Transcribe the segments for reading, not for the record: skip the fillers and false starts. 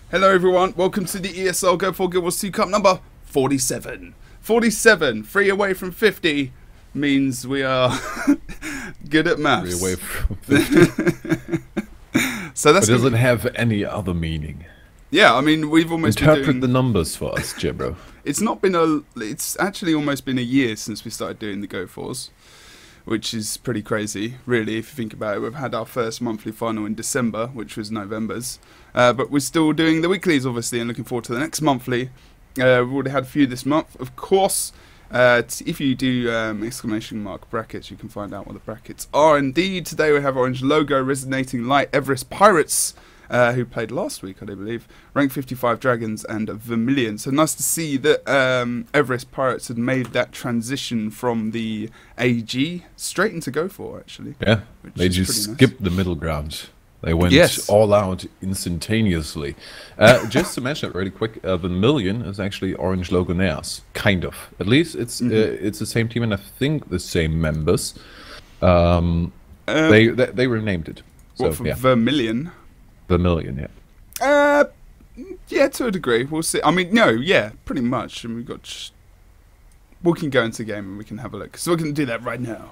Hello everyone, welcome to the ESL Go4GW2 Cup number 47. 47, 3 away from 50, means we are good at maths. 3 away from 50. So that's but does it have any other meaning? Yeah, I mean, we've almost Interpret been doing... the numbers for us, Jebro. It's actually almost been a year since we started doing the Go4s, which is pretty crazy, really, if you think about it. We've had our first monthly final in December, which was November's. But we're still doing the weeklies, obviously, and looking forward to the next monthly. We've already had a few this month. Of course, if you do exclamation mark brackets, you can find out what the brackets are. Indeed, today we have orange logo, resonating light, Evris Pirates, who played last week, I do believe, rank 55 Dragons and Vermillion. So nice to see that Evris Pirates had made that transition from the AG straight into Go4, actually. Yeah, they just skipped the middle ground. They went all out instantaneously. Just to mention it really quick, Vermillion is actually orange logo Neas, kind of. At least it's the same team and I think the same members. They renamed it. So, what, for Vermillion? Vermillion, yeah. Yeah, to a degree. We'll see. I mean, no, yeah, pretty much. And we've got... we can go into the game and we can have a look. So we're going to do that right now.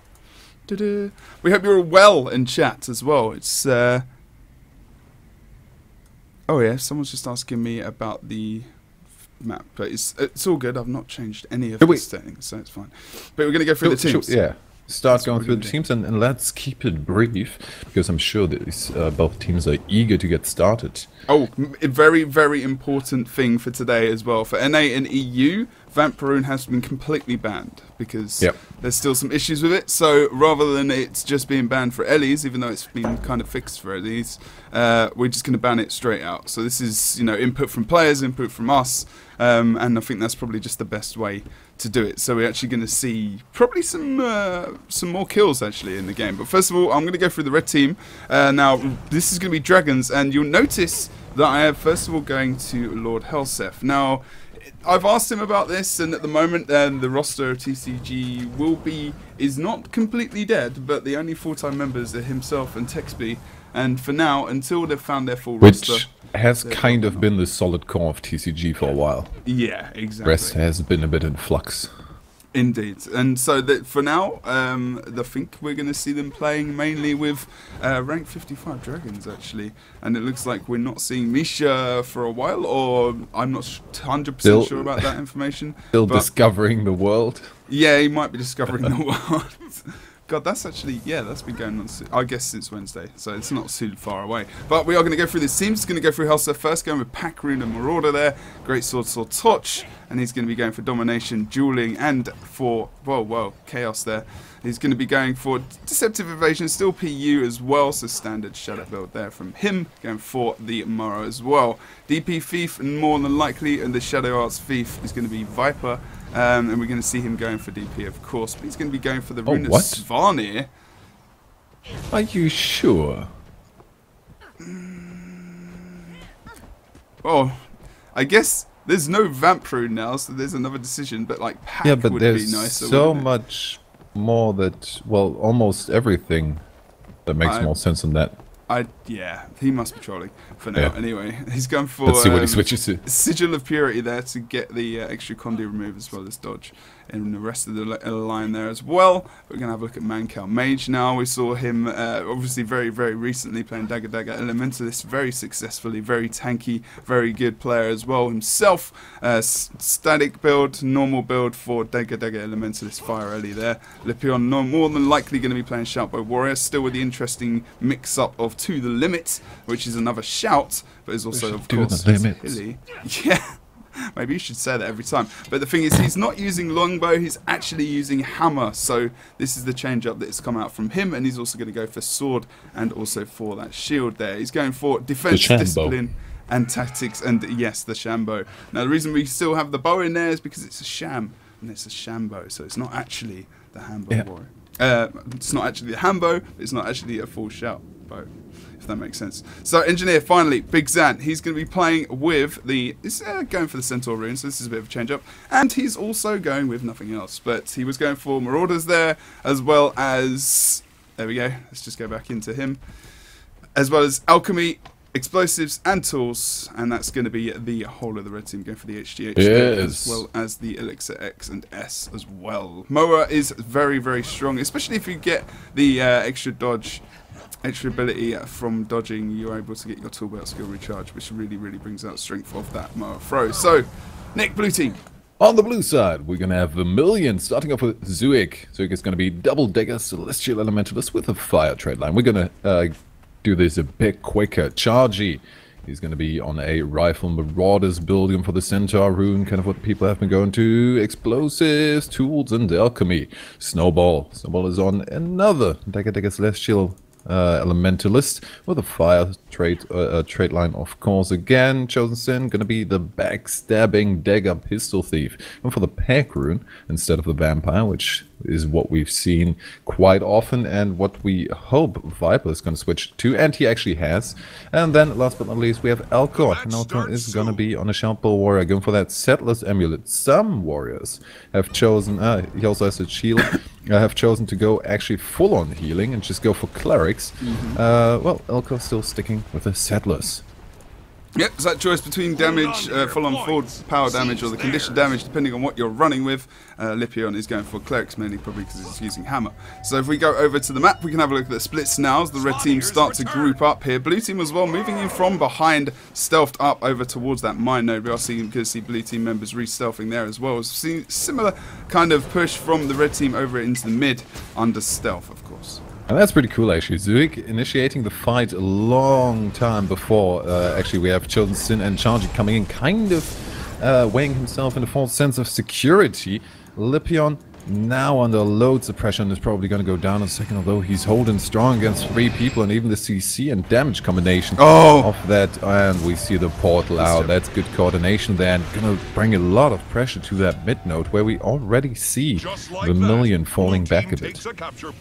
Ta-da. We hope you're well in chat as well. It's... oh yeah, someone's just asking me about the map, but it's all good. I've not changed any of the settings, so it's fine. But we're going to go through the teams. Yeah, start going through the teams, and let's keep it brief, because I'm sure that both teams are eager to get started. Oh, a very, very important thing for today as well. For NA and EU, Vampiroon has been completely banned because there's still some issues with it. So rather than it's just being banned for Ellie's, even though it's been kind of fixed for Ellie's, we're just going to ban it straight out. So this is, input from players, input from us, and I think that's probably just the best way to do it. So we're actually going to see probably some more kills actually in the game. But first of all, I'm going to go through the red team. Now this is going to be Dragons, and you'll notice that I am first of all going to Lord Helseth. Now, I've asked him about this, and at the moment the roster of TCG is not completely dead, but the only full-time members are himself and Texby, and for now, until they've found their full roster... Which has kind of been the solid core of TCG for a while. Yeah, exactly. The rest has been a bit in flux. Indeed, and so for now, I think we're going to see them playing mainly with rank 55 Dragons actually, and it looks like we're not seeing Misha for a while, or I'm not 100% sure about that information. Still discovering the world. Yeah, he might be discovering the world. God, that's actually, that's been going on, I guess, since Wednesday, so it's not too far away. But we are going to go through this team. He's going to go through Helseth first, going with Packrune and Marauder there. Great Sword Torch, and he's going to be going for Domination, Dueling, and for, Chaos there. He's going to be going for Deceptive Evasion, still PU as well, so standard Shadow build there from him, going for the Morrow as well. DP Thief, and more than likely, and the Shadow Arts Thief is going to be Viper. And we're going to see him going for DP, of course, but he's going to be going for the Rune of Svanir. Are you sure? Well, I guess there's no Vampiroon now, so there's another decision, but like Pack would be nicer. Yeah, but there's so much more that, well, almost everything that makes more sense than that. Yeah, he must be trolling for now. Anyway, he's going for let's see what he switches to. Sigil of Purity there to get the extra Condi removed as well as dodge, and the rest of the line there as well. We're going to have a look at Mancal Mage now. We saw him obviously very, very recently playing Dagger Elementalist very successfully, very tanky, very good player as well himself. Static build, normal build for Dagger Elementalist Fire Ellie there. Lepion more than likely going to be playing Shoutbow Warrior, still with the interesting mix-up of To The Limit, which is another shout, but is also, of course, hilly. Yeah, maybe you should say that every time. But the thing is, he's not using longbow, he's actually using hammer. So this is the change-up that's come out from him, and he's also going to go for sword and also for that shield there. He's going for defense, discipline, and tactics, and yes, the Shambo. Now, the reason we still have the bow in there is because it's a sham, and it's a Shambo, so it's not actually the Hambo warrior. It's not actually the Hambo, it's not actually a full shout bow, if that makes sense. So Engineer, finally, Big Zan, he's going to be playing with he's going for the Centaur rune, so this is a bit of a change up, and he's also going with nothing else, but he was going for Marauders there, as well as, there we go, let's just go back into him, as well as Alchemy, explosives and tools, and that's going to be the whole of the red team going for the HGH, as well as the Elixir X and S as well. Moa is very, very strong, especially if you get the extra dodge, extra ability from dodging. You're able to get your tool belt skill recharge, which really, really brings out strength of that Moa throw. So, Nick, blue team. On the blue side, we're going to have Vermillion, starting off with Zuik. Zuik is going to be double dagger Celestial Elementalist with a fire trade line. We're going to do this a bit quicker. Chargy, he's going to be on a Rifle Marauders building for the Centaur rune, kind of what people have been going to. Explosives, tools, and alchemy. Snowball. Snowball is on another dagger Celestial Elementalist with a fire trade line, of course. Again, Chosen Sin gonna be the backstabbing dagger pistol thief, and for the pack rune instead of the vampire, which is what we've seen quite often and what we hope Viper is going to switch to, and he actually has. And then last but not least, we have Alcor, and Alcor is going to be on a Shoutbow Warrior, going for that Settlers Amulet. Some warriors have chosen, he also has a shield, have chosen to go actually full on healing and just go for clerics. Well, Alcor still sticking with the Settlers. Yep, it's that choice between damage, full-on forward power damage, or the conditioned damage, depending on what you're running with. Lipion is going for clerics, mainly probably because he's using hammer. So if we go over to the map, we can have a look at the splits now as the red team start to group up here. Blue team as well, moving in from behind, stealthed up over towards that mine node. We are seeing, good to see blue team members re-stealthing there as well. We've seen similar kind of push from the red team over into the mid under stealth, of course. And that's pretty cool, actually. Zuik initiating the fight a long time before. Actually, we have Chosen Sin and Chargy coming in, kind of weighing himself in a false sense of security. Lipion now under loads of pressure and is probably going to go down in a second, although he's holding strong against 3 people, and even the CC and damage combination of that. And we see the portal out. That's good coordination there, and going to bring a lot of pressure to that mid node, where we already see Vermillion falling back a bit.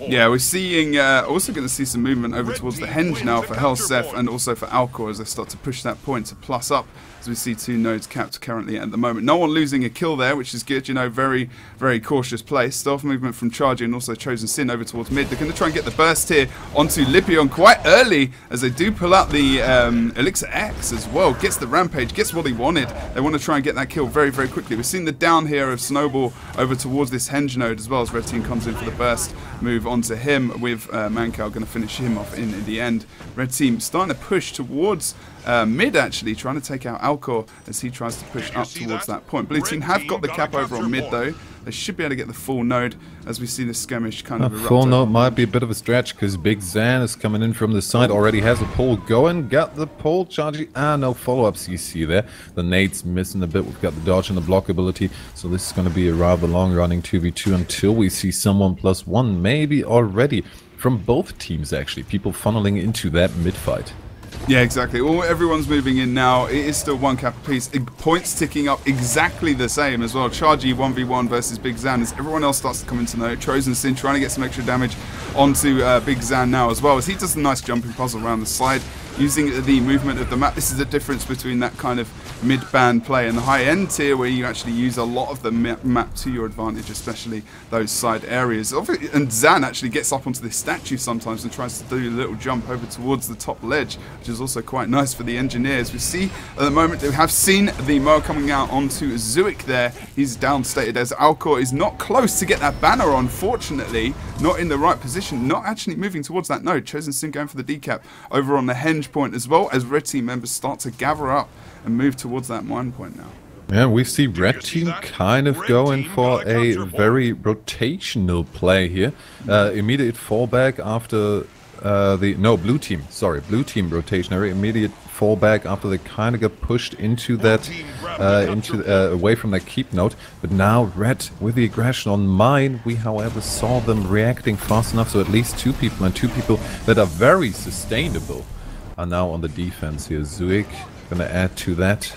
Yeah, we're seeing, also going to see some movement over towards the Henge now for Helseth, and also for Alcor as they start to push that point to plus up. As we see 2 nodes capped currently at the moment. No one losing a kill there, which is good. You know, very, very cautious play. Stealth movement from Chargy and also Chosen Sin over towards mid. They're going to try and get the burst here onto Lipion quite early as they do pull out the Elixir X as well. Gets the rampage, gets what he wanted. They want to try and get that kill very, very quickly. We've seen the down here of Snowball over towards this Henge node as well, as red team comes in for the burst move onto him, with Mancal going to finish him off in the end. Red team starting to push towards mid, actually, trying to take out Alcor as he tries to push up towards that point. Blue team have got the cap over on mid, though. They should be able to get the full node as we see the skirmish kind of erupt. Full node might be a bit of a stretch because Big Zan is coming in from the side, already has a pull going, got the pull, Chargy, no follow-up CC there. The nade's missing a bit, we've got the dodge and the block ability, so this is going to be a rather long-running 2v2 until we see someone +1, maybe already, from both teams actually, people funneling into that mid-fight. Yeah, exactly. Well, everyone's moving in now. It is still 1 cap apiece. Points ticking up exactly the same as well. Chargy 1v1 versus Big Zan as everyone else starts to come into the Chosen Sin trying to get some extra damage onto Big Zan now as well, as he does a nice jumping puzzle around the side using the movement of the map. This is the difference between that kind of mid-band play and the high-end tier, where you actually use a lot of the map to your advantage, especially those side areas. And Zan actually gets up onto this statue sometimes and tries to do a little jump over towards the top ledge, which is also quite nice for the engineers. We see at the moment we have seen the Moa coming out onto Zuik there. He's downstated as Alcor is not close to get that banner, unfortunately. Not in the right position, not actually moving towards that node. Chosen Sin going for the decap over on the Henge point, as well as red team members start to gather up and move towards that mine point now. Yeah, we see red team kind of going for a very rotational play here. Immediate fallback after blue team rotationary, immediate fallback after they kind of got pushed into that, away from that keep node. But now red with the aggression on mine, we however saw them reacting fast enough, so at least 2 people, and 2 people that are very sustainable are now on the defense here. Zuik gonna add to that.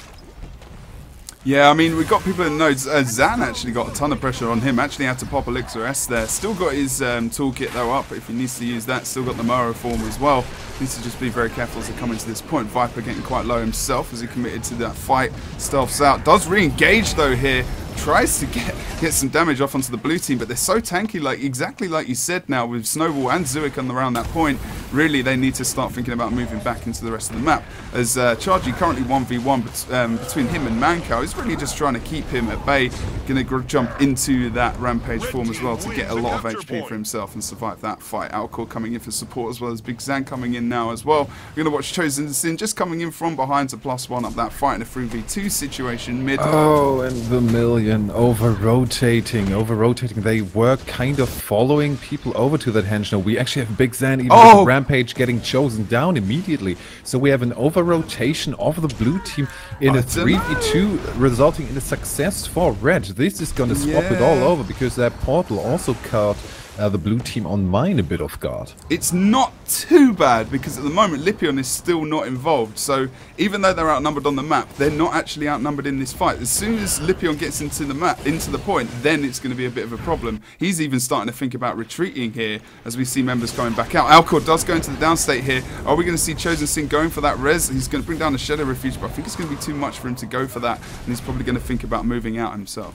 Yeah, I mean, we've got people in nodes. Zan actually got a ton of pressure on him. Actually had to pop Elixir S there. Still got his toolkit though up if he needs to use that. Still got the Moa form as well. Needs to just be very careful as they come into this point. Viper getting quite low himself as he committed to that fight. Stealths out. Does re-engage though here. Tries to get some damage off onto the blue team, but they're so tanky, like exactly like you said now, with Snowball and Zuik on around that point. really they need to start thinking about moving back into the rest of the map. As Chargy currently 1v1 between him and Mancow, he's really just trying to keep him at bay. Going to jump into that rampage form as well to get a lot of HP for himself and survive that fight. Alcor coming in for support as well as Big Zan coming in now as well. We're going to watch Chosen Sin just coming in from behind to +1 up that fight in a 3v2 situation mid. Oh, and Vermillion over-rotating. They were kind of following people over to that henge. Now we actually have Big Zan even with the rampage getting chosen down immediately. So we have an over-rotation of the blue team in a 3v2, resulting in a success for Red. This is going to swap it all over because that portal also caught the blue team on mine a bit off guard. It's not too bad because at the moment Lipion is still not involved, so even though they're outnumbered on the map, they're not actually outnumbered in this fight. As soon as Lipion gets into the map, into the point, then it's going to be a bit of a problem. He's even starting to think about retreating here as we see members going back out. Alcor does go into the downstate here. Are we going to see Chosen Sin going for that res? He's going to bring down the Shadow Refuge, but I think it's going to be too much for him to go for that, and he's probably going to think about moving out himself.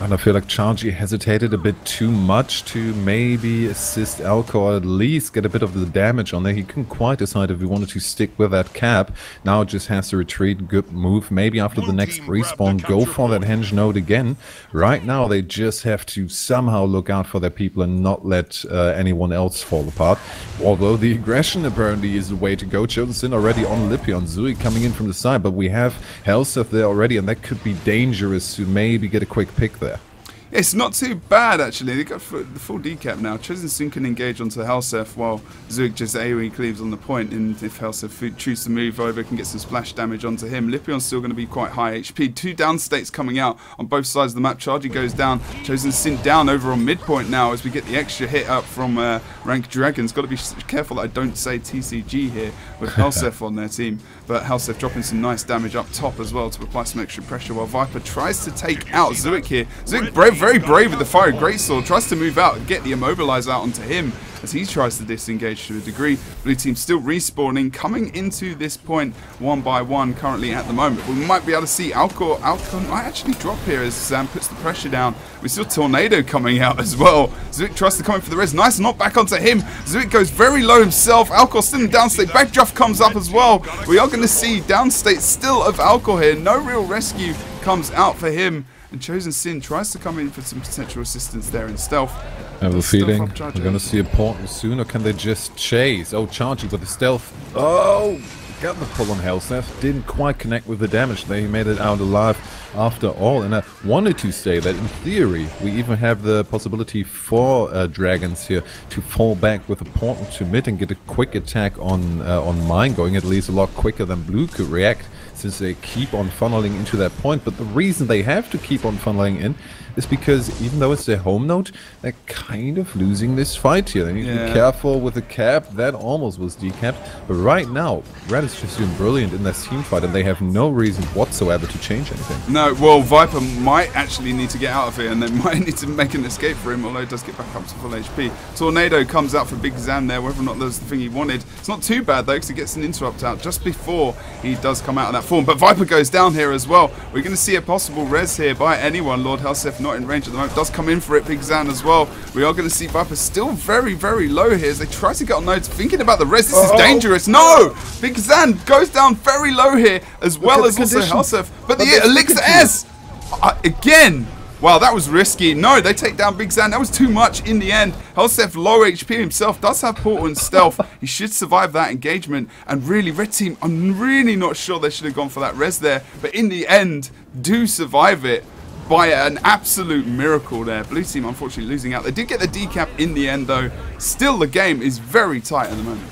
And I feel like Chargy hesitated a bit too much to maybe assist Alcor, or at least get a bit of the damage on there. He couldn't quite decide if he wanted to stick with that cap. Now just has to retreat. Good move. Maybe after the next respawn, go for that henge node again. Right now, they just have to somehow look out for their people and not let anyone else fall apart. Although the aggression apparently is the way to go. Chosen Sin already on Lipion. Zui coming in from the side, but we have Helseth there already, and that could be dangerous to maybe get a quick pick there. It's not too bad actually. They got the full decap now. Chosen Sin can engage onto Helseth while Zug just AoE cleaves on the point, and if Helseth chooses to move over, can get some splash damage onto him. Lipion's still going to be quite high HP. Two down states coming out on both sides of the map. Chargy goes down. Chosen Sin down over on midpoint now as we get the extra hit up from Rank Dragons. Got to be careful that I don't say TCG here with Helseth on their team. But Helseth dropping some nice damage up top as well to apply some extra pressure while Viper tries to take out Zuik here. Zuik very brave with the fire greatsword, tries to move out and get the immobilize out onto him as he tries to disengage to a degree. Blue team still respawning, coming into this point one by one currently at the moment. We might be able to see Alcor might actually drop here as Sam puts the pressure down. We saw Tornado coming out as well. Zuik tries to come in for the res. Nice knock back onto him. Zuik goes very low himself. Alcor still in downstate. Backdraft comes up as well. We are going to see downstate still of Alcor here. No real rescue comes out for him. And Chosen Sin tries to come in for some potential assistance there in stealth. I have a feeling we're going to see a portal soon, or can they just chase? Oh, Chargy with the stealth. Oh, got the pull on Helseth. Didn't quite connect with the damage there. He made it out alive after all. And I wanted to say that in theory, we even have the possibility for Dragons here to fall back with a portal to mid and get a quick attack on mine, going at least a lot quicker than Blue could react, since they keep on funneling into that point. But the reason they have to keep on funneling in is because even though it's their home node, they're kind of losing this fight here. They need to be careful with the cap. That almost was decapped. But right now, Red is just doing brilliant in this team fight, and they have no reason whatsoever to change anything. No, well, Viper might actually need to get out of here, and they might need to make an escape for him, although he does get back up to full HP. Tornado comes out for Big Zan there, whether or not that's the thing he wanted. It's not too bad, though, because he gets an interrupt out just before he does come out of that form. But Viper goes down here as well. We're going to see a possible res here by anyone. Lord Helseth not in range at the moment. Does come in for it, Big Zan as well. We are going to see Viper still very low here as they try to get on nodes, thinking about the res. This is dangerous. No! Big Zan goes down very low here, as well as also Helseth. But the Elixir S! Again! Wow, that was risky. No, they take down Big Zan. That was too much in the end. Helseth, low HP himself, does have portal and stealth. He should survive that engagement. And really, Red Team, I'm really not sure they should have gone for that res there. But in the end, do survive it by an absolute miracle there. Blue Team, unfortunately, losing out. They did get the decap in the end, though. Still, the game is very tight at the moment.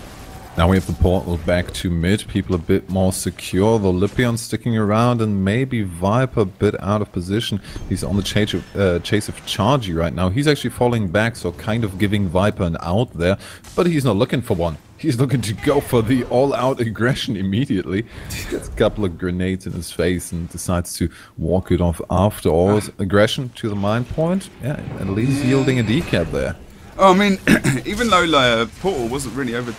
Now we have the portal back to mid, people a bit more secure, though Lipion sticking around and maybe Viper a bit out of position. He's on the chase of Chargy right now. He's actually falling back, so kind of giving Viper an out there, but he's not looking for one. He's looking to go for the all-out aggression immediately. Gets a couple of grenades in his face and decides to walk it off after all. His aggression to the mine point, yeah, at least yielding a decap there. Oh, I mean, even though portal wasn't really over...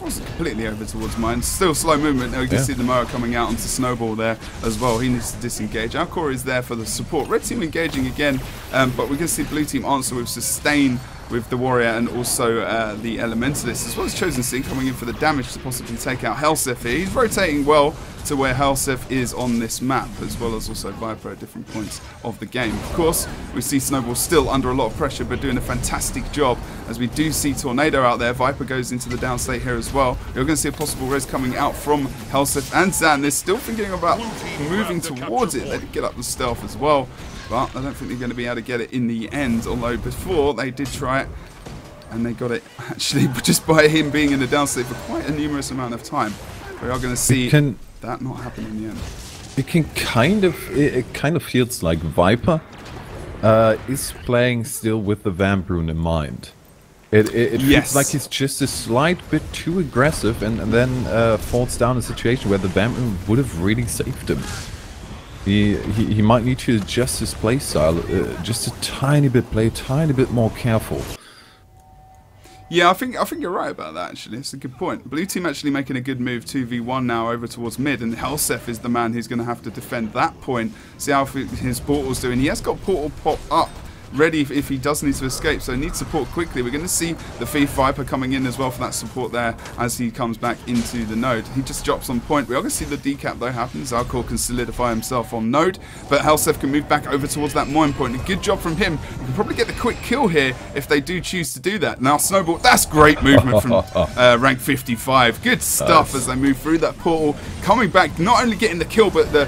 wasn't completely over towards mine. Still slow movement. Now we can see the Moa coming out onto Snowball there as well. He needs to disengage. Alcor is there for the support. Red Team engaging again, but we're going to see Blue Team answer with Sustain with the Warrior and also the Elementalist, as well as Chosen Sin coming in for the damage to possibly take out Helseth here. He's rotating well to where Helseth is on this map, as well as also Viper at different points of the game. Of course, we see Snowball still under a lot of pressure, but doing a fantastic job, as we do see Tornado out there. Viper goes into the downstate here as well. You're going to see a possible res coming out from Helseth and Zan. They're still thinking about moving towards it. They did get up the stealth as well, but I don't think they're going to be able to get it in the end, although before they did try it, and they got it actually just by him being in the downstate for quite a numerous amount of time. We are going to see that not happen in the end. It kind of feels like Viper is playing still with the Vamp rune in mind. It feels like he's just a slight bit too aggressive, and then falls down a situation where the Vamp rune would have really saved him. He might need to adjust his play style just a tiny bit, play a tiny bit more careful. Yeah, I think you're right about that, actually. It's a good point. Blue team actually making a good move, 2v1 now over towards mid, and Helseth is the man who's going to have to defend that point. See how his portal's doing. He has got portal pop up, ready if he does need to escape, so he needs support quickly. We're going to see the Thief Viper coming in as well for that support there as he comes back into the node. He just drops on point. We are going to see the decap though happen. Zalcor can solidify himself on node, but Helseth can move back over towards that mine point. A good job from him. You can probably get the quick kill here if they do choose to do that. Now Snowball, that's great movement from rank 55. Good stuff as they move through that portal, coming back, not only getting the kill, but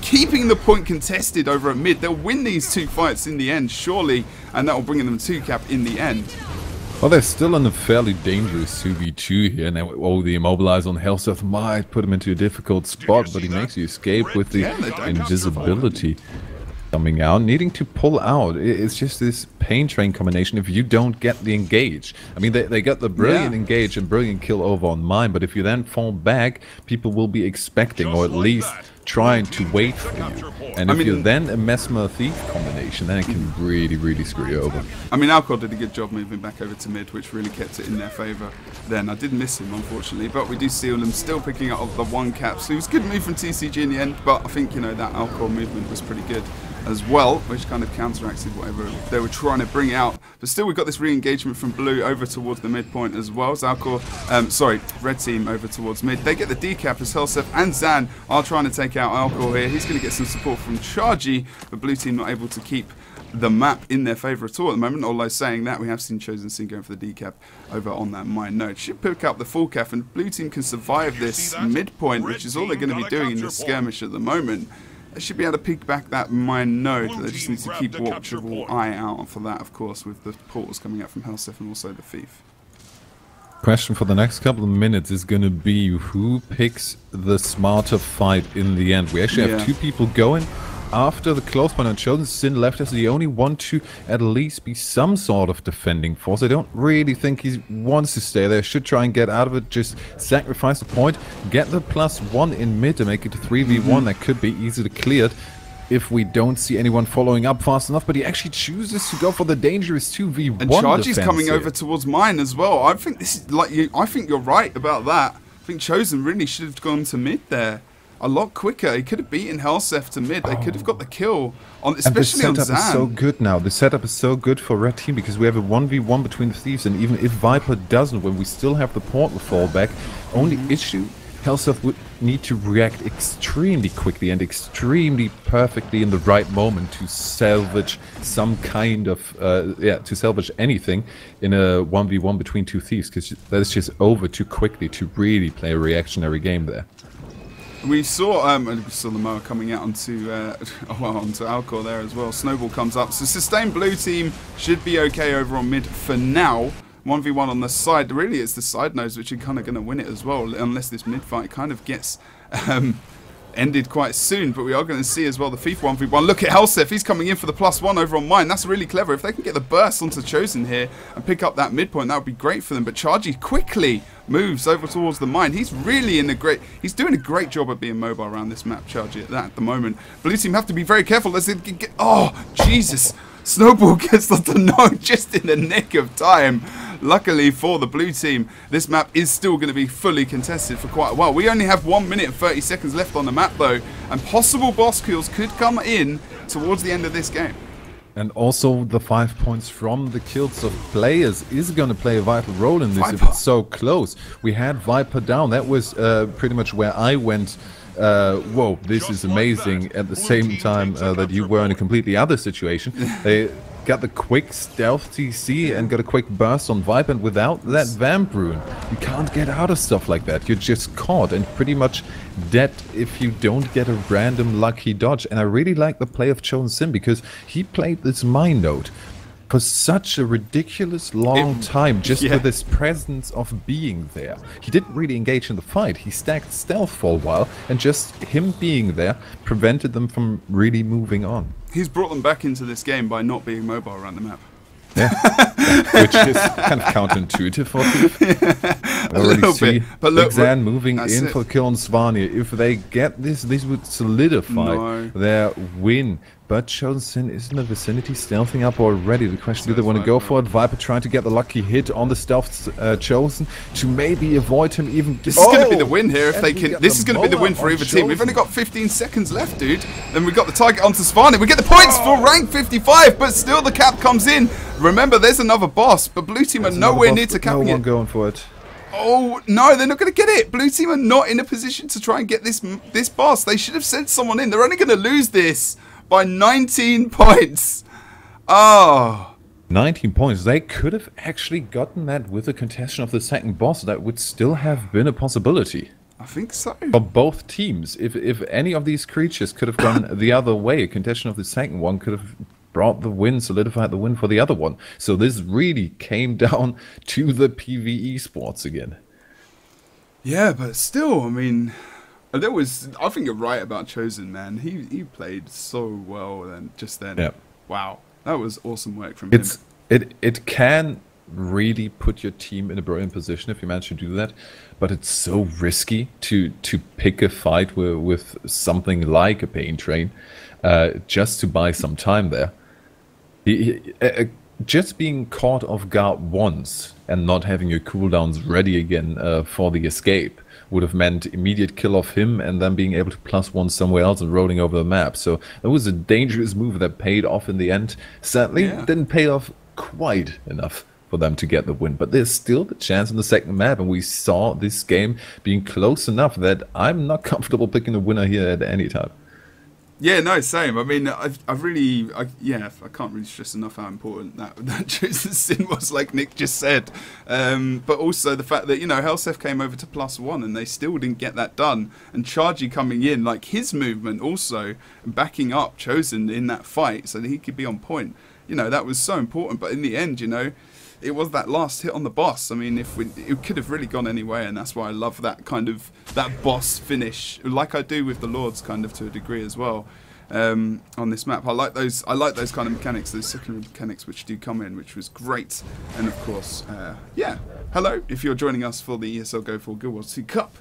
keeping the point contested over at mid. They'll win these two fights in the end, surely, and that will bring them 2 cap in the end. Well, they're still in a fairly dangerous 2v2 here. Now, the Immobilize on Helseth might put him into a difficult spot, but he makes you escape with the invisibility coming out, needing to pull out. It's just this pain train combination if you don't get the engage. I mean, they got the brilliant engage and brilliant kill over on mine, but if you then fall back, people will be expecting, or at least trying to wait for you. And if you're then a Mesmer Thief combination, then it can really screw you over. I mean, Alcor did a good job moving back over to mid, which really kept it in their favour. Then I did miss him, unfortunately, but we do see them still picking up the 1 cap. So it was a good move from TCG in the end, but I think, you know, that Alcor movement was pretty good as well, which kind of counteracted whatever they were trying to bring out. But still, we've got this re-engagement from blue over towards the midpoint as well. Zalcor, red team over towards mid. They get the decap as Helseth and Zan are trying to take out Alcor here. He's going to get some support from Chargy, but blue team not able to keep the map in their favour at all at the moment. Although saying that, we have seen Chosen Sin going for the decap over on that mine node. Should pick up the full cap, and blue team can survive this midpoint, which is all they're going to be doing in this skirmish at the moment. They should be able to peek back that mine node. They just need to keep a watchable eye out for that, of course, with the portals coming out from Helseth and also the Thief. Question for the next couple of minutes is going to be who picks the smarter fight in the end. We actually have 2 people going after the close point, and Chosen Sin left as the only one to at least be some sort of defending force. I don't really think he wants to stay there. Should try and get out of it, just sacrifice the point, get the +1 in mid to make it to 3v1. That could be easily cleared if we don't see anyone following up fast enough, but he actually chooses to go for the dangerous 2v1 and Chargy's coming over towards mine as well. I think this is like I think you're right about that. I think Chosen really should have gone to mid there a lot quicker. He could have beaten Helseth to mid. They could have got the kill, especially on Zan. The setup is so good now. The setup is so good for red team because we have a 1v1 between the Thieves, and even if Viper doesn't, when we still have the portal fallback, only issue, Helseth would need to react extremely quickly and extremely perfectly in the right moment to salvage some kind of, to salvage anything in a 1v1 between 2 Thieves, because that is just over too quickly to really play a reactionary game there. We saw the mower coming out onto Alcor there as well. Snowball comes up. So sustained blue team should be okay over on mid for now. 1v1 on the side. Really, it's the side nodes which are kind of going to win it as well, unless this mid fight kind of gets ended quite soon. But we are going to see as well the Thief 1v1. Look at Helseth. He's coming in for the +1 over on mine. That's really clever. If they can get the burst onto Chosen here and pick up that midpoint, that would be great for them. But Chargy quickly moves over towards the mine. He's really he's doing a great job of being mobile around this map, Chargy, at the moment. Blue team have to be very careful. Oh, Jesus. Snowball gets the node just in the nick of time. Luckily for the blue team, this map is still going to be fully contested for quite a while. We only have 1 minute and 30 seconds left on the map though, and possible boss kills could come in towards the end of this game. And also the 5 points from the kills of players is going to play a vital role in this if it's so close. We had Viper down. That was pretty much where I went, whoa, this is amazing, at the same time that you were in a completely other situation. They got the quick stealth TC and got a quick burst on Viper, and without that Vamp rune, you can't get out of stuff like that. You're just caught and pretty much dead if you don't get a random lucky dodge. And I really like the play of Chosen Sin, because he played this mine node for such a ridiculous long time, just with this presence of being there. He didn't really engage in the fight. He stacked stealth for a while, and just him being there prevented them from really moving on. He's brought them back into this game by not being mobile around the map. Yeah, which is kind of counterintuitive for Thief. A little bit. But look, Xan moving in for kill on Svanir. If they get this would solidify their win. But Chosen Sin is in the vicinity, stealthing up already. The question, do they want to go for it? Viper trying to get the lucky hit on the stealth Chosen to maybe avoid him even. This is going to be the win here if they can. This is going to be the win for either team. We've only got 15 seconds left, dude. Then we've got the target onto Svanir. We get the points for rank 55, but still the cap comes in. Remember, there's another boss, but blue team are nowhere near to capping it. No one going for it. Oh, no, they're not going to get it. Blue team are not in a position to try and get this boss. They should have sent someone in. They're only going to lose this by 19 points. Oh. 19 points. They could have actually gotten that with a contestation of the second boss. That would still have been a possibility. I think so. For both teams. If any of these creatures could have gone the other way, a contestation of the second one could have brought the win, solidified the win for the other one. So this really came down to the PvE sports again. Yeah, but still, I mean, I think you're right about Chosen, man. He played so well then. Yeah. Wow, that was awesome work from him. It can really put your team in a brilliant position if you manage to do that, but it's so risky to pick a fight with something like a pain train, just to buy some time there. Just being caught off guard once and not having your cooldowns ready again for the escape would have meant immediate kill of him and then being able to +1 somewhere else and rolling over the map. So it was a dangerous move that paid off in the end. Sadly, it didn't pay off quite enough for them to get the win, but there's still the chance in the second map, and we saw this game being close enough that I'm not comfortable picking a winner here at any time. Yeah, no, same. I mean, I can't really stress enough how important that Chosen Sin was, like Nick just said. But also the fact that, Helsef came over to +1 and they still didn't get that done. And Chargy coming in, like his movement also backing up Chosen in that fight so that he could be on point. That was so important. But in the end, it was that last hit on the boss. I mean, it could have really gone anyway, and that's why I love that kind of boss finish, like I do with the Lords, kind of to a degree as well. On this map, I like those kind of mechanics, those secondary mechanics which do come in, which was great. And of course, hello if you're joining us for the ESL Go4GW2 Cup.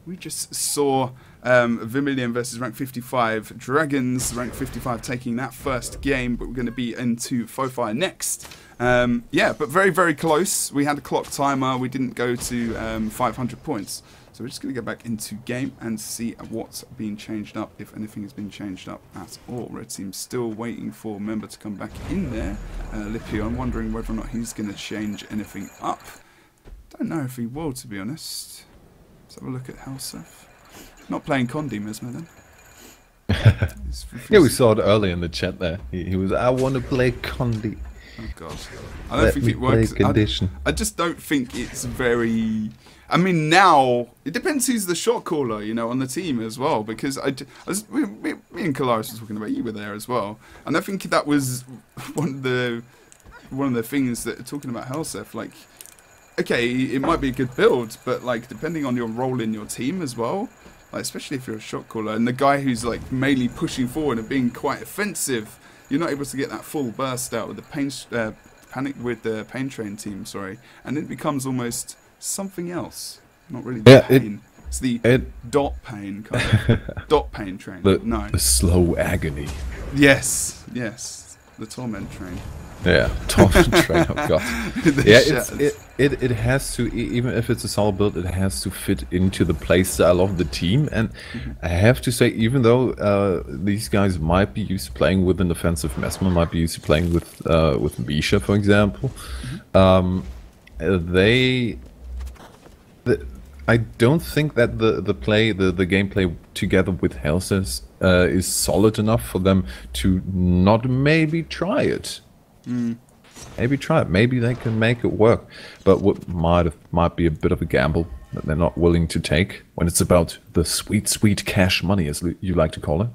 We just saw Vermillion versus rank 55 Dragons, rank 55 taking that first game, but we're going to be into Fofire next. But very, very close. We had a clock timer. We didn't go to 500 points. So we're just going to go back into game and see what's been changed up, if anything has been changed up at all. Red team's still waiting for Member to come back in there. Lipio, I'm wondering whether or not he's going to change anything up. Don't know if he will, to be honest. Let's have a look at Helsef. Not playing Condi, Mesmer, then. Yeah, we saw it earlier in the chat there. He was, I want to play Condi. Oh god, I don't think it works. I just don't think it's very. I mean, now it depends who's the shot caller, on the team as well. Because me and Kalaris were talking about, you were there as well, and I think that was one of the things that talking about Helsef. Like, okay, it might be a good build, but like depending on your role in your team as well. Like, especially if you're a shot caller and the guy who's like mainly pushing forward and being quite offensive. You're not able to get that full burst out with the pain train team, and it becomes almost something else. Not really the pain. It's the dot pain kind of dot pain train. The slow agony. Yes. The torment train. Yeah, torment train. Oh god. Yeah, it has to, even if it's a solo build, it has to fit into the playstyle of the team. And I have to say, even though these guys might be used to playing with an offensive Mesmer, might be used to playing with Misha, for example, I don't think that the gameplay together with Hellseth is solid enough for them to not maybe try it. Maybe try it. Maybe they can make it work. But what might be a bit of a gamble that they're not willing to take when it's about the sweet, sweet cash money, as you like to call it.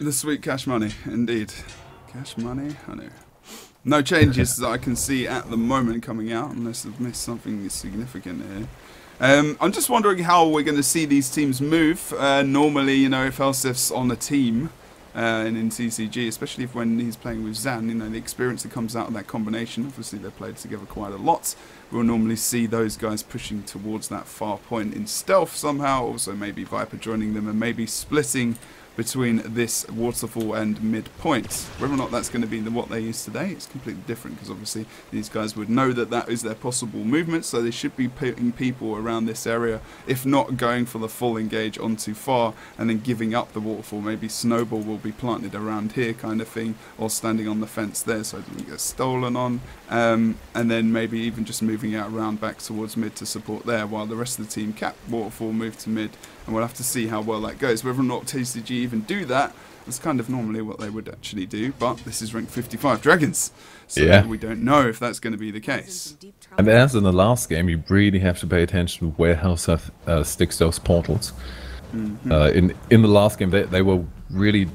The sweet cash money, indeed. Cash money, I know. No changes that I can see at the moment coming out, unless I've missed something significant here. I'm just wondering how we're going to see these teams move. Normally, you know, if Hellseth's on a team and in TCG, especially if when he's playing with Zan, you know, the experience that comes out of that combination, obviously they've played together quite a lot. We'll normally see those guys pushing towards that far point in stealth somehow, also maybe Viper joining them and maybe splitting between this waterfall and mid-point. Whether or not that's going to be what they use today, it's completely different, because obviously these guys would know that that is their possible movement, so they should be putting people around this area, if not going for the full engage on too far and then giving up the waterfall. Maybe Snowball will be planted around here kind of thing, or standing on the fence there so it doesn't get stolen on, and then maybe even just moving out around back towards mid to support there, while the rest of the team cap waterfall, move to mid, and we'll have to see how well that goes. Whether or not TCG even do that, that's kind of normally what they would actually do, but this is rank 55 Dragons, so we don't know if that's going to be the case. And as in the last game, you really have to pay attention to where Hellseth sticks those portals. In the last game, they were really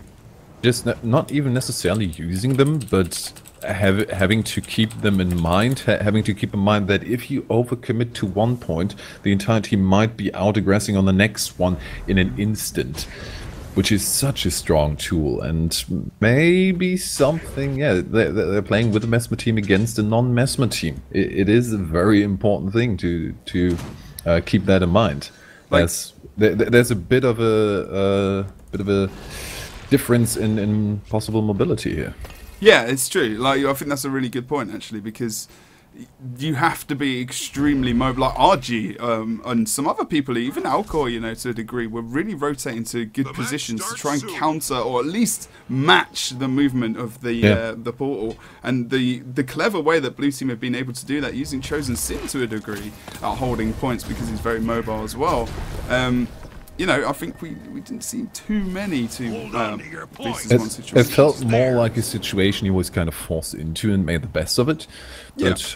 just not even necessarily using them, but having to keep them in mind, having to keep in mind that if you overcommit to one point, the entire team might be out-aggressing on the next one in an instant, which is such a strong tool. And maybe something, they're playing with a Mesmer team against a non-Mesmer team. It is a very important thing to keep that in mind. Like, there's a bit of a difference in possible mobility here. Yeah, it's true. Like, I think that's a really good point, actually, because you have to be extremely mobile. Like RG and some other people, even Alcor, you know, to a degree, were really rotating to good positions to try and counter or at least match the movement of the portal. And the clever way that Blue Team have been able to do that, using Chosen Sin to a degree at holding points, because he's very mobile as well. You know, I think we didn't see too many to face this one situation. It felt more like a situation he was kind of forced into and made the best of it. But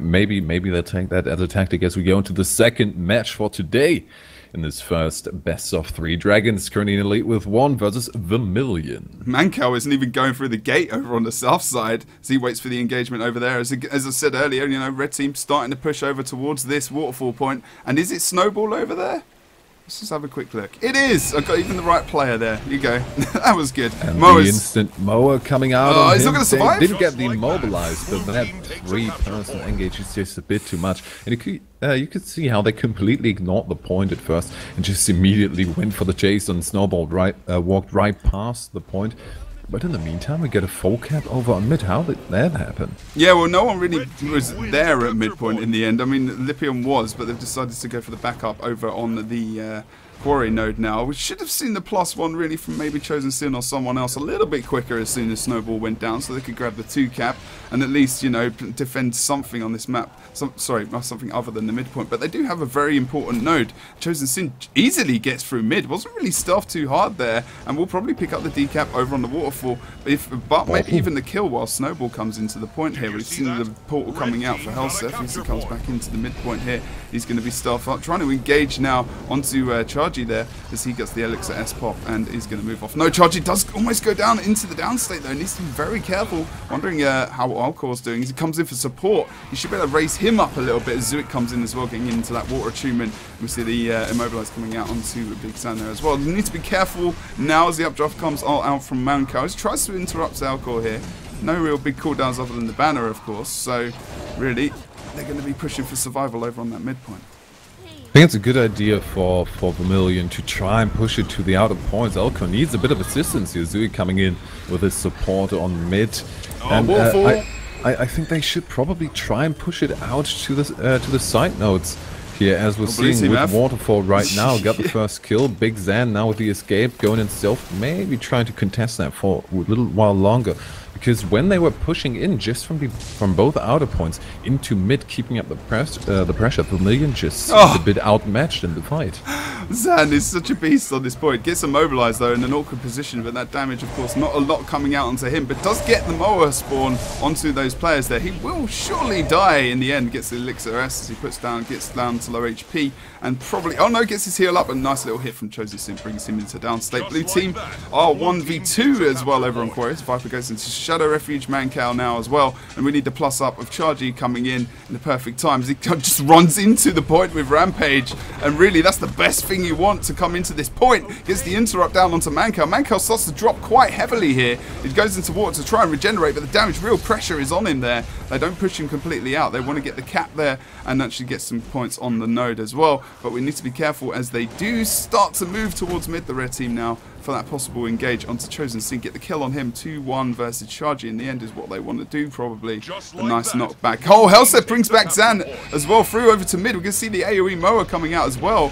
maybe they'll take that as a tactic as we go into the second match for today. In this first best of 3, Dragons currently in Elite with 1 versus Vermillion. Mankau isn't even going through the gate over on the south side, as he waits for the engagement over there. As I said earlier, you know, red team starting to push over towards this waterfall point. And is it Snowball over there? Let's just have a quick look. It is! I've got even the right player there. Here you go. That was good. And the instant mower coming out on he's him. Not going to survive? Didn't get immobilized, but that 3-person engage is just a bit too much. And you could see how they completely ignored the point at first and just immediately went for the chase and Snowball walked right past the point. But in the meantime, we get a full cap over on mid. How did that happen? Yeah, well, no one really was there at midpoint in the end. I mean, Lipion was, but they've decided to go for the backup over on the Quarry node now. We should have seen the +1 really from maybe Chosen Sin or someone else a little bit quicker as soon as Snowball went down, so they could grab the 2 cap and at least, you know, defend something on this map. Something other than the midpoint. But they do have a very important node. Chosen Sin easily gets through mid. Wasn't really stealth too hard there, and will probably pick up the decap over on the waterfall. But maybe even the kill while Snowball comes into the point here. We've seen the portal coming out for Hellseth. As he comes back into the midpoint here, he's going to be stealth up, trying to engage now onto Chargy there as he gets the Elixir S pop, and he's going to move off. No, Chargy does almost go down into the down state though. Needs to be very careful. Wondering how Alcor's doing. As he comes in for support, he should be able to raise him up a little bit as Zuik comes in as well, getting into that water attunement. We see the Immobilize coming out onto Big Sam there as well. You need to be careful now as the updraft comes out from Mankau. He tries to interrupt Alcor here. No real big cooldowns other than the banner, of course. So, really, they're going to be pushing for survival over on that midpoint. think it's a good idea for Vermillion to try and push it to the outer points. Elko needs a bit of assistance here. Zui coming in with his support on mid. And I think they should probably try and push it out to the side nodes here, as we're seeing with Waterfall right now. Got the first kill. Big Zan now with the escape, going in stealth, maybe trying to contest that for a little while longer. Because when they were pushing in just from both outer points into mid, keeping up the pressure, Vermillion just seemed a bit outmatched in the fight. Zan is such a beast on this point. Gets immobilized though in an awkward position, but that damage, of course, not a lot coming out onto him, but does get the Moa spawn onto those players there. He will surely die in the end. Gets the Elixir S as he gets down to low HP, and probably, oh no, gets his heal up. A nice little hit from Chosen Sim brings him into down state. Blue team are 1v2 as well over on Quarries. Viper goes into Shadow Refuge, Mancal now as well, and we need the plus up of Chargy coming in the perfect time as he just runs into the point with Rampage, and really that's the best thing you want to come into this point. Gets the interrupt down onto Mancal. Mancal starts to drop quite heavily here. It goes into water to try and regenerate, but the damage, real pressure is on him there. They don't push him completely out. They want to get the cap there and actually get some points on the node as well, but we need to be careful as they do start to move towards mid, the red team now, for that possible engage onto Chosen Sin. Get the kill on him. 2-1 versus Chargy in the end is what they want to do, probably. A nice knockback. Oh, Hellset brings back Zan as well through over to mid. We're going to see the AoE Moa coming out as well.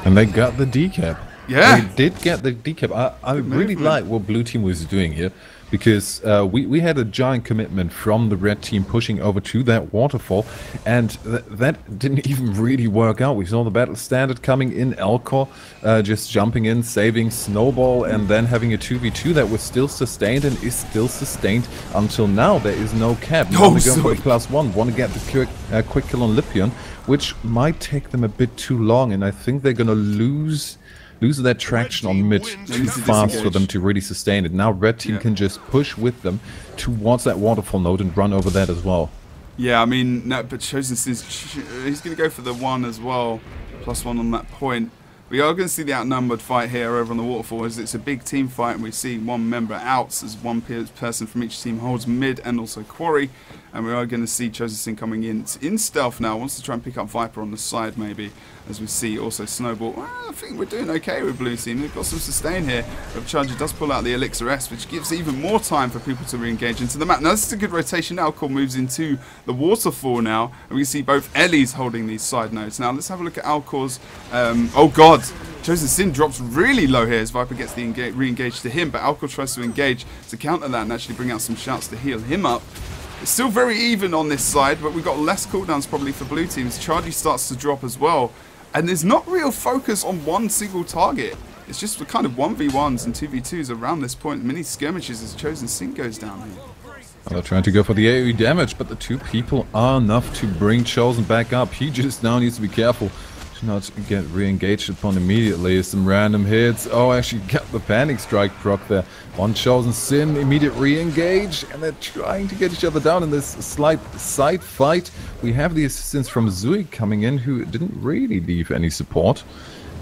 And they got the decap. Yeah. They did get the decap. I really like what blue team was doing here, because we had a giant commitment from the red team pushing over to that waterfall, and that didn't even really work out. We saw the battle standard coming in, Elko just jumping in, saving Snowball, and then having a 2v2 that was still sustained and is still sustained until now. There is no cap. Now they go for the +1, want to get the quick kill on Lipion, which might take them a bit too long, and I think they're going to lose that traction on mid too fast for them to really sustain it. Now red team can just push with them towards that waterfall node and run over that as well. Yeah, I mean, no, but Chosen Sin, he's going to go for the 1 as well, +1 on that point. We are going to see the outnumbered fight here over on the waterfall, as it's a big team fight, and we see one member out as one person from each team holds mid and also quarry. And we are going to see Chosen Sin coming in stealth now. Wants to try and pick up Viper on the side maybe, as we see also Snowball. Well, I think we're doing okay with blue team. They've got some sustain here. But Charger does pull out the Elixir S, which gives even more time for people to re-engage into the map. Now this is a good rotation. Alcor moves into the waterfall now, and we see both Ellie's holding these side nodes. Now let's have a look at Alcor's. Oh god, Chosen Sin drops really low here as Viper gets the re-engage to him, but Alcor tries to engage to counter that and actually bring out some shouts to heal him up. It's still very even on this side, but we've got less cooldowns probably for blue teams. Chargy starts to drop as well, and there's not real focus on one single target. It's just the kind of 1v1s and 2v2s around this point. Many skirmishes as Chosen Sin goes down here. Well, they're trying to go for the AoE damage, but the two people are enough to bring Chosen back up. He just now needs to be careful to not get re-engaged upon immediately. Some random hits. Oh, actually got the panic strike proc there on Chosen Sin. Immediate re-engage, and they're trying to get each other down in this slight side fight. We have the assistance from Zui coming in, who didn't really leave any support.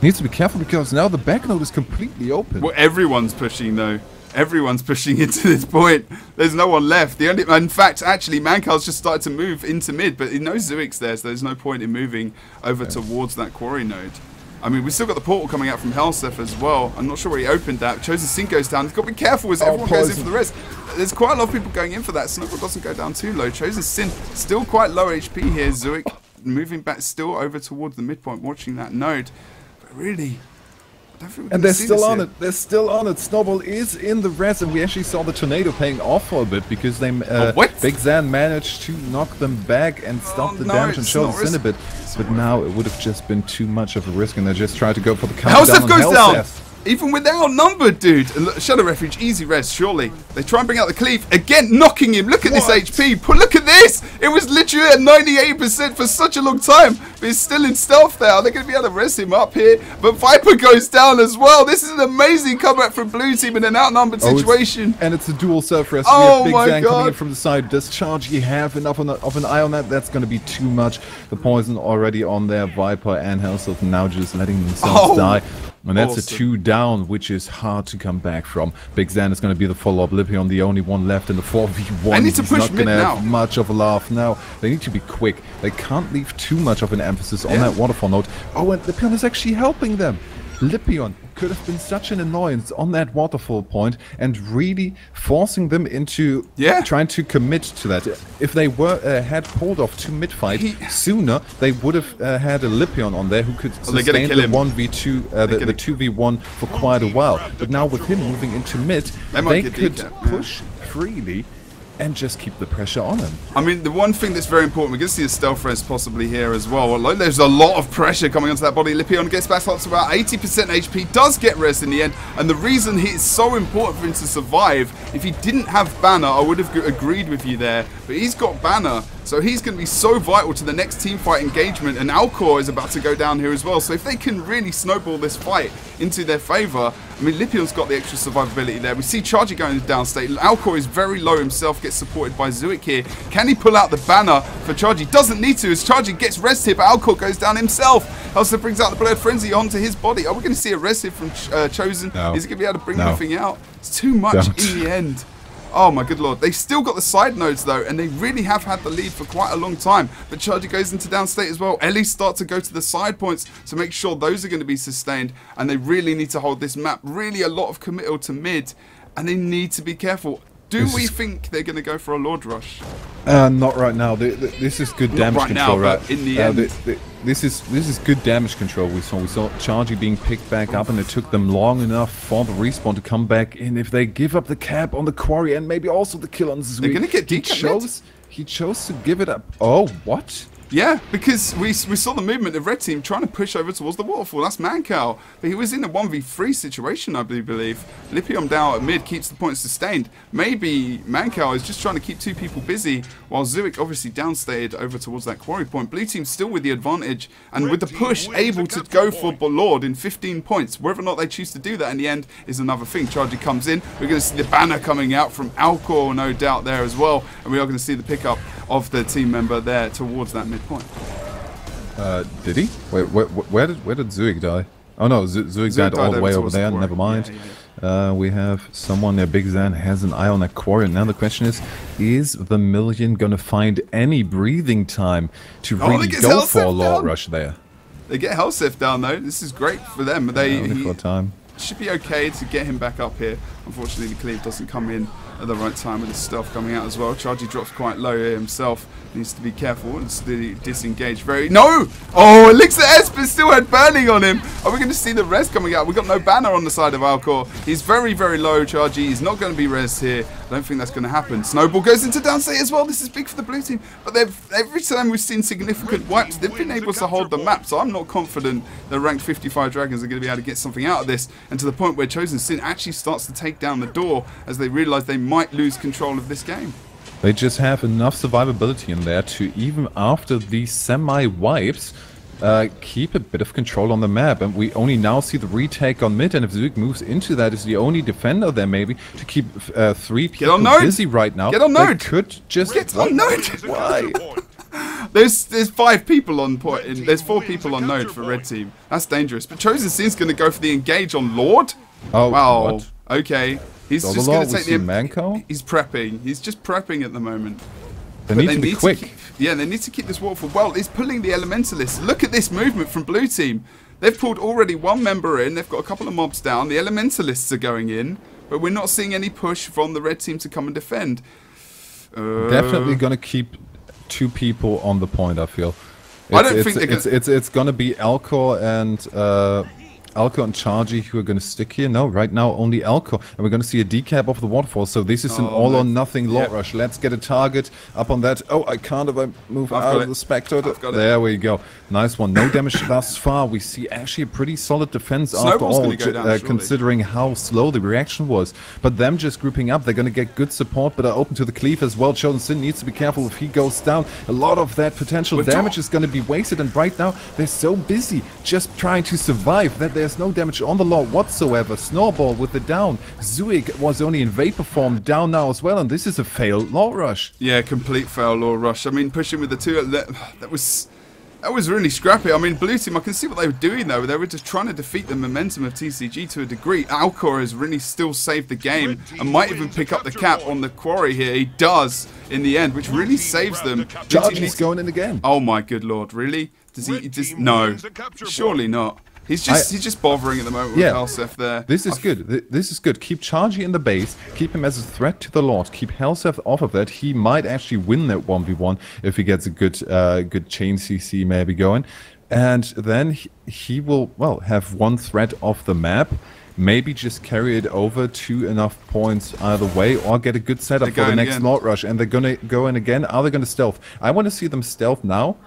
Needs to be careful because now the back node is completely open. Well, everyone's pushing though. Everyone's pushing into this point. There's no one left. In fact, actually, Mancal's just started to move into mid, but he knows Zuik's there, so there's no point in moving over towards that quarry node. I mean, we've still got the portal coming out from Helseth as well. I'm not sure where he opened that. Chosen Sin goes down. He's got to be careful as everyone goes in for the rest. There's quite a lot of people going in for that. Snowball doesn't go down too low. Chosen Sin still quite low HP here. Zuik moving back still over towards the midpoint, watching that node. But really, and they're still on it. They're still on it. Snowball is in the res, and we actually saw the tornado paying off for a bit because they Big Zan managed to knock them back and stop the damage and Chosen Sin a bit. But now it would have just been too much of a risk, and they just tried to go for the countdown. Helseth goes down! Even with their outnumbered, dude. Shadow Refuge, easy res, surely. They try and bring out the cleave. Again, knocking him. Look at this HP. Look at this. It was literally at 98% for such a long time. But he's still in stealth there. They're going to be able to res him up here. But Viper goes down as well. This is an amazing comeback from blue team in an outnumbered situation. And it's a dual self-res. Oh we have my Big Zan coming in from the side. Does Chargy have enough of an eye on that? That's going to be too much. The poison already on there. Viper and Helseth now just letting themselves die. And that's a 2 down, which is hard to come back from. Big Zan is going to be the follow-up. Lipion, the only one left in the 4v1. They need to push not going to now. have much of a laugh now. They need to be quick. They can't leave too much of an emphasis on that waterfall node. Oh, and Lipion is actually helping them. Lipion could have been such an annoyance on that waterfall point and really forcing them into trying to commit to that. If they were had pulled off to mid-fight sooner, they would have had a Lipion on there who could sustain the 1v2, the 2v1 for quite a while. But now with him moving into mid, they could push freely and just keep the pressure on him. I mean, the one thing that's very important, we're going to see a stealth res possibly here as well. Like, there's a lot of pressure coming onto that body. Lipion gets back up to about 80% HP, does get res in the end, and the reason it's so important for him to survive, if he didn't have banner, I would have agreed with you there, but he's got banner, so he's going to be so vital to the next team fight engagement, and Alcor is about to go down here as well, so if they can really snowball this fight into their favour, I mean, Lipion's got the extra survivability there. We see Chargy going downstate. Alcor is very low himself, gets supported by Zuik here. Can he pull out the banner for Chargy? Doesn't need to, as Chargy gets res here, but Alcor goes down himself. Also brings out the Blurred Frenzy onto his body. Are we going to see a res here from Chosen? No. Is he going to be able to bring anything out? It's too much in the end. Oh my good lord. They still got the side nodes though, and they really have had the lead for quite a long time. But Chargy goes into downstate as well. Ellie start to go to the side points to make sure those are going to be sustained, and they really need to hold this map. Really a lot of committal to mid, and they need to be careful. Do we think they're going to go for a Lord Rush? Not right now. This is good damage control, right? But in the end, this is good damage control. We saw Chargy being picked back up, and it took them long enough for the respawn to come back in. If they give up the cap on the quarry and maybe also the kill on Zuik, they're going to get decapped. He chose to give it up. Oh, what? Yeah, because we saw the movement of Red Team trying to push over towards the waterfall. That's Mancow. But he was in a 1v3 situation, I believe. Lipion down at mid keeps the points sustained. Maybe Mancow is just trying to keep two people busy, while Zuik obviously downstated over towards that quarry point. Blue Team still with the advantage, and with the push able to go for Lord in 15 points. Whether or not they choose to do that in the end is another thing. Chargy comes in. We're going to see the banner coming out from Alcor, no doubt, there as well. And we are going to see the pickup of the team member there towards that midpoint. Did he? Wait, where did Zuik die? Oh no, Zuik died all the way over there. Never mind. We have someone there. Big Zan has an eye on that quarry. And now the question is Vermillion gonna find any breathing time to really go for a Lord Rush there? They get Helseth down though. This is great for them. Only for time. Should be okay to get him back up here. Unfortunately, the cleave doesn't come in at the right time with the stealth coming out as well. Chargy drops quite low here himself. Needs to be careful and disengage very... No! Oh, Elixir Esper still had burning on him. Are we going to see the res coming out? We've got no banner on the side of Alcor. He's very, very low, Chargy. He's not going to be res here. I don't think that's going to happen. Snowball goes into downstate as well. This is big for the blue team. But every time we've seen significant wipes, they've been able to hold the map. So I'm not confident the ranked 55 Dragons are going to be able to get something out of this. And to the point where Chosen Sin actually starts to take down the door as they realise they might lose control of this game. They just have enough survivability in there to, even after these semi-wipes, keep a bit of control on the map. And we only now see the retake on mid, and if Zuik moves into that, is the only defender there maybe to keep three people busy right now. Get on node! They could just... Get on node! Why? There's 5 people on point. There's 4 people on node for red team. That's dangerous. But Chosen Sin's going to go for the engage on Lord. Oh, wow. What? Okay. He's just going to take the... Manco? He's prepping. He's just prepping at the moment. They need to be quick. They need to keep this waterfall. Well, he's pulling the Elementalists. Look at this movement from blue team. They've pulled already 1 member in. They've got a couple of mobs down. The Elementalists are going in. But we're not seeing any push from the red team to come and defend. Definitely going to keep 2 people on the point, I feel. I don't think they're going to... It's going to be Alcor and... Alcor and Chargy who are going to stick here. No, right now only Alcor. And we're going to see a decap of the waterfall. So this is an all-or-nothing Lord Rush. Let's get a target up on that. Oh, I can't if I move out of the Spectre. There we go. Nice one. No damage thus far. We see actually a pretty solid defense after all, considering how slow the reaction was. But them just grouping up, they're going to get good support, but are open to the cleave as well. Chosen Sin needs to be careful if he goes down. A lot of that potential damage is going to be wasted. And right now, they're so busy just trying to survive that there's no damage on the Lord whatsoever. Snowball with the down. Zuik was only in vapor form, down now as well, and this is a failed Lord Rush. Yeah, complete fail Lord Rush. I mean, pushing with the 2, that was... That was really scrappy. I mean, blue team, I can see what they were doing though. They were just trying to defeat the momentum of TCG to a degree. Alcor has really still saved the game and might even pick up the cap on the quarry here. He does in the end, which really saves them. Chargie's going in again. Oh my good lord, really? Does he just no? Surely not. He's just bothering at the moment with Helseth there. This is good. This is good. Keep Chargy in the base. Keep him as a threat to the Lord. Keep Helseth off of that. He might actually win that 1v1 if he gets a good good chain CC maybe going. And then he will, well, have one threat off the map. Maybe just carry it over to enough points either way, or get a good setup for the next Lord Rush. And they're going to go in again. Are they going to stealth? I want to see them stealth now.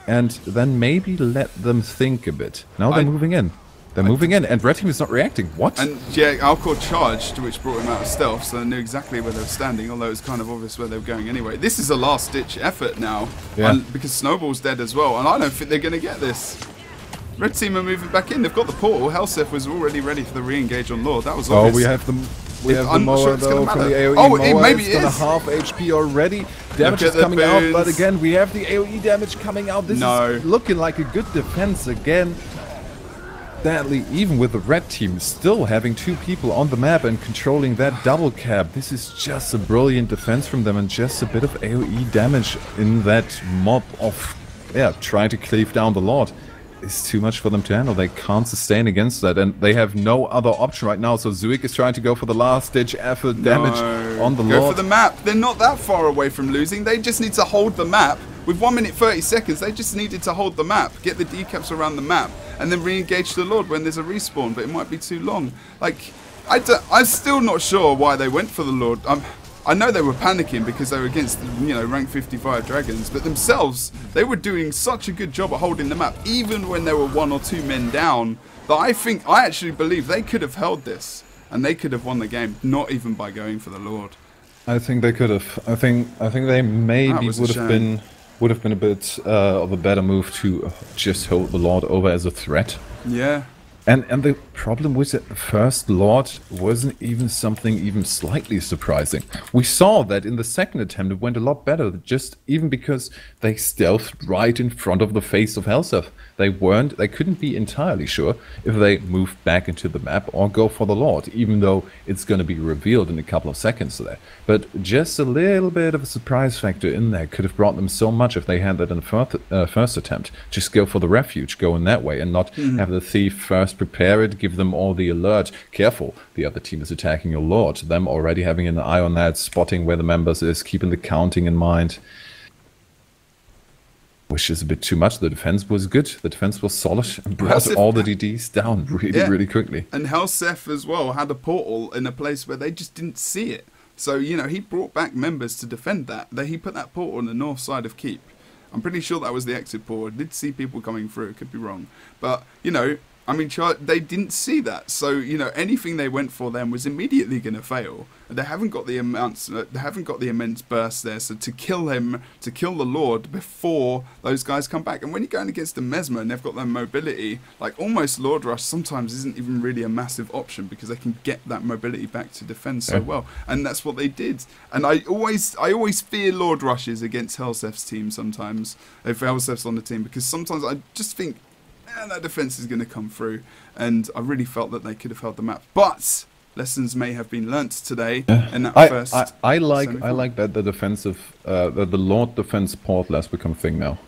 And then maybe let them think a bit. Now they're moving in. They're moving in, and red team is not reacting. What? And yeah, Alcor charged, which brought him out of stealth, so they knew exactly where they were standing, although it's kind of obvious where they were going anyway. This is a last-ditch effort now, because Snowball's dead as well, and I don't think they're going to get this. Red team are moving back in. They've got the portal. Helseth was already ready for the re-engage on Lord. That was obvious. Oh, we have them. We have the mower though for the AoE mower. Maybe it's gonna half HP already. Damage is coming out, but again we have the AoE damage coming out. This is looking like a good defense again. Sadly, even with the red team still having 2 people on the map and controlling that double cap, this is just a brilliant defense from them and just a bit of AoE damage in that mob of trying to cleave down the Lord. Is too much for them to handle. They can't sustain against that, and they have no other option right now. So Zuik is trying to go for the last-ditch effort damage on the Lord. Go for the map. They're not that far away from losing. They just need to hold the map. With 1 minute 30 seconds, they just needed to hold the map, get the decaps around the map, and then re-engage the Lord when there's a respawn. But it might be too long. Like, I'm still not sure why they went for the Lord. I know they were panicking because they were against, you know, rank 55 dragons, but themselves, they were doing such a good job at holding the map, even when there were 1 or 2 men down, that I actually believe they could have held this, and they could have won the game, not even by going for the Lord. I think they could have. I think they maybe would have been a bit of a better move to just hold the Lord over as a threat. Yeah. And the problem was that the first Lord wasn't even something even slightly surprising. We saw that in the second attempt it went a lot better, just even because they stealthed right in front of the face of Helseth. They couldn't be entirely sure if they moved back into the map or go for the Lord, even though it's going to be revealed in a couple of seconds there. But just a little bit of a surprise factor in there could have brought them so much if they had that in the first attempt. Just go for the refuge, go in that way, and not have the thief first prepare it, give them all the alert. Careful, the other team is attacking your Lord. Them already having an eye on that, spotting where the members is, keeping the counting in mind. Which is a bit too much. The defense was good. The defense was solid and brought all the DDs down really quickly. And Helseth as well had a portal in a place where they just didn't see it. So, you know, he brought back members to defend that. He put that portal on the north side of Keep. I'm pretty sure that was the exit portal. I did see people coming through. Could be wrong. But, you know, I mean, they didn't see that. So, you know, anything they went for then was immediately going to fail. They haven't got the immense burst there. So to kill him, to kill the Lord before those guys come back. And when you're going against a Mesmer and they've got their mobility, like almost Lord Rush sometimes isn't even really a massive option because they can get that mobility back to defend so well. And that's what they did. And I always fear Lord Rushes against Helseth's team sometimes, if Helseth's on the team, because sometimes I just think, that defense is going to come through, and I really felt that they could have held the map. But lessons may have been learnt today in that first. I like that the defensive, the Lord defense portal has become a thing now.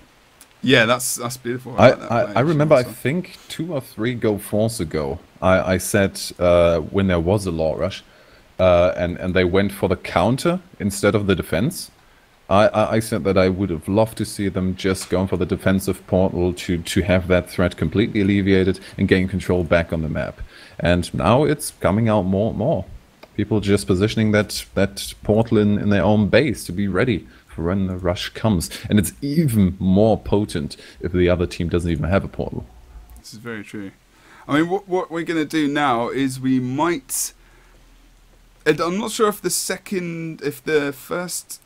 Yeah, that's beautiful. I remember, I think 2 or 3 Go4s ago, I said when there was a Lord Rush, and they went for the counter instead of the defense. I said that I would have loved to see them just going for the defensive portal to have that threat completely alleviated and gain control back on the map. And now it's coming out more and more. People just positioning that portal in their own base to be ready for when the rush comes. And it's even more potent if the other team doesn't even have a portal. This is very true. I mean, what we're going to do now is we might... I'm not sure if the first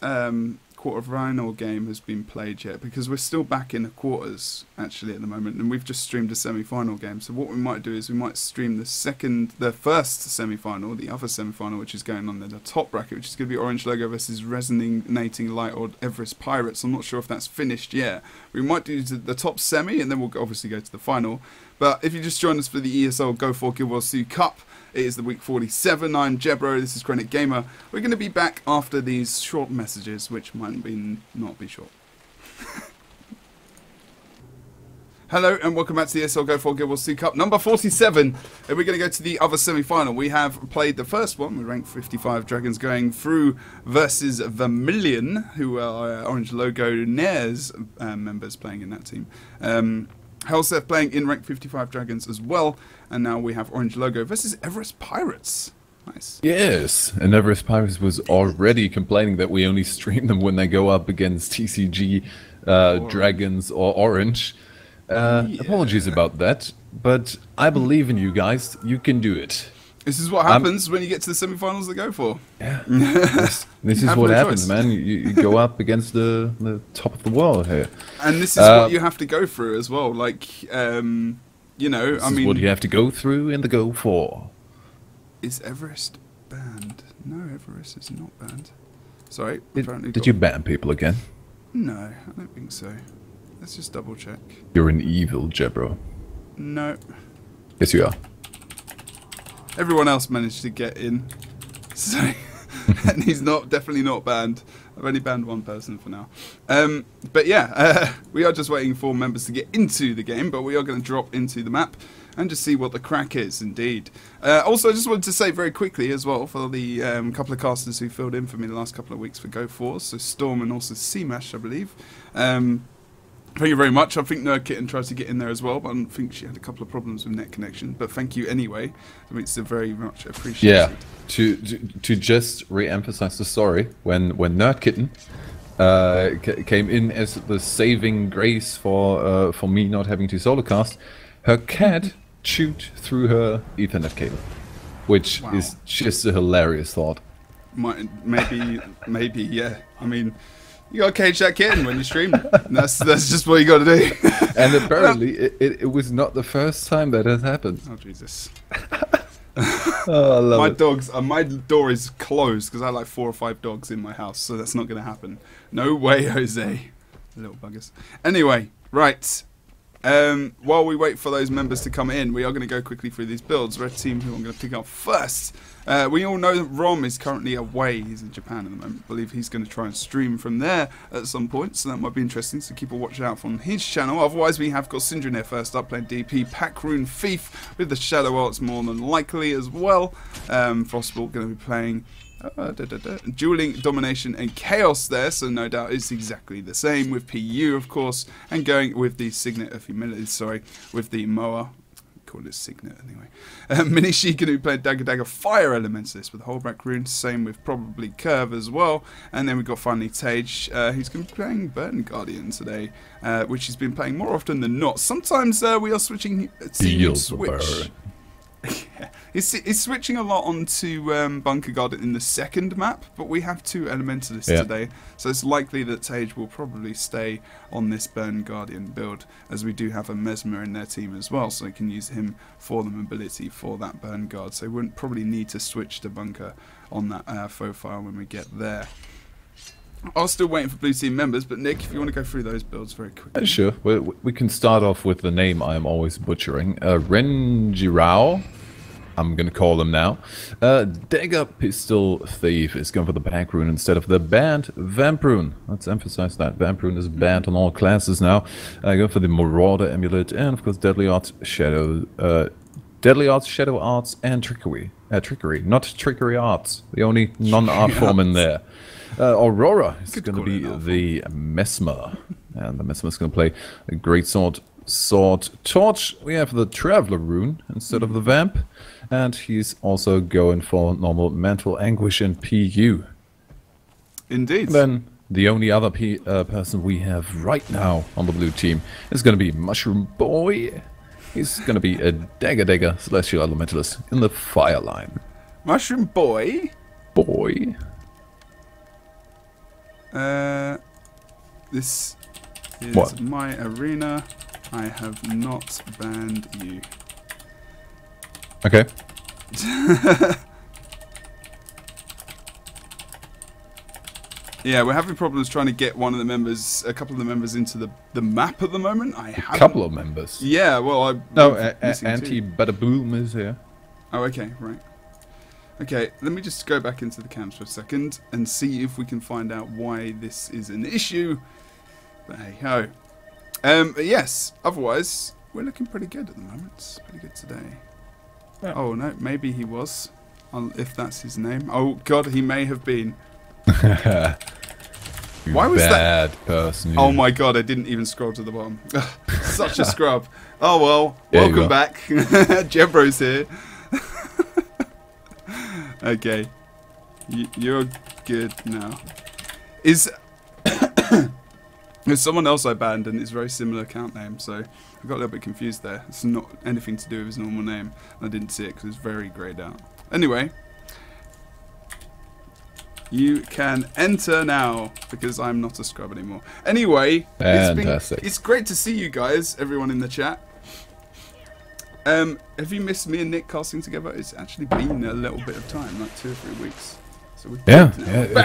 quarter-final game has been played yet, because we're still back in the quarters actually at the moment, and we've just streamed a semi-final game. So what we might do is we might stream the first semi-final, the other semi-final, which is going on in the top bracket, which is going to be Orange Logo versus Resonating Light or Evris Pirates. I'm not sure if that's finished yet. We might do the top semi, and then we'll obviously go to the final. But if you just joined us for the ESL Go4GW2 Cup, it is the week 47. I'm Jebro, this is Granite Gamer. We're going to be back after these short messages, which might not be short. Hello and welcome back to the ESL Go4GW2 Cup number 47. And we're going to go to the other semi-final. We have played the first one with rank 55 Dragons going through versus Vermillion, who are Orange Logo Nares members playing in that team. Sept playing in rank 55 Dragons as well, and now we have Orange Logo versus Evris Pirates. Nice. Yes, and Evris Pirates was already complaining that we only stream them when they go up against TCG, Dragons or Orange. Apologies about that, but I believe in you guys. You can do it. This is what happens when you get to the semi-finals of the Go4. Yeah, this is what happens, man. You go up against the top of the world here. And this is what you have to go through as well. Like, you know, this is what you have to go through in the Go4. Is Everest banned? No, Everest is not banned. Sorry. Did you ban people again? No, I don't think so. Let's just double check. You're an evil Jebro. No. Yes, you are. Everyone else managed to get in, so and he's definitely not banned. I've only banned one person for now. But yeah, we are just waiting for members to get into the game, but we are going to drop into the map and just see what the crack is, indeed. Also, I just wanted to say very quickly as well for the couple of casters who filled in for me the last couple of weeks for Go4, so Storm and also Cmash, I believe. Thank you very much. I think Nerd Kitten tries to get in there as well, but I don't think she had a couple of problems with net connection. But thank you anyway. I mean, it's very much appreciated. Yeah, to just re-emphasize the story, when Nerd Kitten came in as the saving grace for me not having to solo cast, her cat chewed through her Ethernet cable, which is just a hilarious thought. Maybe, yeah. I mean, you gotta cage that kitten when you stream. That's just what you gotta do. And apparently, it was not the first time that has happened. Oh Jesus! Oh, I love my it. dogs. My door is closed because I have like 4 or 5 dogs in my house, so that's not gonna happen. No way, Jose. Little buggers. Anyway, right. While we wait for those members to come in, we are going to go quickly through these builds. Red team, who I'm going to pick up first. We all know that Rom is currently away. He's in Japan at the moment. I believe he's going to try and stream from there at some point, so that might be interesting. So keep a watch out from his channel. Otherwise, we have got Syndra here first up playing DP. Packrune Thief with the Shadow Arts more than likely as well. Frostball going to be playing Dueling, Domination and Chaos there, so no doubt it's exactly the same with PU, of course, and going with the Signet of Humility, with the Moa. Call it Signet anyway. Minishi going to be playing Dagger Fire Elementalist with Holdback Rune, same with probably Curve as well. And then we've got finally Tage, who's going to be playing Burden Guardian today, which he's been playing more often than not. Sometimes we are switching, switch. Yeah. He's switching a lot onto Bunker Guardian in the second map, but we have 2 Elementalists today, so it's likely that Tage will probably stay on this Burn Guardian build, as we do have a Mesmer in their team as well, so they can use him for the mobility for that Burn Guard, so we wouldn't probably need to switch to Bunker on that foe file when we get there. I was still waiting for blue team members, but Nick, if you want to go through those builds very quickly. Sure. We can start off with the name I am always butchering. Renjirao, I'm going to call him now. Dagger Pistol Thief is going for the back rune instead of the banned Vamp Rune. Let's emphasize that. Vamp Rune is banned on all classes now. Go for the Marauder Amulet and, of course, Deadly Arts, Shadow Arts, and Trickery. Trickery, not Trickery Arts. The only non-art form in there. Aurora is going to be the Mesmer, and the Mesmer is going to play a Great Sword Torch. We have the Traveler Rune instead of the Vamp, and he's also going for normal Mental Anguish and PU. Indeed. Then the only other person we have right now on the blue team is going to be Mushroom Boy. He's going to be a Dagger Celestial Elementalist in the Fire line. Mushroom Boy? Boy. This is What? my arena. I have not banned you. Okay. Yeah, we're having problems trying to get a couple of the members into the map at the moment. A couple of members? Yeah, well, Anti-Bada-Boom is here. Oh, okay, right. Okay, let me just go back into the cams for a second and see if we can find out why this is an issue. But hey ho. But yes, otherwise, we're looking pretty good at the moment. Pretty good today. Yeah. Oh, no, maybe he was. If that's his name. Oh, God, he may have been. Why was bad that? Person? Oh my God! I didn't even scroll to the bottom. Such a scrub. Oh well. Welcome back. Jebro's here. Okay, you're good now. There's someone else I banned, and it's a very similar account name, so I got a little bit confused there. It's not anything to do with his normal name. I didn't see it because it's very greyed out. Anyway. You can enter now, because I'm not a scrub anymore. Anyway, it's great to see you guys, everyone in the chat. Have you missed me and Nick casting together? It's actually been a little bit of time, like 2 or 3 weeks. So we're back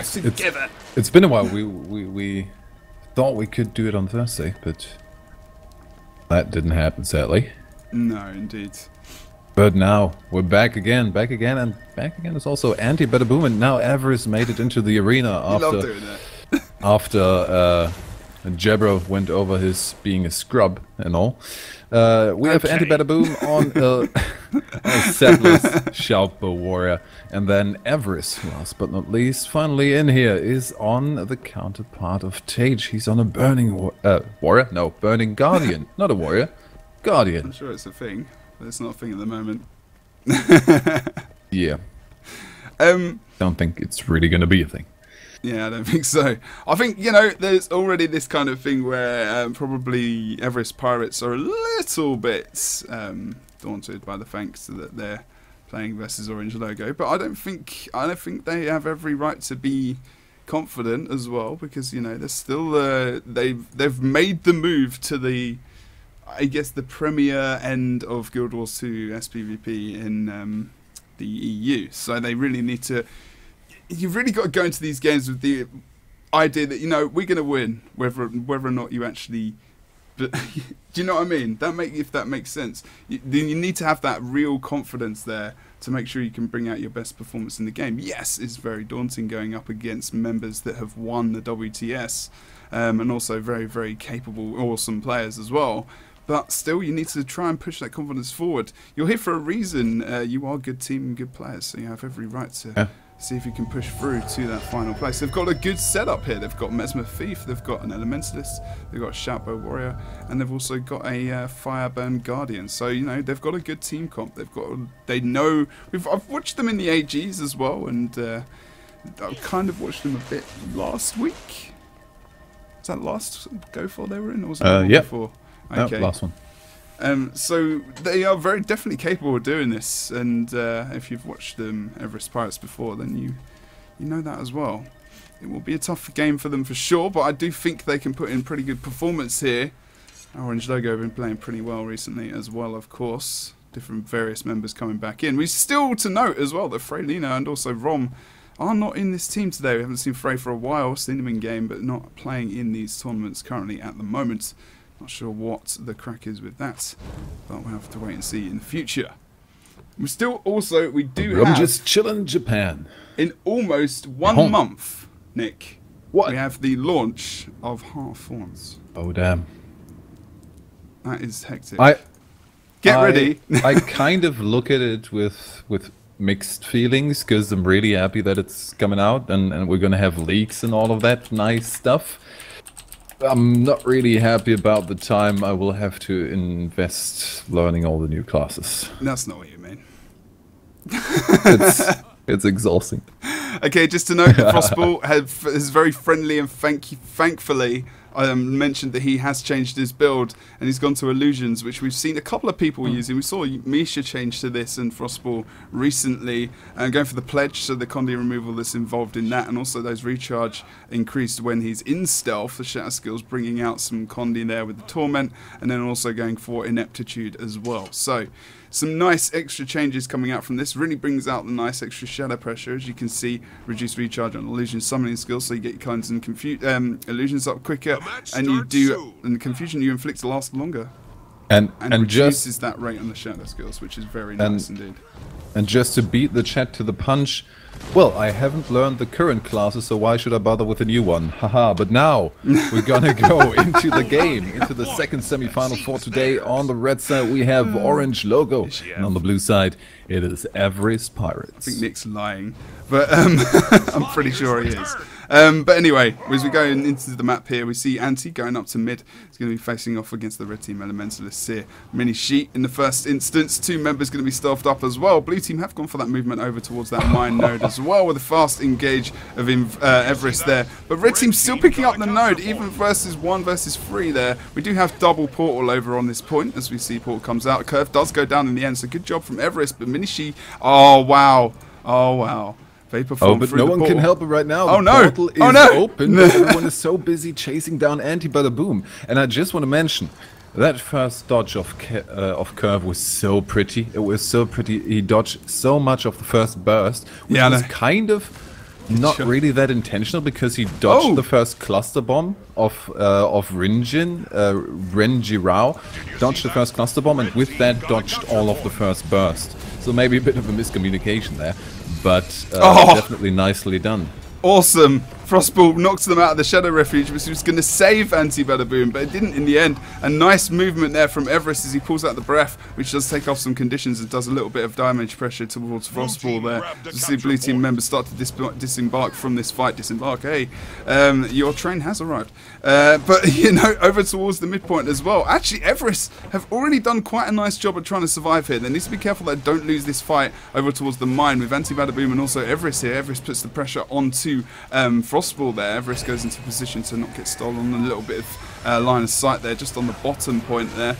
together. It's been a while. We thought we could do it on Thursday, but that didn't happen, sadly. No, indeed. But now we're back again, and back again is also Anti-Bada-Boom, and now Evris made it into the arena after Jebro went over his being a scrub and all. We have Anti-Bada-Boom on a Sept Shoutbow Warrior, and then Evris, last but not least, finally in here, is on the counterpart of Tage. He's on a burning warrior? No, burning guardian, not a warrior, guardian. I'm sure it's a thing. But it's not a thing at the moment. Yeah. Don't think it's really going to be a thing. Yeah, I don't think so. I think, there's already this kind of thing where probably Evris Pirates are a little bit daunted by the fact that they're playing versus oRNG Logo, but I don't think they have every right to be confident as well, because they're still they've made the move to the, I guess, the premier end of Guild Wars 2 sPVP in the EU. So they really need to. You've really got to go into these games with the idea that we're going to win, whether or not you actually. But do you know what I mean? If that makes sense, then you need to have that real confidence there to make sure you can bring out your best performance in the game. Yes, it's very daunting going up against members that have won the WTS, and also very, very capable, awesome players as well. But still, you need to try and push that confidence forward. You're here for a reason. You are a good team and good players, so you have every right to see if you can push through to that final place. They've got a good setup here. They've got Mesmer Thief, they've got an Elementalist, they've got a Shoutbow Warrior, and they've also got a Fireburn Guardian. So they've got a good team comp. They know. I've watched them in the AGs as well, and I kind of watched them a bit last week. Was that last Go4 they were in, or was it before? Okay. No, last one. So they are very definitely capable of doing this, and if you've watched them Evris Pirates before, then you know that as well. It will be a tough game for them for sure, but I do think they can put in pretty good performance here. oRNG Logo have been playing pretty well recently as well, of course. Different various members coming back in. We still to note as well that Freylina and also Rom are not in this team today. We haven't seen Frey for a while, seen him in game, but not playing in these tournaments currently at the moment. Not sure what the crack is with that, but we'll have to wait and see in the future. We do have just chilling in Japan. In almost 1 month, Nick. What? We have the launch of Heart of Thorns. Oh damn! That is hectic. Get ready. I kind of look at it with mixed feelings, because I'm really happy that it's coming out, and we're gonna have leaks and all of that nice stuff. I'm not really happy about the time I will have to invest learning all the new classes. That's not what you mean. It's exhausting. Okay, just to note, Frostball is very friendly and thankfully mentioned that he has changed his build and he's gone to Illusions, which we've seen a couple of people using. We saw Misha change to this and Frostball recently, and going for the Pledge, so the Condi removal that's involved in that, and also those recharge increased when he's in stealth. The Shatter skills bringing out some Condi there with the Torment, and then also going for Ineptitude as well. So some nice extra changes coming out from this. Really brings out the nice extra shadow pressure. As you can see, reduced recharge on illusion summoning skills, so you get your kinds and illusions up quicker, and the confusion you inflict lasts longer. And reduces that rate on the shadow skills, which is very nice indeed. And just to beat the chat to the punch, well, I haven't learned the current classes, so why should I bother with a new one? Haha, but now we're gonna go into the game, into the second semi-final for today. On the red side we have Orange Logo, and on the blue side it is Evris Pirates. I think Nick's lying, but I'm pretty sure he is. But anyway, as we go into the map here, we see Anti going up to mid. He's going to be facing off against the red team Elementalists here. Mini Sheet in the first instance. 2 members going to be stealthed up as well. Blue team have gone for that movement over towards that mine node as well, with a fast engage of Evris there. But red team still picking up the node, even versus 1 versus 3 there. We do have double portal over on this point, as we see portal comes out. Curve does go down in the end, so good job from Evris. But Mini Sheet, oh wow, oh wow. But no one can help it right now. Oh, the portal is open. Everyone is so busy chasing down Anti-Bada-Boom. And I just want to mention, that first dodge of Curve was so pretty. It was so pretty. He dodged so much of the first burst, which was kind of not really that intentional, because he dodged the first cluster bomb of Renji Rao, dodged the first cluster bomb, and with that dodged all of the first burst. So maybe a bit of a miscommunication there, but definitely nicely done. Awesome. Frostball knocks them out of the Shadow Refuge, which was going to save Anti-Bada-Boom, but it didn't in the end. A nice movement there from Evris as he pulls out the breath, which does take off some conditions and does a little bit of damage pressure towards Frostball there. You see blue team members start to disembark from this fight. Hey, your train has arrived. But, you know, over towards the midpoint as well. Actually, Evris have already done quite a nice job of trying to survive here. They need to be careful that they don't lose this fight over towards the mine with Anti-Bada-Boom and also Evris here. Evris puts the pressure onto Frostball there. Evris goes into position to not get stolen. A little bit of line of sight there, just on the bottom point there.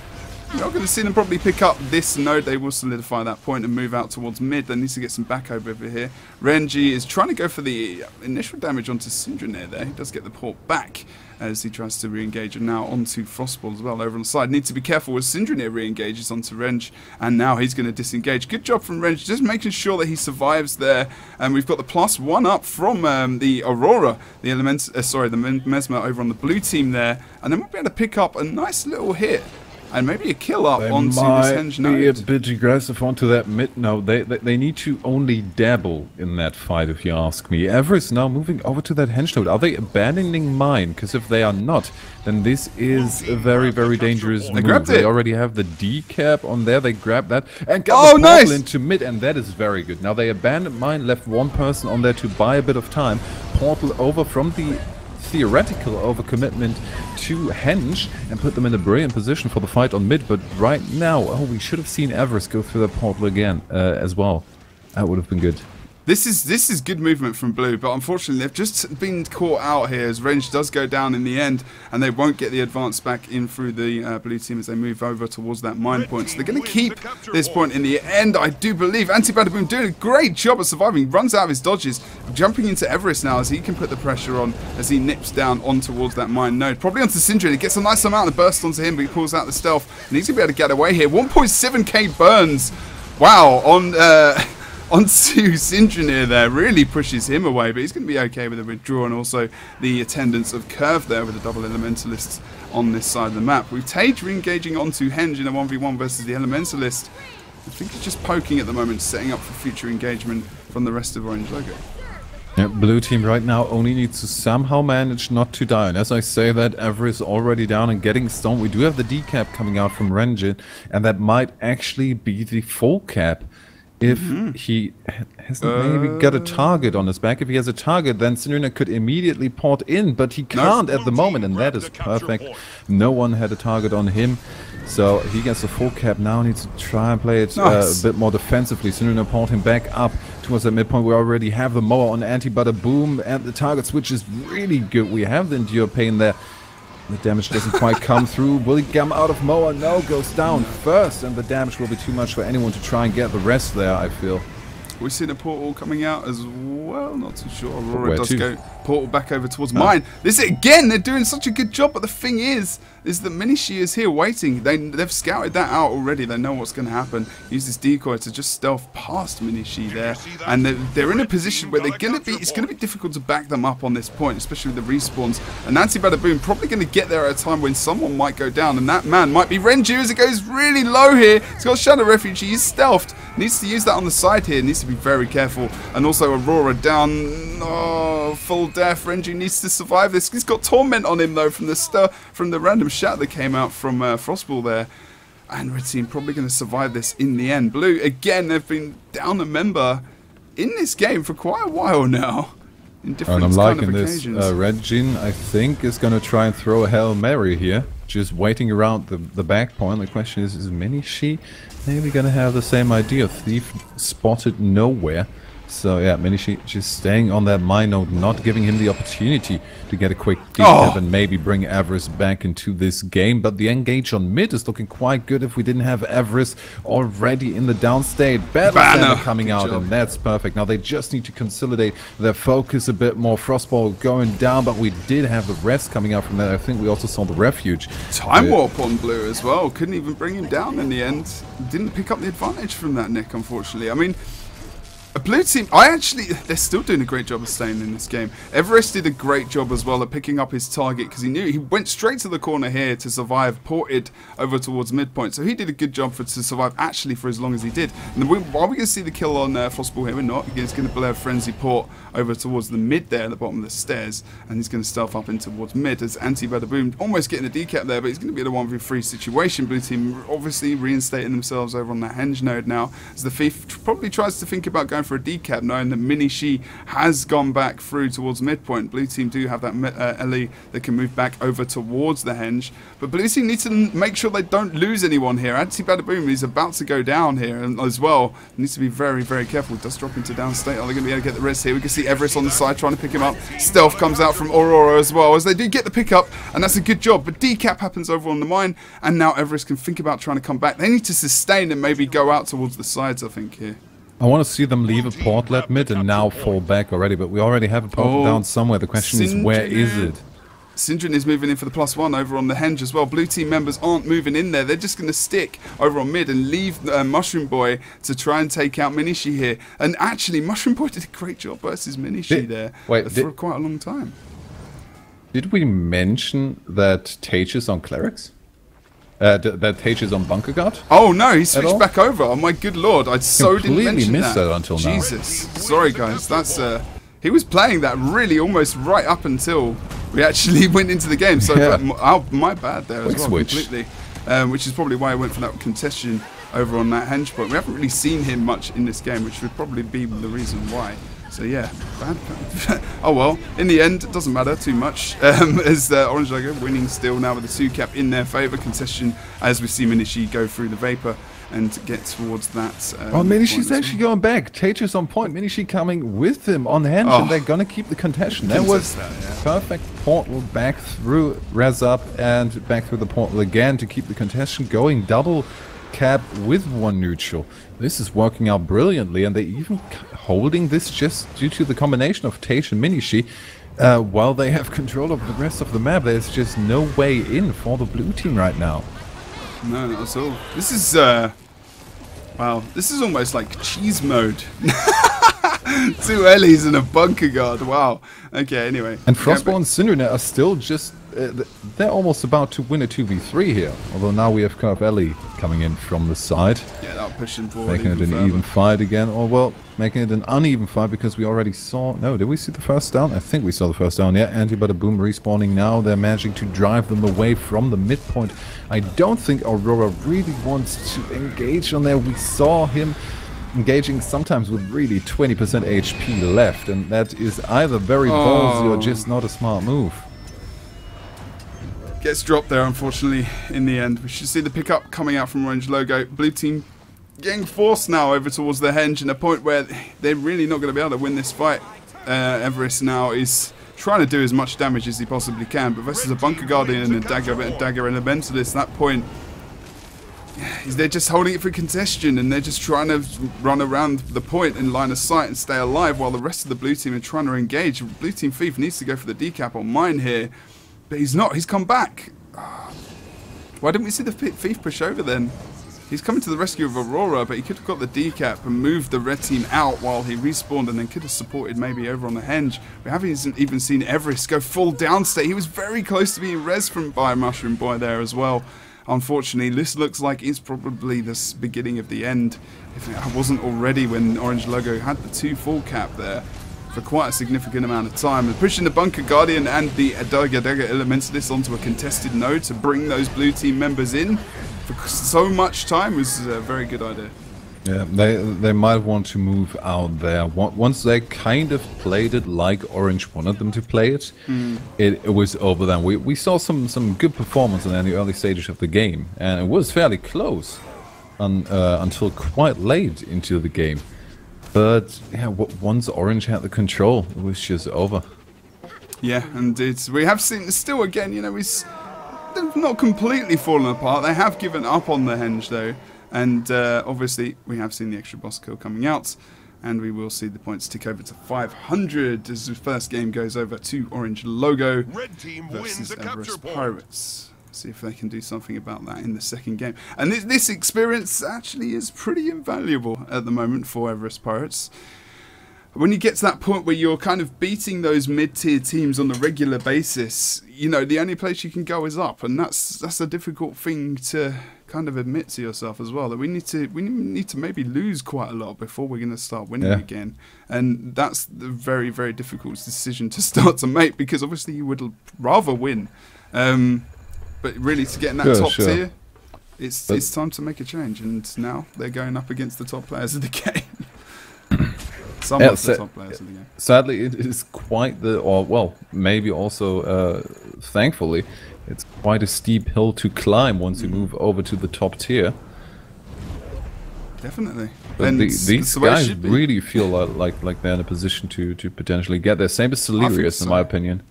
You're not going to see them probably pick up this node. They will solidify that point and move out towards mid. They need to get some back over here. Renji is trying to go for the initial damage onto Syndra there. He does get the port back as he tries to re-engage, and now onto Frostball as well over on the side. Need to be careful as Syndra re-engages onto Renj, and now he's going to disengage. Good job from Renj, just making sure that he survives there. And we've got the +1 up from the Aurora, the the Mesmer over on the blue team there, and then we'll be able to pick up a nice little hit. And maybe a kill up onto this Henge node. Be a bit aggressive onto that mid. No, they need to only dabble in that fight, if you ask me. Evris now moving over to that Henge node. Are they abandoning mine? Because if they are not, then this is a very, very dangerous move. They already have the decap on there. They grab that and got the portal into mid, and that is very good. Now they abandoned mine, left 1 person on there to buy a bit of time. Portal over from the theoretical overcommitment to Henge and put them in a brilliant position for the fight on mid. But right now, we should have seen Evris go through that portal again as well. That would have been good. This is good movement from blue, but unfortunately they've just been caught out here as range does go down in the end, and they won't get the advance back in through the blue team as they move over towards that mine point. So they're going to keep this point in the end, I do believe. Anti-Bada-Boom doing a great job of surviving, runs out of his dodges, jumping into Evris now as he can put the pressure on as he nips down on towards that mine node. Probably onto Syndra, he gets a nice amount of burst onto him, but he pulls out the stealth, and he's going to be able to get away here. 1.7k burns, wow, onto Syndra there, really pushes him away, but he's going to be okay with the withdrawal and also the attendance of Curve there with the double Elementalists on this side of the map. With Tage re-engaging onto Henge in a 1v1 versus the Elementalist. I think he's just poking at the moment, setting up for future engagement from the rest of Orange Logo. Yeah, blue team right now only needs to somehow manage not to die. And as I say that, Evris is already down and getting stoned. We do have the decap coming out from Renjin, and that might actually be the full cap. If he hasn't maybe got a target on his back. If he has a target, then Syndra could immediately port in, but he can't at the moment, and that is perfect. No one had a target on him, so he gets a full cap now, needs to try and play it a bit more defensively. Syndra port him back up towards the midpoint. We already have the mower on Anti-Bada-Boom, and the target switch is really good. We have the Endure Pain there. The damage doesn't quite come through. Will he come out of Moa? No, goes down first, and the damage will be too much for anyone to try and get the rest there, I feel. We've seen a portal coming out as well. Not too sure. Aurora does go portal back over towards mine. This is again. They're doing such a good job. But the thing is that Minishi is here waiting. They've scouted that out already. They know what's going to happen. Use this decoy to just stealth past Minishi there, and they're in a position where they're going to be. It's going to be difficult to back them up on this point, especially with the respawns. And Anti-Badaboom probably going to get there at a time when someone might go down, and that man might be Renju as it goes really low here. He's got Shadow Refugee. He's stealthed. Needs to use that on the side here. Needs to be very careful. And also Aurora down. Oh, full death. Renju needs to survive this. He's got Torment on him though from the random shot that came out from Frostball there. And Red Team probably going to survive this in the end. Blue, again, they've been down a member in this game for quite a while now. In different and I'm kind liking of this. occasions. Red Jin, I think, is going to try and throw a Hail Mary here. Just waiting around the back point. The question is Minishi maybe going to have the same idea? Thief spotted nowhere. So yeah, Minishi just staying on that mine node, not giving him the opportunity to get a quick decap and maybe bring Evris back into this game. But the engage on mid is looking quite good if we didn't have Evris already in the downstate. Banner coming out, and that's perfect. Now they just need to consolidate their focus a bit more. Frostball going down, but we did have the rest coming out from that. I think we also saw the refuge. Time Warp on Blue as well. Couldn't even bring him down in the end. Didn't pick up the advantage from that, Nick, unfortunately. I mean, a Blue Team, they're still doing a great job of staying in this game. Everest did a great job as well at picking up his target because he knew he went straight to the corner here to survive, ported over towards midpoint. So he did a good job to survive actually for as long as he did. And while we're going to see the kill on Frostball here, we're not. He's going to blare Frenzy Port over towards the mid there at the bottom of the stairs. And he's going to stealth up in towards mid as Anti-Badaboom almost getting the decap there, but he's going to be in a 1v3 situation. Blue Team obviously reinstating themselves over on that henge node now as the Thief probably tries to think about going for a decap, knowing that Minishi has gone back through towards midpoint. Blue Team do have that Ellie that can move back over towards the henge, but Blue Team needs to make sure they don't lose anyone here. Anti-Badaboom is about to go down here as well. Needs to be very, very careful. Does drop into downstate. Are they going to be able to get the rest here? We can see Evris on the side trying to pick him up. Stealth comes out from Aurora as well, as they do get the pickup, and that's a good job. But decap happens over on the mine, and now Evris can think about trying to come back. They need to sustain and maybe go out towards the sides, I think, here. I want to see them leave a portlet mid and now fall back already, but we already have a portal down somewhere. The question is, where is it? Syndrome is moving in for the +1 over on the henge as well. Blue Team members aren't moving in there. They're just going to stick over on mid and leave Mushroom Boy to try and take out Minishi here. And actually, Mushroom Boy did a great job versus Minishi there for quite a long time. Did we mention that Tage is on Clerics? That Tage is on Bunker Guard? Oh no, he switched back over. Oh my good lord, I so didn't mention that. Completely missed that until now. Jesus, sorry guys, that's he was playing that really almost right up until we actually went into the game. So my bad there as well, completely. Which is probably why I went for that contestation over on that henge point. We haven't really seen him much in this game, which would probably be the reason why. So yeah, bad. Oh well, in the end, it doesn't matter too much. As the oRNG logo winning still now with the 2 cap in their favour. Contestation as we see Minishi go through the Vapor and get towards that. Minishi's actually going back. Tage is on point. Minishi coming with him on henge, and they're going to keep the contention. That was perfect portal back through, res up, and back through the portal again to keep the contention going. Double cap with 1 neutral. This is working out brilliantly, and they even holding this just due to the combination of Tage and Minishi. While they have control of the rest of the map, there's just no way in for the Blue Team right now. No, not at all. This is wow, this is almost like cheese mode. 2 Ellies and a Bunker Guard. Wow. Okay, anyway. And Frostball and Cindernet are still just they're almost about to win a 2v3 here. Although now we have Curve Ellie coming in from the side. Yeah, that'll push him forward. Making it an even fight again. Or, well, making it an uneven fight because we already saw... No, did we see the first down? I think we saw the first down. Yeah, Anti-Badaboom respawning now. They're managing to drive them away from the midpoint. I don't think Aurora really wants to engage on there. We saw him engaging sometimes with really 20% HP left. And that is either very ballsy or just not a smart move. Gets dropped there, unfortunately, in the end. We should see the pickup coming out from oRNG logo. Blue Team getting forced now over towards the henge, and a point where they're really not going to be able to win this fight. Evris now is trying to do as much damage as he possibly can, but versus a Bunker Guardian and Dagger Elementalist, at that point, they're just holding it for congestion, and they're just trying to run around the point in line of sight and stay alive while the rest of the blue team are trying to engage. Blue team Thief needs to go for the decap on mine here, but he's not. He's come back. Why didn't we see the Thief push over then? He's coming to the rescue of Aurora, but he could have got the decap and moved the red team out while he respawned, and then could have supported maybe over on the henge. We haven't even seen Evris go full down state. He was very close to being res by Mushroom Boy there as well. Unfortunately, this looks like it's probably the beginning of the end, if it wasn't already, when Orange Logo had the 2 full cap there for quite a significant amount of time. And pushing the Bunker Guardian and the Dagger Elementalist onto a contested node to bring those blue team members in for so much time was a very good idea. Yeah, they might want to move out there. Once they kind of played it like Orange wanted them to play it, it was over then. We saw some good performance in the early stages of the game, and it was fairly close until quite late into the game. But yeah, once Orange had the control, it was just over. Yeah, and we have seen still again. You know, they've not completely fallen apart. They have given up on the henge though. And obviously, we have seen the extra boss kill coming out, and we will see the points tick over to 500 as the first game goes over to Orange Logo versus Evris Pirates. See if they can do something about that in the second game. And this experience actually is pretty invaluable at the moment for Evris Pirates. When you get to that point where you're kind of beating those mid-tier teams on a regular basis, you know, the only place you can go is up, and that's a difficult thing to kind of admit to yourself as well, that we need to maybe lose quite a lot before we're going to start winning again. And that's the very, very difficult decision to start to make, because obviously you would rather win. But really, to get in that top tier, it's time to make a change, and now they're going up against the top players of the game. Some of the top players of the game. Sadly, it is quite maybe also, thankfully, it's quite a steep hill to climb once you move over to the top tier. Definitely. But these guys really feel like they're in a position to potentially get there. Same as Celerius, in my opinion.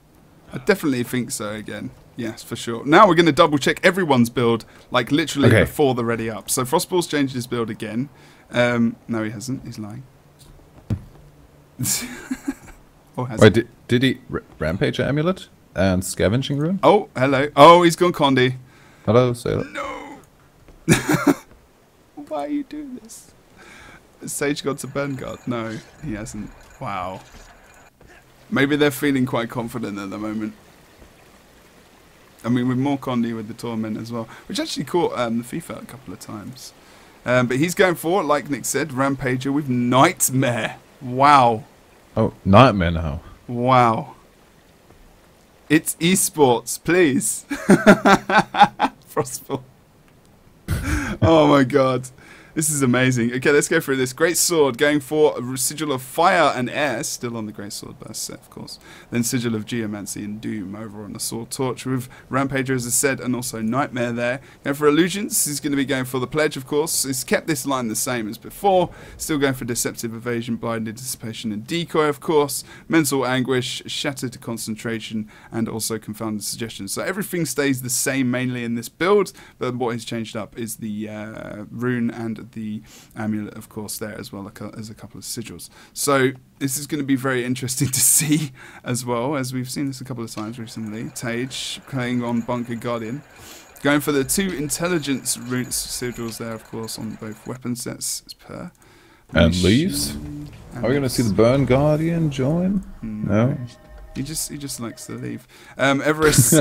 I definitely think so again. Yes, for sure. Now we're going to double check everyone's build, like literally before they're ready up. So Frostball's changed his build again. No, he hasn't. He's lying. Wait, did he Rampage Amulet and Scavenging Rune? Oh, hello. Oh, he's gone Condi. Hello, Sailor. No. Why are you doing this? Sage got to Burnguard. No, he hasn't. Wow. Maybe they're feeling quite confident at the moment. I mean, with more Condi with the Torment as well, which actually caught the FIFA a couple of times. But he's going for, like Nick said, Rampager with Nightmare. Wow. Oh, Nightmare now. Wow. It's esports, please. Frostball. Oh my god. This is amazing. Okay, let's go through this. Great Sword going for a Sigil of Fire and Air, still on the Great Sword burst set, of course. Then Sigil of Geomancy and Doom over on the Sword Torch with Rampager, as I said, and also Nightmare there. Going for Illusions, he's going to be going for the Pledge, of course. He's kept this line the same as before. Still going for Deceptive Evasion, Blind Anticipation and Decoy, of course. Mental Anguish, Shattered Concentration, and also Confounded Suggestion. So everything stays the same mainly in this build, but what has changed up is the Rune and the Amulet, of course, there as well as a couple of sigils. So this is going to be very interesting to see as well, as we've seen this a couple of times recently. Tage playing on Bunker Guardian, going for the 2 intelligence sigils there, of course, on both weapon sets as per. And leaves. Are we going to see the Burn Guardian join? No. He just likes to leave. Evris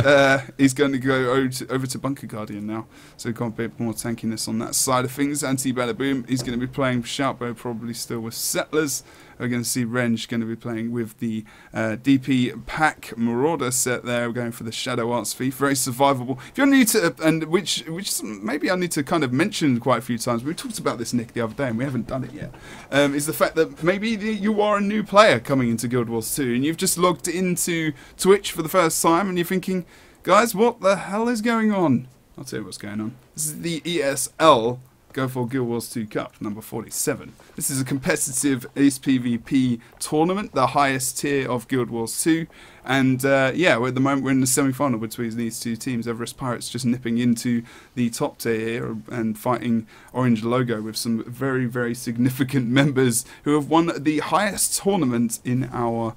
is going to go over to Bunker Guardian now, so we've got a bit more tankiness on that side of things. Anti-Badaboom, he's going to be playing Shoutbow, probably still with Settlers. We're going to see Orange going to be playing with the DP Pack Marauder set there. We're going for the Shadow Arts Thief, very survivable. If you're new to, and which maybe I need to kind of mention quite a few times, we talked about this, Nick, the other day, and we haven't done it yet, is the fact that maybe you are a new player coming into Guild Wars 2, and you've just logged into Twitch for the first time, and you're thinking, guys, what the hell is going on? I'll tell you what's going on. This is the ESL Go4 Guild Wars 2 Cup, number 47. This is a competitive sPVP tournament, the highest tier of Guild Wars 2. And yeah, at the moment we're in the semi-final between these two teams. Evris Pirates just nipping into the top tier here and fighting oRNG Logo with some very, very significant members who have won the highest tournament in our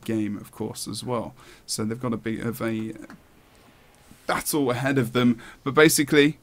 game, of course, as well. So they've got a bit of a battle ahead of them. But basically,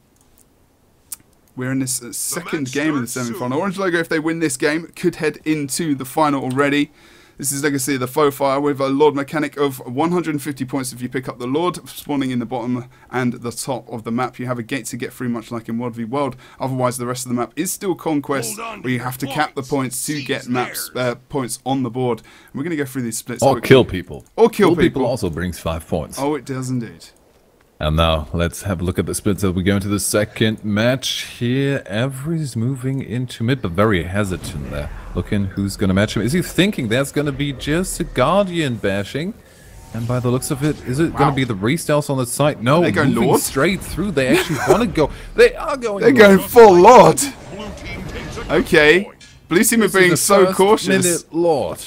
we're in this second game in the semi-final. oRNG Logo, if they win this game, could head into the final already. This is Legacy of the Foe Fire with a Lord mechanic of 150 points if you pick up the Lord, spawning in the bottom and the top of the map. You have a gate to get through, much like in World v World. Otherwise, the rest of the map is still Conquest, where you have to cap the points to get maps points on the board. And we're going to go through these splits. Or kill people. Or kill people. Also brings 5 points. Oh, it does indeed. And now, let's have a look at the splits as we go into the second match here. Evris moving into mid, but very hesitant there. Looking who's going to match him. Is he thinking there's going to be just a Guardian bashing? And by the looks of it, is it going to be the restyles on the side? No, they go moving Lord? straight through. They actually want to go. They are going They're going full Lord. Okay. Blue team are being so cautious. Lord.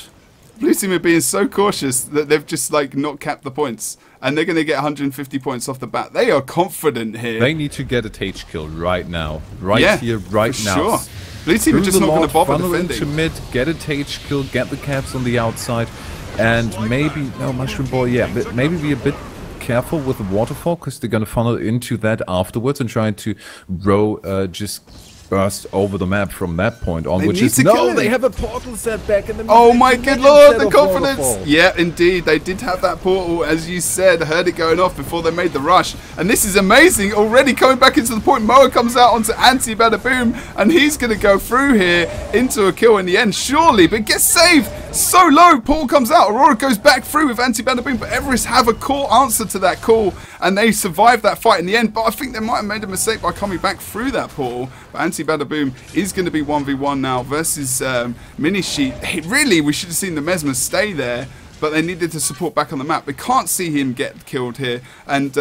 Blue team are being so cautious that they've just like not capped the points. And they're going to get 150 points off the bat. They are confident here. They need to get a Tage kill right now. Right here, right now. Sure. Blue team are just not going to bother defending. Into mid, get a Tage kill, get the caps on the outside. And maybe, no, Mushroom Boy, yeah, but maybe be a bit careful with the waterfall, because they're going to funnel into that afterwards and try to row just burst over the map from that point on, which is they have a portal set back in the middle. Oh my good lord, the confidence! Yeah, indeed, they did have that portal, as you said. I heard it going off before they made the rush, and this is amazing. Already coming back into the point, Moa comes out onto anti-Bada-Boom, and he's going to go through here into a kill in the end, surely, but gets saved so low. Portal comes out, Aurora goes back through with anti-Bada-Boom, but Evris have a call answer to that call, and they survive that fight in the end. But I think they might have made a mistake by coming back through that portal. But anti-Bada-Boom is going to be 1v1 now versus Mini Sheet. Really, we should have seen the Mesmer stay there, but they needed to support back on the map. They can't see him get killed here, and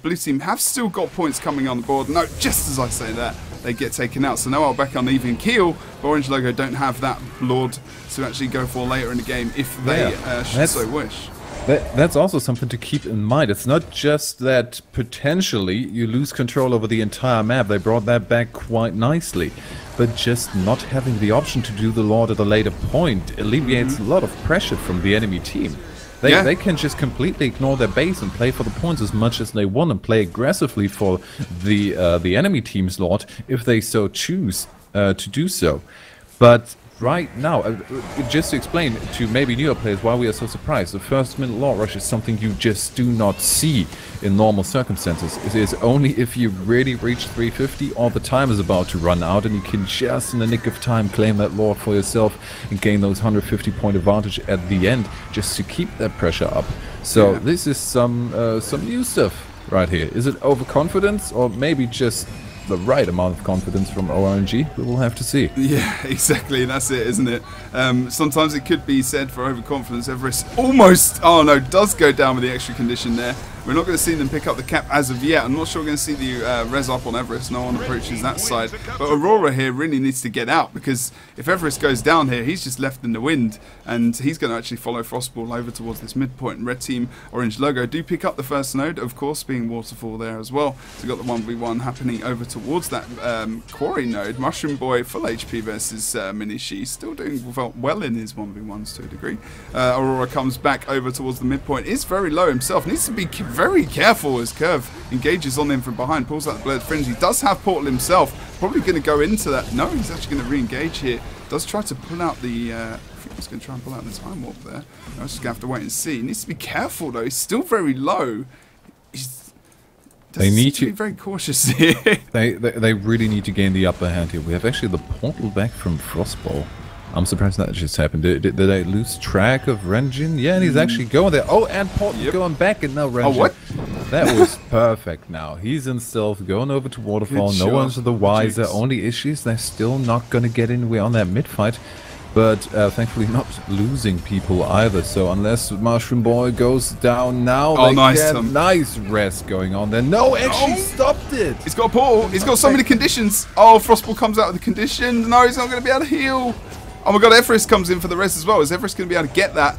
Blue team have still got points coming on the board. No, just as I say that, they get taken out. So now I'll back on even keel, but oRNG Logo don't have that Lord to actually go for later in the game if they should so wish. That's also something to keep in mind. It's not just that potentially you lose control over the entire map. They brought that back quite nicely. But just not having the option to do the Lord at a later point alleviates a lot of pressure from the enemy team. They can just completely ignore their base and play for the points as much as they want and play aggressively for the enemy team's Lord if they so choose to do so. But right now, just to explain to maybe newer players why we are so surprised, the first minute Lord rush is something you just do not see in normal circumstances. It is only if you really reach 350 or the time is about to run out and you can just in the nick of time claim that Lord for yourself and gain those 150 point advantage at the end just to keep that pressure up. So this is some new stuff right here. Is it overconfidence or maybe just the right amount of confidence from oRNG? We will have to see. Yeah, exactly. That's it, isn't it? Sometimes it could be said for overconfidence. Evris almost, oh no, does go down with the extra condition there. We're not going to see them pick up the cap as of yet. I'm not sure we're going to see the res up on Evris. No one approaches that side. But Aurora here really needs to get out, because if Evris goes down here, he's just left in the wind. And he's going to actually follow Frostball over towards this midpoint. Red team, oRNG Logo do pick up the first node, of course, being Waterfall there as well. So we've got the 1v1 happening over towards that quarry node. Mushroom Boy, full HP versus Mini She. Still doing well in his 1v1s to a degree. Aurora comes back over towards the midpoint. Is very low himself. Needs to be very careful as Curve engages on him from behind, pulls out the Blurred Fringe. He does have Portal himself, probably going to go into that. No, he's actually going to re-engage here. Does try to pull out the, I think he's going to try and pull out the Time Warp there. I was just going to have to wait and see. He needs to be careful though, he's still very low. They need to be very cautious here. they really need to gain the upper hand here. We have actually the Portal back from Frostball. I'm surprised that just happened. Did they lose track of Renjin? Yeah, and he's actually going there. Oh, and Portal going back, and now Renjin. Oh, what? That was perfect now. He's in stealth, going over to Waterfall. No one's the wiser. Only issues, they're still not going to get anywhere on that mid-fight. but thankfully not losing people either. So unless Mushroom Boy goes down now, oh, nice rest going on there. No, actually stopped it. He's got a portal. He's got so many conditions. Oh, Frostball comes out with the conditions. No, he's not going to be able to heal. Oh my god, Evris comes in for the rest as well. Is Evris going to be able to get that?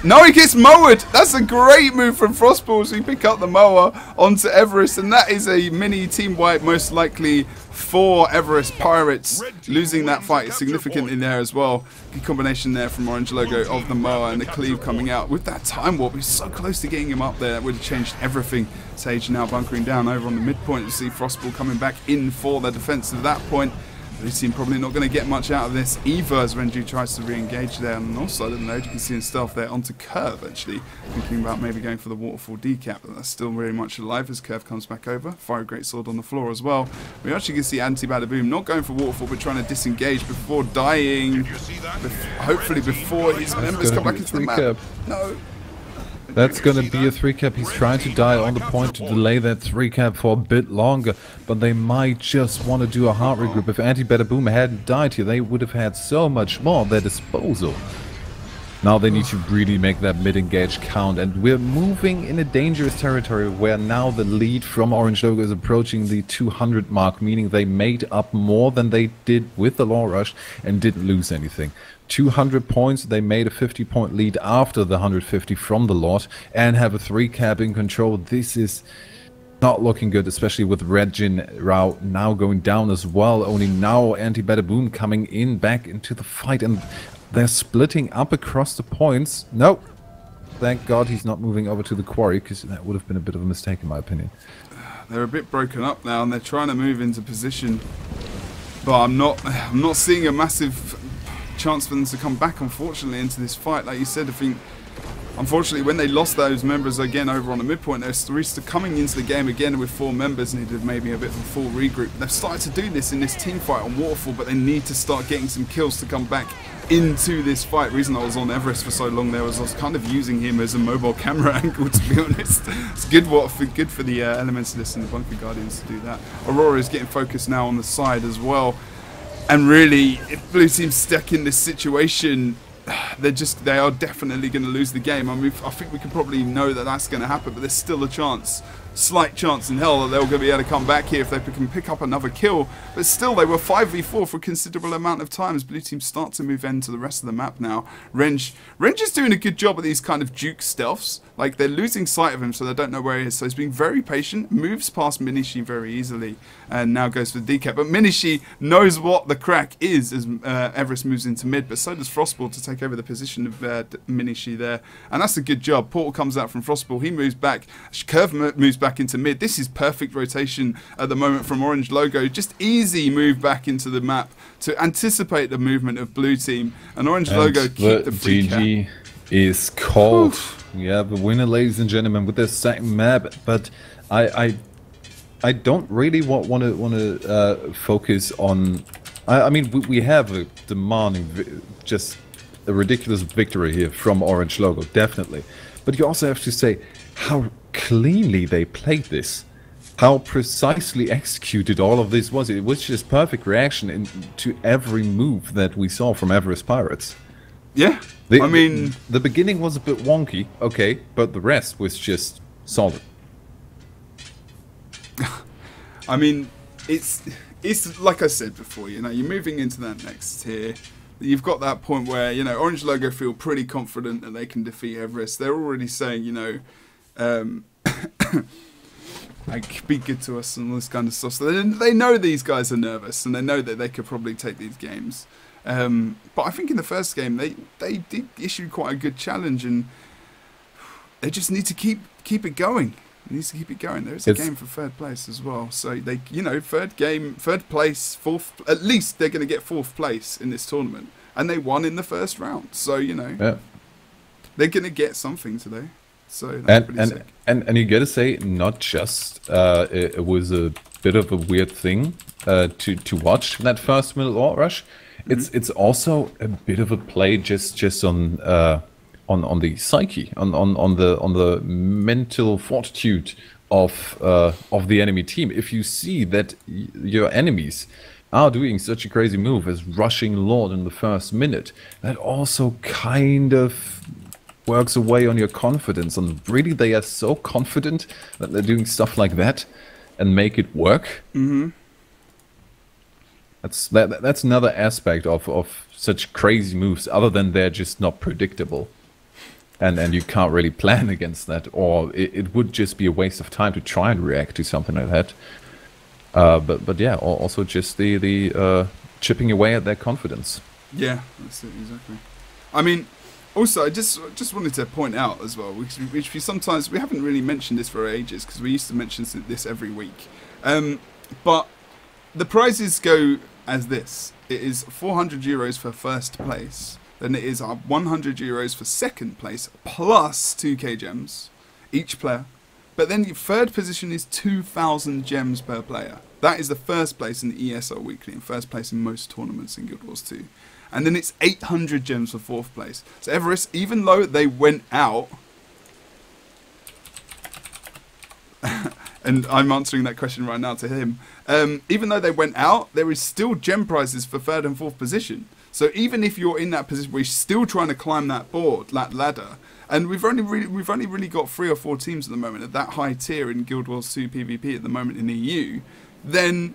No, he gets mowed. That's a great move from Frostball. So you pick up the mower onto Evris, and that is a mini team wipe, most likely for Evris Pirates. Losing that fight significantly there as well. Good combination there from oRNG Logo of the mower and the cleave coming out. With that time warp, he's so close to getting him up there. That would have changed everything. Sage now bunkering down over on the midpoint. You see Frostball coming back in for the defense of that point. Blue team probably not going to get much out of this either as oRNG tries to re-engage there on the north side of the node. You can see in stealth there onto Curve actually, thinking about maybe going for the waterfall decap, but that's still very much alive as Curve comes back over. Fire a great sword on the floor as well. We actually can see Anti-Badaboom not going for waterfall but trying to disengage before dying, hopefully before his members come back into the map. No. That's going to be a 3-cap. He's trying to die on the point to delay that 3-cap for a bit longer, but they might just want to do a hard regroup. If Anti-Badaboom hadn't died here, they would have had so much more at their disposal. Now they need to really make that mid-engage count, and we're moving in a dangerous territory where now the lead from oRNG Logo is approaching the 200 mark, meaning they made up more than they did with the Law Rush and didn't lose anything. 200 points, they made a 50-point lead after the 150 from the lot and have a 3-cap in control. This is not looking good, especially with Redjin Rao now going down as well. Only now Anti-Badaboom coming in back into the fight, and they're splitting up across the points. Nope. Thank God he's not moving over to the quarry, because that would have been a bit of a mistake in my opinion. They're a bit broken up now and they're trying to move into position, but I'm not seeing a massive chance for them to come back, unfortunately, into this fight. Like you said, I think unfortunately when they lost those members again over on the midpoint, they're coming into the game again with 4 members, needed maybe a bit of a full regroup. They've started to do this in this team fight on Waterfall, but they need to start getting some kills to come back into this fight. The reason I was on Evris for so long there was I was kind of using him as a mobile camera angle, to be honest. It's good for the Elementalists and the Bunker Guardians to do that. Aurora is getting focused now on the side as well. And really, if Blue Team's stuck in this situation, they are definitely going to lose the game. I mean, I think we can probably know that that's going to happen, but there's still a chance, slight chance in hell, that they're going to be able to come back here if they can pick up another kill. But still, they were 5v4 for a considerable amount of time as Blue Team start to move into the rest of the map now. oRNG is doing a good job at these kind of juke stealths. Like, they're losing sight of him, so they don't know where he is. So he's being very patient, moves past Minishi very easily, and now goes for the decap. But Minishi knows what the crack is as Evris moves into mid, but so does Frostball to take over the position of Minishi there. And that's a good job. Portal comes out from Frostball. He moves back. Curve moves back into mid. This is perfect rotation at the moment from oRNG Logo. Just easy move back into the map to anticipate the movement of Blue Team. And oRNG Logo keep the free GG is called. Yeah, the winner, ladies and gentlemen, with the second map. But I don't really want to focus on. I mean, we have a demanding, just a ridiculous victory here from oRNG Logo, definitely. But you also have to say how cleanly they played this, how precisely executed all of this was. It was just perfect reaction to every move that we saw from Evris Pirates. Yeah, I mean, the beginning was a bit wonky, okay, but the rest was just solid. I mean, it's like I said before, you know, you're moving into that next tier. You've got that point where, you know, oRNG Logo feel pretty confident that they can defeat Evris. They're already saying, you know, like, be good to us and all this kind of stuff. So they know these guys are nervous and they know that they could probably take these games. But I think in the first game they did issue quite a good challenge, and they just need to keep it going. It needs to keep it going. There is a game for third place as well, so they, you know, third place, fourth. At least they're going to get fourth place in this tournament, and they won in the first round. So you know, they're going to get something today. So that's pretty sick. And you got to say, not just it was a bit of a weird thing to watch that first middle or rush. It's also a bit of a play just on the psyche, on the mental fortitude of the enemy team. If you see that your enemies are doing such a crazy move as rushing Lord in the first minute, that also kind of works away on your confidence. And really, they are so confident that they're doing stuff like that and make it work. Mm-hmm. That's another aspect of such crazy moves, other than they're just not predictable. And you can't really plan against that, or it would just be a waste of time to try and react to something like that. But yeah, also just the chipping away at their confidence. Yeah, that's it, exactly. I mean, also, I just wanted to point out as well, which we sometimes, we haven't really mentioned this for ages, because we used to mention this every week. But the prizes go as this. It is €400 for first place. Then it is 100 euros for second place, plus 2k gems, each player. But then your third position is 2,000 gems per player. That is the first place in the ESL Weekly, and first place in most tournaments in Guild Wars 2. And then it's 800 gems for fourth place. So Evris, even though they went out, and I'm answering that question right now to him, even though they went out, there is still gem prizes for third and fourth position. So even if you're in that position where you're still trying to climb that board, that ladder, and we've only really got 3 or 4 teams at the moment at that high tier in Guild Wars 2 PvP at the moment in EU, then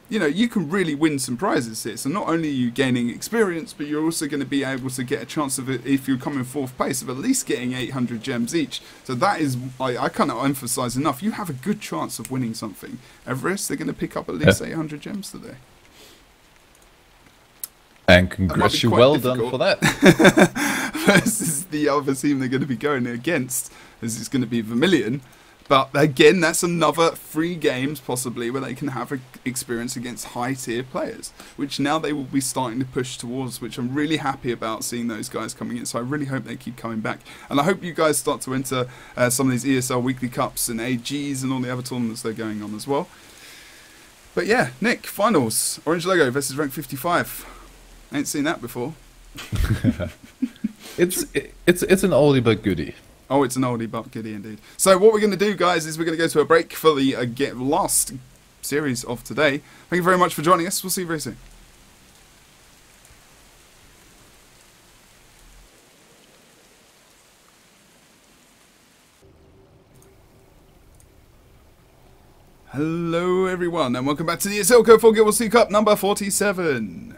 you know you can really win some prizes here. So not only are you gaining experience, but you're also going to be able to get a chance of it, if you come in fourth place, of at least getting 800 gems each. So that is, I cannot emphasize enough, you have a good chance of winning something. Everest, they're going to pick up at least 800 gems today. And congrats, you well done for that. Versus the other team they're going to be going against, as it's going to be Vermillion. But again, that's another 3 games possibly where they can have experience against high tier players, which now they will be starting to push towards, which I'm really happy about seeing those guys coming in. So I really hope they keep coming back. And I hope you guys start to enter some of these ESL Weekly Cups and AGs and all the other tournaments they're going on as well. But yeah, Nick, finals. oRNG Logo versus Rank 55. I ain't seen that before. It's an oldie but goodie. Oh, it's an oldie but goodie indeed. So what we're going to do, guys, is we're going to go to a break for the last series of today. Thank you very much for joining us. We'll see you very soon. Hello, everyone, and welcome back to the ESL Go4GW2 Cup number 47.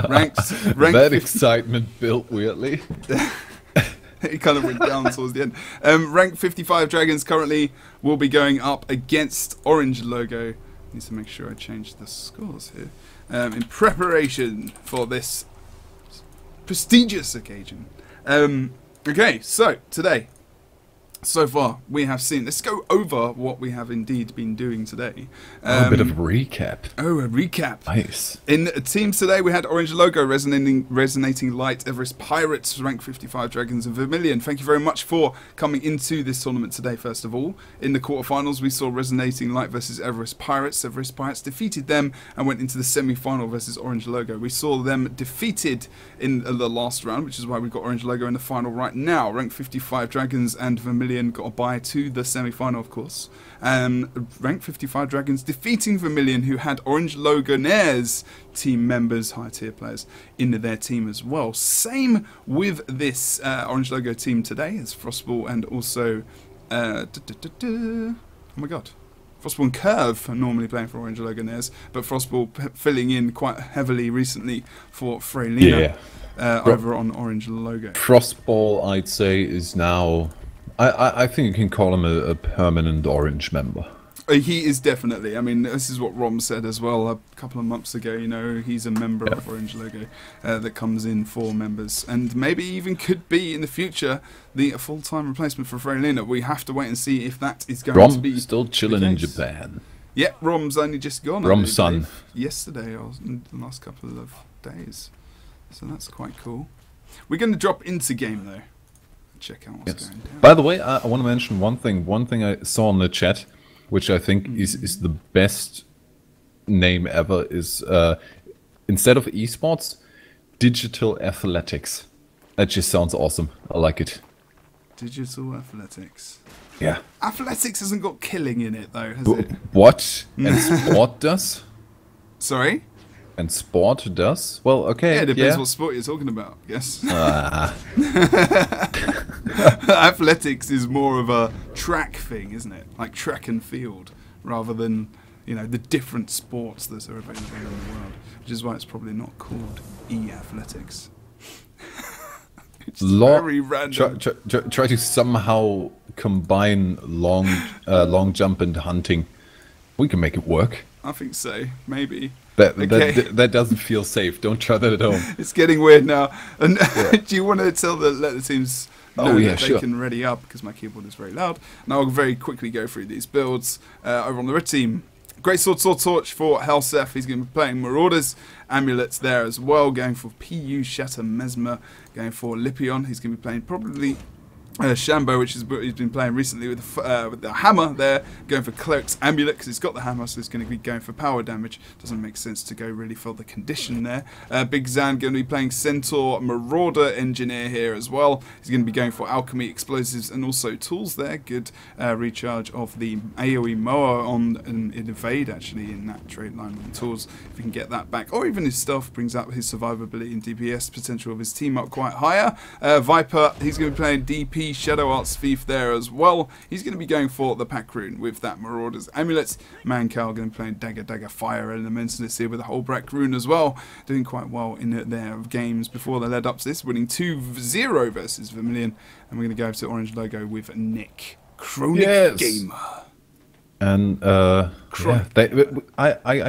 Ranked that excitement built weirdly. It kind of went down towards the end. Rank 55 Dragons currently will be going up against oRNG Logo. Need to make sure I change the scores here. In preparation for this prestigious occasion. Okay, so today, so far, we have seen... Let's go over what we have indeed been doing today. A bit of a recap. Oh, a recap. Nice. In teams today, we had oRNG Logo, Resonating Light, Evris Pirates, Rank 55 Dragons, and Vermillion. Thank you very much for coming into this tournament today, first of all. In the quarterfinals, we saw Resonating Light versus Evris Pirates. Evris Pirates defeated them and went into the semi-final versus oRNG Logo. We saw them defeated in the last round, which is why we've got oRNG Logo in the final right now. Rank 55 Dragons and Vermillion got a bye to the semi-final, of course. Rank 55 Dragons defeating Vermillion, who had oRNG Logonaires team members, high tier players, into their team as well. Same with this oRNG Logo team today, as Frostball and also oh my god, Frostball and Curve are normally playing for oRNG Logonaires, but Frostball filling in quite heavily recently for Freylina over on oRNG Logo. Frostball, I'd say, is now... I think you can call him a permanent orange member. He is definitely. I mean, this is what Rom said as well a couple of months ago. You know, he's a member of oRNG Logo that comes in for members, and maybe even could be in the future the full-time replacement for Freylina. We have to wait and see if that is going to be. Rom's still chilling in Japan. Yeah, Rom's only just gone. Rom's son. Yesterday or in the last couple of days, so that's quite cool. We're going to drop into game though. Check out what's going down. By the way, I want to mention one thing. One thing I saw in the chat, which I think is the best name ever, is instead of esports, digital athletics. That just sounds awesome. I like it. Digital athletics. Yeah. Athletics hasn't got killing in it though, has it? What? And sport does? Sorry? And sport does? Well, okay. Yeah, it depends what sport you're talking about, yes. Athletics is more of a track thing, isn't it? Like track and field, rather than, you know, the different sports that are available in the world. Which is why it's probably not called e-athletics. It's very random. Try to somehow combine long jump and hunting. We can make it work. I think so, maybe. That doesn't feel safe. Don't try that at home. It's getting weird now. And do you want to let the teams know that they can ready up, because my keyboard is very loud. And I'll very quickly go through these builds. Over on the red team, Great Sword Torch for Helsef. He's going to be playing Marauders. Amulets there as well. Going for PU Shatter Mesmer. Going for Lipion. He's going to be playing probably Shambo, which is what he's been playing recently with the hammer there, going for Cleric's Amulet because he's got the hammer, so he's going to be going for power damage. Doesn't make sense to go really for the condition there. Big Zan going to be playing Centaur Marauder Engineer here as well. He's going to be going for Alchemy, Explosives, and also Tools there. Good recharge of the AoE Mower on an Evade actually in that trade line with the Tools. If you can get that back, or even his Stealth brings up his survivability and DPS potential of his team up quite higher. Viper, he's going to be playing DP Shadow Arts Thief there as well. He's going to be going for the Pack Rune with that Marauders Amulets. Mancal going to be playing Dagger Fire Elementalist here with the Holbrack Rune as well. Doing quite well in their games before they led up to this, winning 2-0 versus Vermillion. And we're going to go to Orange Logo with Nick, Chronic Gamer. And I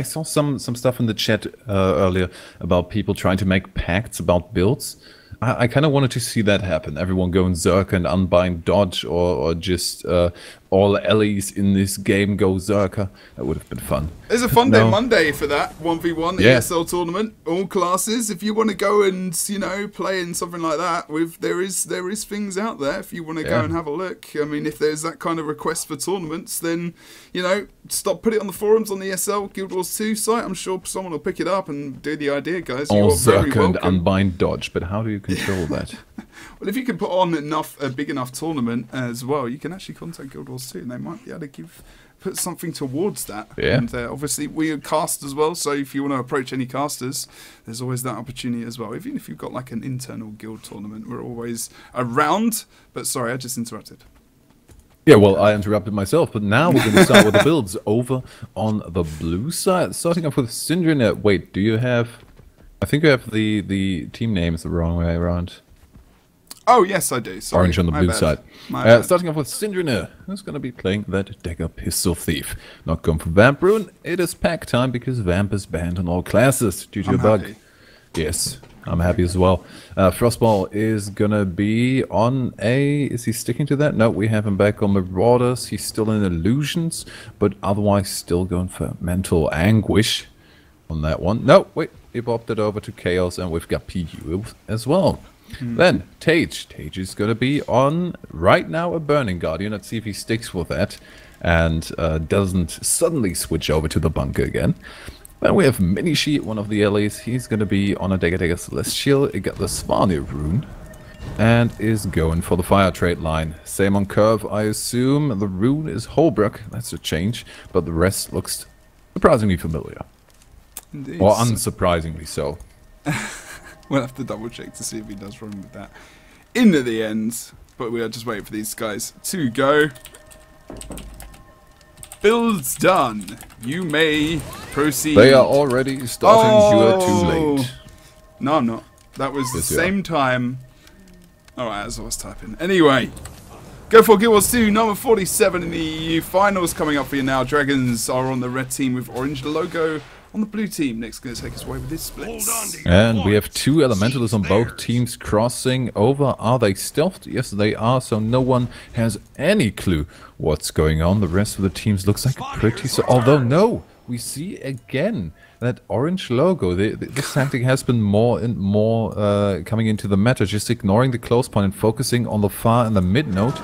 saw some stuff in the chat earlier about people trying to make pacts about builds. I kind of wanted to see that happen. Everyone going Zerker and Unbind Dodge, or just all Ellies in this game go Zerker. That would have been fun. There's a fun day Monday for that 1v1 ESL tournament. All classes. If you want to go and play in something like that, there is things out there. If you want to go and have a look. I mean, if there's that kind of request for tournaments, then put it on the forums on the ESL Guild Wars 2 site. I'm sure someone will pick it up and do the idea, guys. All Zerker and Unbind Dodge, but how do you control that? Well, if you can put on a big enough tournament as well, you can actually contact Guild Wars 2, and they might be able to put something towards that. Yeah. And obviously, we cast as well, so if you want to approach any casters, there's always that opportunity as well. Even if you've got like an internal guild tournament, we're always around. But sorry, I just interrupted. Yeah, well, I interrupted myself, but now we're going to start with the builds over on the blue side. Starting off with Syndrome. Wait, do you have... I think you have the team names the wrong way around. Oh, yes, I do. Sorry. Orange on the blue side. Starting off with Syndrome, who's going to be playing that Dagger Pistol Thief. Not going for Vamp Rune. It is pack time because Vamp is banned on all classes due to a bug. Happy. Yes, I'm happy as well. Frostball is going to be on a... Is he sticking to that? No, we have him back on Marauders. He's still in Illusions, but otherwise still going for Mental Anguish on that one. No, wait. He popped it over to Chaos, and we've got PU as well. Then, Tage. Tage is going to be on, right now, a Burning Guardian. Let's see if he sticks with that and doesn't suddenly switch over to the bunker again. Then we have Minishi, one of the LAs. He's going to be on a Dagger Celestial. He got the Svanir Rune and is going for the Fire Trade line. Same on Curve, I assume. The Rune is Holbrook. That's a change, but the rest looks surprisingly familiar. Indeed. Or unsurprisingly so. We'll have to double check to see if he does run with that in the end. But we are just waiting for these guys to go. Builds done. You may proceed. They are already starting. You are too late. No, I'm not. That was the same time. Alright, as I was typing. Anyway. Go4 Guild Wars 2, number 47 in the EU. Finals coming up for you now. Dragons are on the red team with Orange Logo on the blue team. Next going to take us away with this splits. And we have two Elementalists on both teams crossing over. Are they stealthed? Yes, they are, so no one has any clue what's going on. The rest of the teams looks like pretty... Although, no, we see again that Orange Logo. This tactic has been more and more coming into the meta, just ignoring the close point and focusing on the far and the mid node.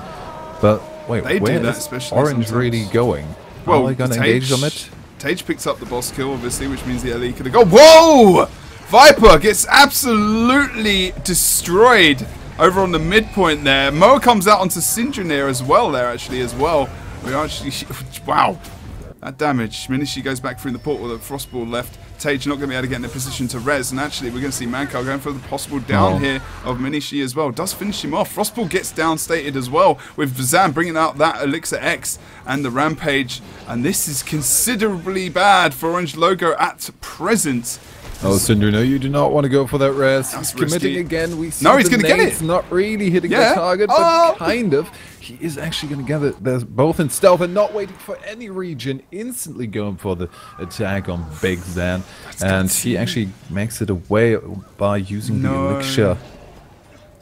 But wait, where is Orange really going? Well, are they going to engage on it? Tage picks up the boss kill, obviously, which means the LE could have gone. Whoa! Viper gets absolutely destroyed over on the midpoint there. Moa comes out onto Syndrome as well there, actually, as well. We are actually... Wow. that damage. Minishi goes back through the portal, the Frostball left. Tage not going to be able to get in a position to res, and actually we're going to see Mancal going for the possible down here of Minishi as well. Does finish him off. Frostball gets downstated as well, with Zan bringing out that Elixir X and the Rampage, and this is considerably bad for Orange Logo at present. Oh, Cinder, no, you do not want to go for that res. That's He's committing again. We see he's going to get it. Not really hitting the target, but kind of. He is actually going to get it. They're both in stealth and not waiting for any regen. Instantly going for the attack on Big Zan. And he actually makes it away by using the elixir.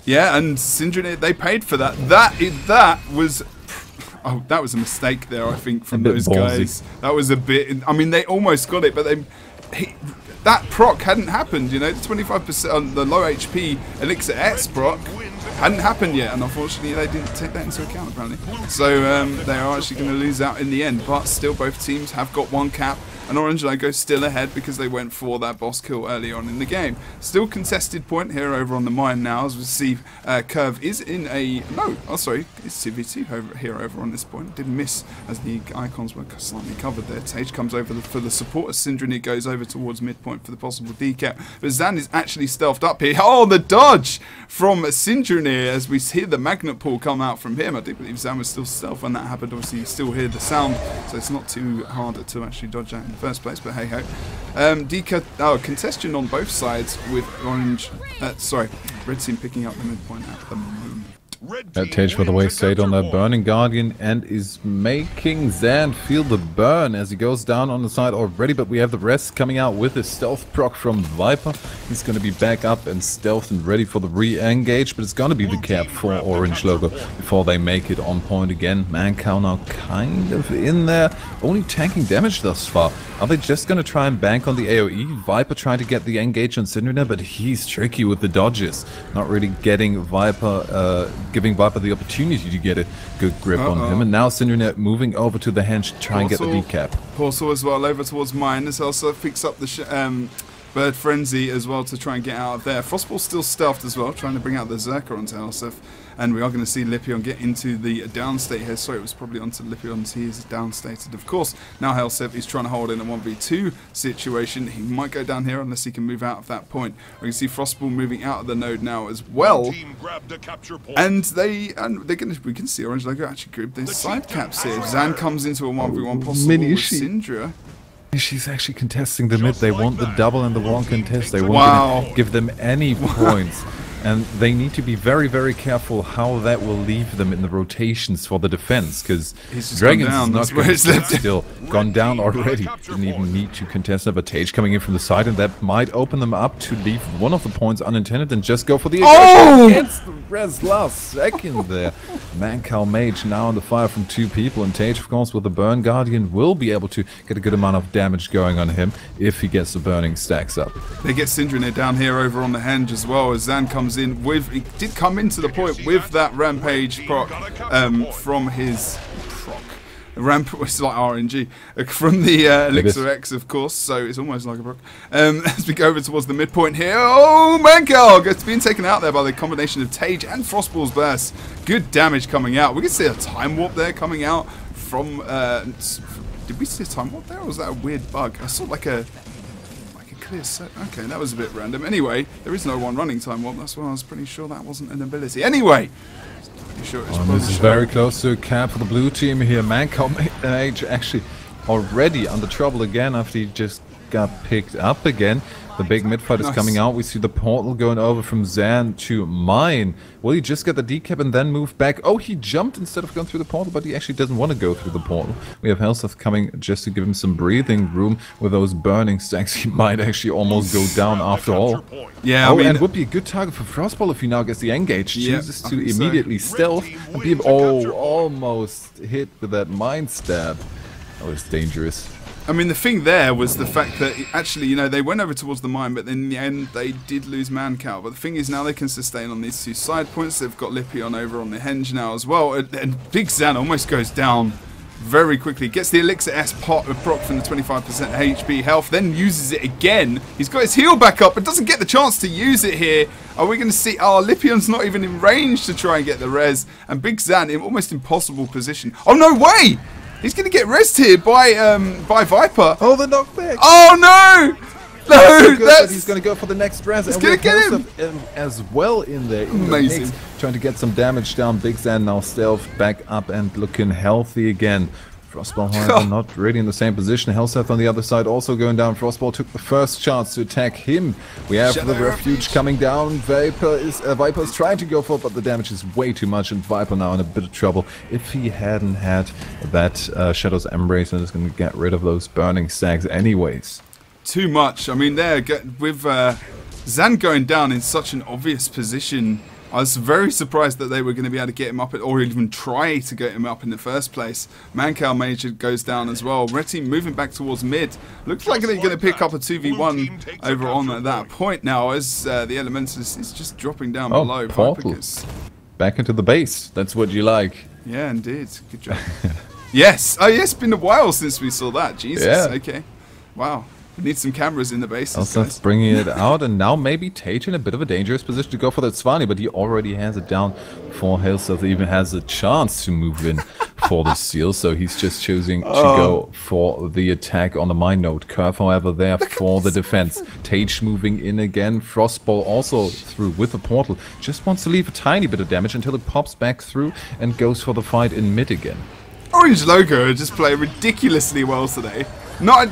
Yeah, and Syndra, they paid for that. That was... Oh, that was a mistake there, I think, from those guys. That was a bit... I mean, they almost got it, but that proc hadn't happened, you know. The 25% on the low HP Elixir X proc hadn't happened yet, and unfortunately they didn't take that into account, apparently. So they are actually going to lose out in the end, but still both teams have got one cap, and Orange Logo still ahead because they went for that boss kill early on in the game. Still contested point here over on the mine now, as we see Curve is in a... No, oh sorry, it's CVT over on this point. Did miss as the icons were slightly covered there. Tage comes over for the support as Syndrony goes over towards midpoint for the possible decap. But Zan is actually stealthed up here. Oh, the dodge from Syndrony as we hear the magnet pull come out from him. I do believe Zan was still stealth when that happened. Obviously, you still hear the sound, so it's not too hard to actually dodge out in the first place, but hey ho. Contestation on both sides with Orange, Red Team picking up the midpoint at the moment. Tage, by the way, stayed on that Burning Guardian and is making Zan feel the burn as he goes down on the side already, but we have the rest coming out with a stealth proc from Viper. He's going to be back up and stealth and ready for the re-engage, but it's going to be the cap for Orange Logo before they make it on point again. Mancow now kind of in there, only tanking damage thus far. Are they just going to try and bank on the AoE? Viper trying to get the engage on Syndrina, but he's tricky with the dodges. Not really getting Viper, giving Viper the opportunity to get a good grip on him. And now Syndrina moving over to the henge to try and get the decap. Portal as well over towards mine. This also picks up the Bird Frenzy as well to try and get out of there. Frostball's still stealthed as well, trying to bring out the Zerker onto Elsef. And we are going to see Lipion get into the downstate here. Sorry, it was probably onto Lipion. He is downstated, of course. Now Helsef is trying to hold in a 1v2 situation. He might go down here unless he can move out of that point. We can see Frostball moving out of the node now as well. And we can see Orange Logo actually grab their side caps here. Zan comes into a 1v1 possible with Syndra. She's actually contesting the mid. They want the double and the one contest. They won't give them any points. And they need to be very, very careful how that will leave them in the rotations for the defense, because Dragons is not going to sit still. Gone down already. Didn't even need to contest that, but Tage coming in from the side, and that might open them up to leave one of the points unintended and just go for the against the res last second there. Mancal Mage now on the fire from two people, and Tage, of course, with the Burn Guardian, will be able to get a good amount of damage going on him if he gets the burning stacks up. They get Syndrine down here over on the henge as well, as Zan comes in with, he did come into the point with that Rampage proc from his proc. It's like RNG from the Elixir X, of course, so it's almost like a proc. As we go over towards the midpoint here, oh, Mancal gets being taken out there by the combination of Tage and Frostball's burst. Good damage coming out. We can see a time warp there coming out from. Did we see a time warp there, or was that a weird bug? I saw like a clear set. Okay, that was a bit random. Anyway, there is no one running time warp. That's why I was pretty sure that wasn't an ability. Anyway. Sure this is very close to a cap for the blue team here. Mancal Mage actually already under trouble again after he just got picked up again. The big mid-fight is coming out. We see the portal going over from Zan to mine. Will he just get the decap and then move back? Oh, he jumped instead of going through the portal, but he actually doesn't want to go through the portal. We have Helseth coming just to give him some breathing room. With those burning stacks, he might actually almost go down after all. Yeah, I mean, and would be a good target for Frostball if he now gets the engage. Chooses to immediately stealth and be almost hit with that mind stab. That was dangerous. I mean, the thing there was the fact that actually, you know, they went over towards the mine, but then in the end they did lose Mancal. But the thing is, now they can sustain on these two side points. They've got Lipion over on the henge now as well, and Big Zan almost goes down very quickly. Gets the Elixir S proc from the 25% HP health, then uses it again. He's got his heal back up, but doesn't get the chance to use it here. Are we going to see? Oh, Lipion's not even in range to try and get the res, and Big Zan in almost impossible position. Oh, no way! He's going to get rezzed here by Viper. Oh, the knockback. Oh, no! No, that's... He's going to go for the next res. He's going to get him. As well in there. Amazing. Trying to get some damage down. Big Zan now stealth back up and looking healthy again. Frostball, however, not really in the same position. Helseth on the other side also going down. Frostball took the first chance to attack him. We have the refuge coming down. Viper is trying to go for it, but the damage is way too much, and Viper now in a bit of trouble. If he hadn't had that Shadow's Embrace, and is going to get rid of those burning stacks anyways. Too much. I mean, there with Zan going down in such an obvious position, I was very surprised that they were going to be able to get him up, or even try to get him up in the first place. Mancal Major goes down as well. Red team moving back towards mid. Looks like they're going to pick up a 2v1 over on at that point now, as the Elementalist is just dropping down below. Portal. Back into the base. That's what you like. Yeah, indeed. Good job. Yes. Oh, yes. It's been a while since we saw that. Jesus. Yeah. Okay. Wow. We need some cameras in the base. Elseth's bringing it out, and now maybe Tage in a bit of a dangerous position to go for that Svani, but he already has it down for Helseth. He even has a chance to move in for the seal, so he's just choosing to go for the attack on the mine node. Curve, however, there for the defense. Tage moving in again. Frostball also through with the portal. Just wants to leave a tiny bit of damage until it pops back through and goes for the fight in mid again. oRNG Logo are just playing ridiculously well today.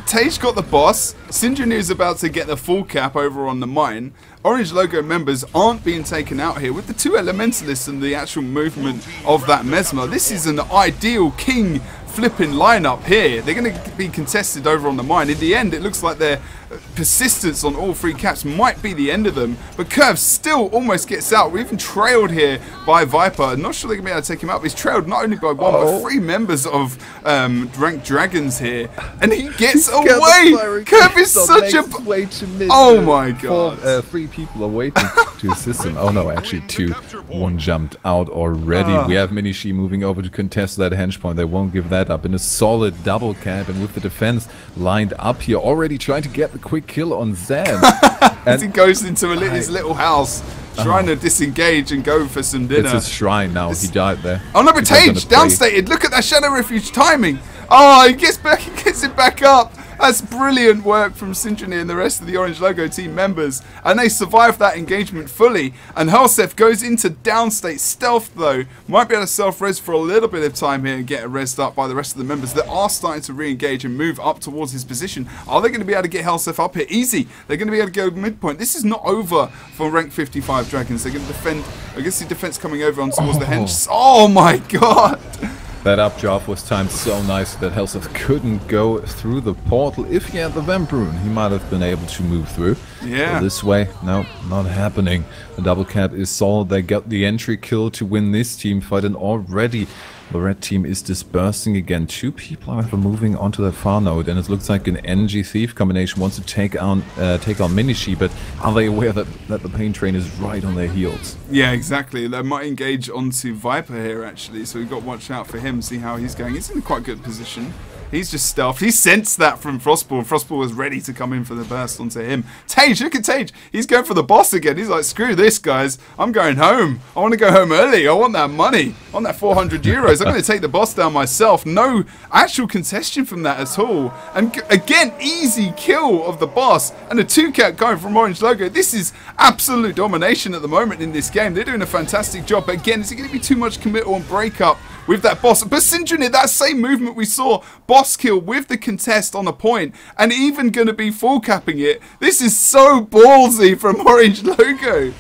Tage got the boss. Syndrome is about to get the full cap over on the mine. oRNG Logo members aren't being taken out here with the two Elementalists and the actual movement of that Mesmer. This is an ideal king flipping lineup here. They're going to be contested over on the mine. In the end, it looks like their persistence on all three caps might be the end of them, but Curve still almost gets out. We're even trailed here by Viper. I'm not sure they're going to be able to take him out. He's trailed not only by one, but three members of Ranked Dragons here, and he gets away. Curve is such a... Oh my god. Three people are waiting to assist him. Oh no, actually two. One jumped out already. We have Minishi moving over to contest that henge point. They won't give that up in a solid double cap, and with the defense lined up here, already trying to get the quick kill on Zan. As he goes into his little house, trying to disengage and go for some dinner. It's his shrine now. He died there. Oh no, but Tage downstated. Look at that Shadow Refuge timing. Oh, he gets back. He gets it back up. That's brilliant work from Syndrome and the rest of the oRNG Logo team members. And they survive that engagement fully. And Helseth goes into downstate stealth though. Might be able to self-res for a little bit of time here and get rezzed up by the rest of the members that are starting to re-engage and move up towards his position. Are they going to be able to get Helseth up here? Easy. They're going to be able to go midpoint. This is not over for rank 55 Dragons. They're going to defend. I guess the defense coming over on towards the henge. Oh my god. That updraft was timed so nice that Helseth couldn't go through the portal. If he had the Vamp Rune, he might have been able to move through. Yeah. But this way, no, not happening. The double cap is solid. They got the entry kill to win this team fight, and already the red team is dispersing again. Two people are moving onto the far node, and it looks like an NG Thief combination wants to take on Minishi, but are they aware that the pain train is right on their heels? Yeah, exactly. They might engage onto Viper here, actually, so we've got to watch out for him, see how he's going. He's in a quite good position. He's just stealthed. He sensed that from Frostball. Frostball was ready to come in for the burst onto him. Tage, look at Tage. He's going for the boss again. He's like, screw this, guys. I'm going home. I want to go home early. I want that money. I want that 400 euros. I'm going to take the boss down myself. No actual contestation from that at all. And again, easy kill of the boss. And a 2-cap going from oRNG Logo. This is absolute domination at the moment in this game. They're doing a fantastic job. But again, is it going to be too much committal and breakup with that boss? But Syndrome, that same movement we saw, boss kill with the contest on a point, and even going to be full capping it. This is so ballsy from oRNG Logo.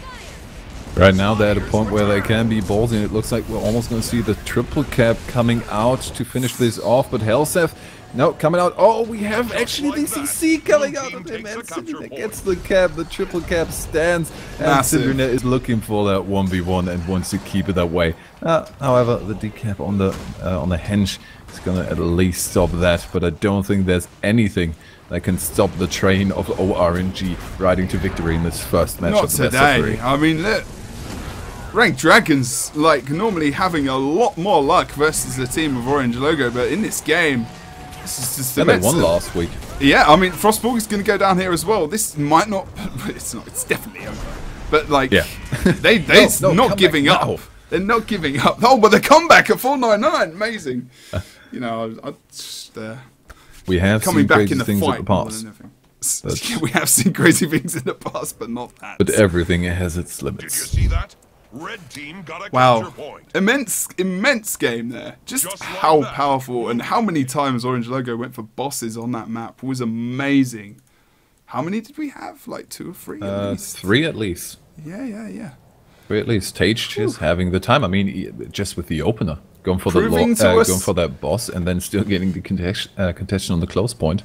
Right now they're at a point where they can be ballsy, and it looks like we're almost going to see the triple cap coming out to finish this off. But Helseth, no, coming out. Oh, we have actually the CC coming out of him, and Syndrome gets the cap. The triple cap stands, and Syndrome is looking for that 1v1 and wants to keep it that way. However, the decap on the henge is going to at least stop that, but I don't think there's anything that can stop the train of oRNG riding to victory in this first match. Not of the today. best of 3. I mean, look, Ranked Dragons, like, normally having a lot more luck versus the team of oRNG Logo, but in this game, this is just they won last week. Yeah, I mean, Frostball is going to go down here as well. This might not, it's not, it's definitely over. But, like, yeah. they're not giving up. They're not giving up. Oh, but the comeback at 499, amazing. you know, I just we have coming seen back crazy in the things fight in the past. We have seen crazy things in the past, but not that. But everything has its limits. Did you see that? Red team got a Wow, capture point. immense game there. Just Just like how that. powerful and how many times Orange Logo went for bosses on that map was amazing. How many did we have? Like 2 or 3 at least? 3 at least. Yeah. 3 at least. Tage is having the time. I mean, just with the opener, going for Proving to us- going for that boss, and then still getting the contention on the close point.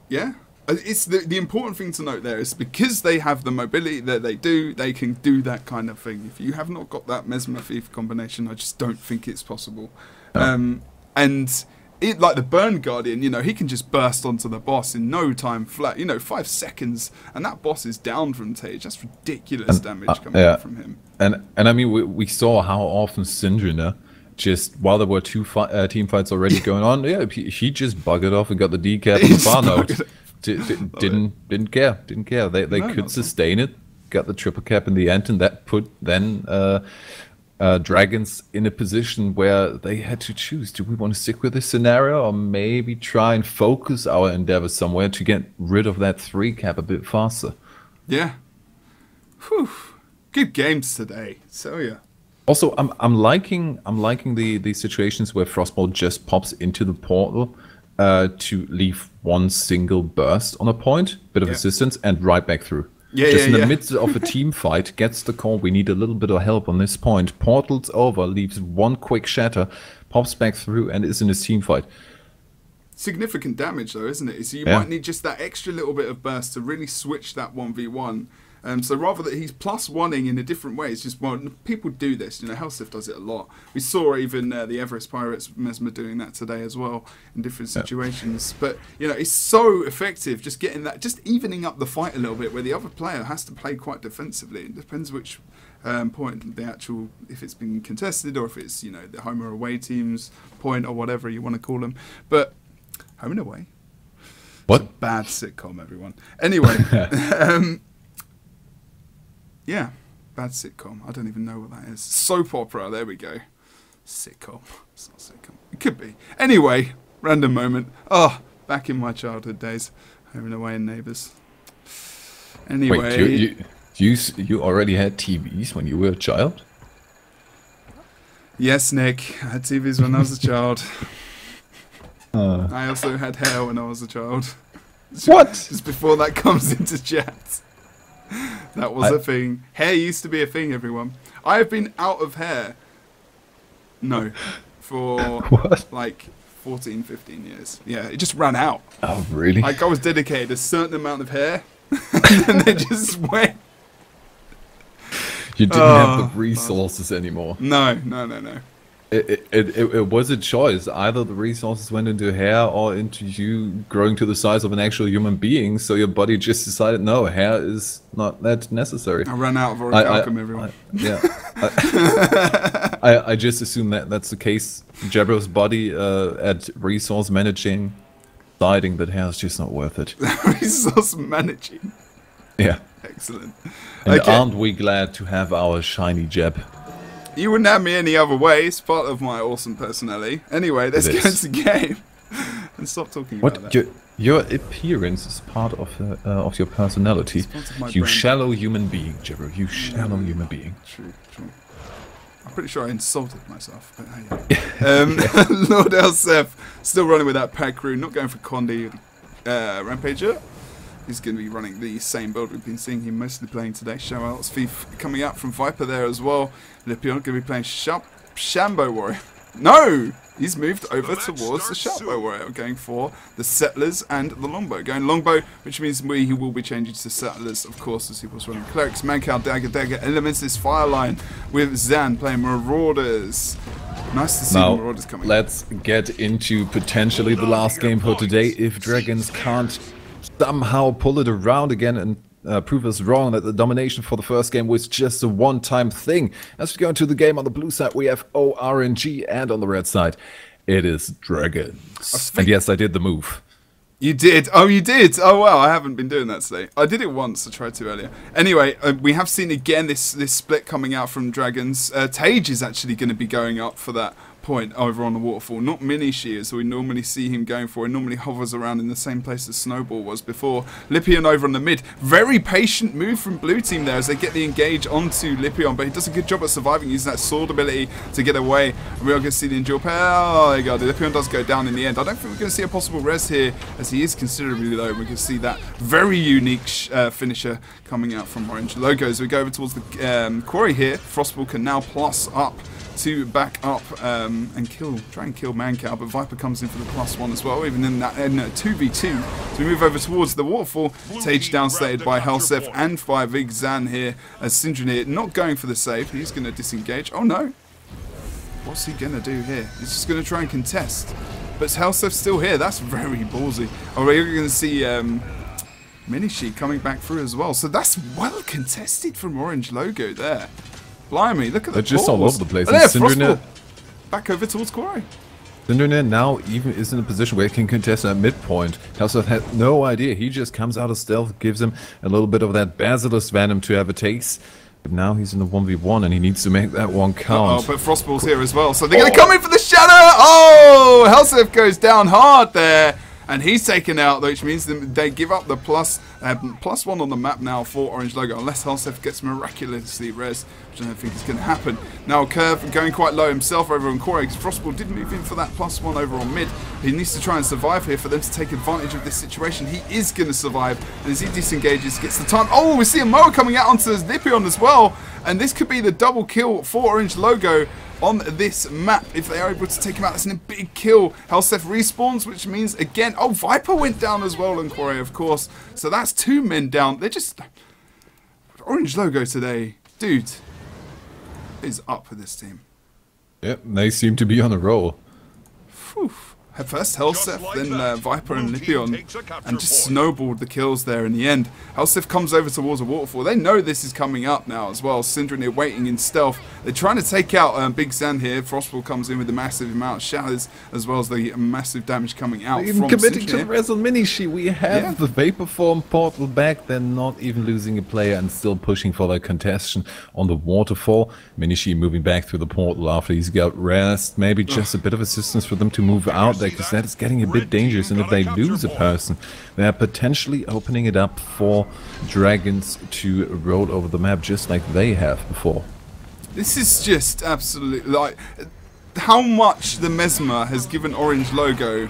Yeah. It's the important thing to note there is because they have the mobility that they can do that kind of thing. If you have not got that Mesmer Thief combination, I just don't think it's possible. No. And it, like the Burn Guardian, you know, he can just burst onto the boss in no time flat, you know, 5 seconds, and that boss is down from Tage. That's ridiculous damage coming out from him. And I mean, we saw how often Syndrina, just while there were 2 team fights already going on, he just buggered off and got the decap on the far node. Didn't care. They could sustain it, got the triple cap in the end, and that put then Dragons in a position where they had to choose: do we want to stick with this scenario, or maybe try and focus our endeavors somewhere to get rid of that 3 cap a bit faster? Yeah. Whew. Good games today. So yeah. Also, I'm liking the situations where Frostball just pops into the portal to leave one single burst on a point, bit of assistance, and right back through. Just in the midst of a team fight, gets the call, we need a little bit of help on this point, portals over, leaves one quick shatter, pops back through, and is in his team fight. Significant damage though, isn't it? So you might need just that extra little bit of burst to really switch that 1v1. So rather that he's +1ing in a different way, it's just, well, people do this, you know, Hellsif does it a lot. We saw even the Evris Pirates Mesmer doing that today as well in different situations. But, you know, it's so effective just getting that, just evening up the fight a little bit where the other player has to play quite defensively. It depends which point the actual, if it's been contested or if it's, you know, the home or away team's point or whatever you want to call them. But home and away. What? It's a bad sitcom, everyone. Anyway. Yeah, bad sitcom. I don't even know what that is. Soap opera, there we go. Sitcom. It's not sitcom. It could be. Anyway, random moment. Oh, back in my childhood days. Home and away in Neighbours. Anyway. Wait, you already had TVs when you were a child? Yes, Nick. I had TVs when I was a child. I also had hair when I was a child. What? Just before that comes into chat. That was a thing. Hair used to be a thing, everyone. I have been out of hair. No. For like 14, 15 years. Yeah, it just ran out. Oh, really? Like I was dedicated a certain amount of hair. And then it just went. You didn't have the resources anymore. No. It was a choice. Either the resources went into hair or into you growing to the size of an actual human being, so your body just decided, no, hair is not that necessary. I ran out of orichalcum, everyone. I just assume that that's the case. Jebro's body at resource managing, deciding that hair is just not worth it. Resource managing? Yeah. Excellent. And aren't we glad to have our shiny Jeb? You wouldn't have me any other way. It's part of my awesome personality. Anyway, let's get into the game and stop talking about that. Your appearance is part of your personality. You shallow human being, Jebro. You shallow human being. True. I'm pretty sure I insulted myself. But hey. Lord Elsef still running with that pack crew. Not going for Condi Rampager. He's going to be running the same build we've been seeing him mostly playing today. Shoutouts Thief coming out from Viper there as well. Lepion going to be playing Shambo Warrior. No! He's moved over towards the Shambo Warrior, going for the Settlers and the Longbow. Going Longbow, which means he will be changing to Settlers, of course, as he was running Clerics. Mancal, Dagger, Elements, this fire line with Zan playing Marauders. Nice to see the Marauders coming. Let's get into potentially the last game for today. If Dragons can't somehow pull it around again and prove us wrong that the domination for the first game was just a one-time thing. As we go into the game, on the blue side we have oRNG, and on the red side it is Dragons. And yes, I did the move. You did? Oh, you did? Oh, wow, I haven't been doing that today. I did it once, I tried to earlier. Anyway, we have seen again this split coming out from Dragons. Tage is actually going to be going up for that point over on the waterfall. Not Minishi, as we normally see him going for. He normally hovers around in the same place as Snowball was before. Lipion over on the mid. Very patient move from blue team there as they get the engage onto Lipion, but he does a good job at surviving, using that sword ability to get away. And we are going to see the endure pair. Oh, there you go. The Lipion does go down in the end. I don't think we're going to see a possible res here, as he is considerably low. We can see that very unique finisher coming out from oRNG Logo. As we go over towards the quarry here, Frostball can now plus up to back up and try and kill Mancow, but Viper comes in for the +1 as well, even in that 2v2. So we move over towards the waterfall. Tage downstated by Helsef and by Big Zan here, as Syndranir not going for the save. He's going to disengage. Oh no! What's he going to do here? He's just going to try and contest. But Helsef's still here. That's very ballsy. Oh, we're going to see Minishi coming back through as well. So that's well contested from oRNG Logo there. Blimey, look at the They're just all over the place. Syndranir back over towards Quarry. Syndranir now even is in a position where he can contest at midpoint. Helsef had no idea. He just comes out of stealth, gives him a little bit of that Basilisk Venom to have a taste. But now he's in the 1v1 and he needs to make that one count. Oh, but Frostball's here as well, so they're going to come in for the shadow! Oh! Helsef goes down hard there. And he's taken out, which means they give up the +1 on the map now for oRNG Logo, unless Helsef gets miraculously res, which I don't think is going to happen. Now Curve going quite low himself over on Quarry, because Frostball did move in for that +1 over on mid. He needs to try and survive here for them to take advantage of this situation. He is going to survive, and as he disengages, gets the time. Oh, we see a Moa coming out onto Lipion as well, and this could be the double kill for oRNG Logo on this map. If they are able to take him out, that's a big kill. Helsef respawns, which means again, oh, Viper went down as well on Quarry, of course. So that's 2 men down. They're just oRNG Logo today, dude, is up for this team. Yep, they seem to be on a roll. Whew. First Helsef, then Viper and Lipion, and just snowballed the kills there in the end. Helsef comes over towards a waterfall. They know this is coming up now as well. Syndranir waiting in stealth. They're trying to take out Big Zan here. Frostball comes in with a massive amount of shatters, as well as the massive damage coming out even from committing Syndranir. to the res on Minishi. We have the Vapor Form portal back. They're not even losing a player and still pushing for their contestation on the waterfall. Minishi moving back through the portal after he's got rest. Maybe just a bit of assistance for them to move out, because that is getting a bit dangerous, and if they lose a person, they are potentially opening it up for Dragons to roll over the map just like they have before. This is just absolutely, like, how much the Mesmer has given oRNG Logo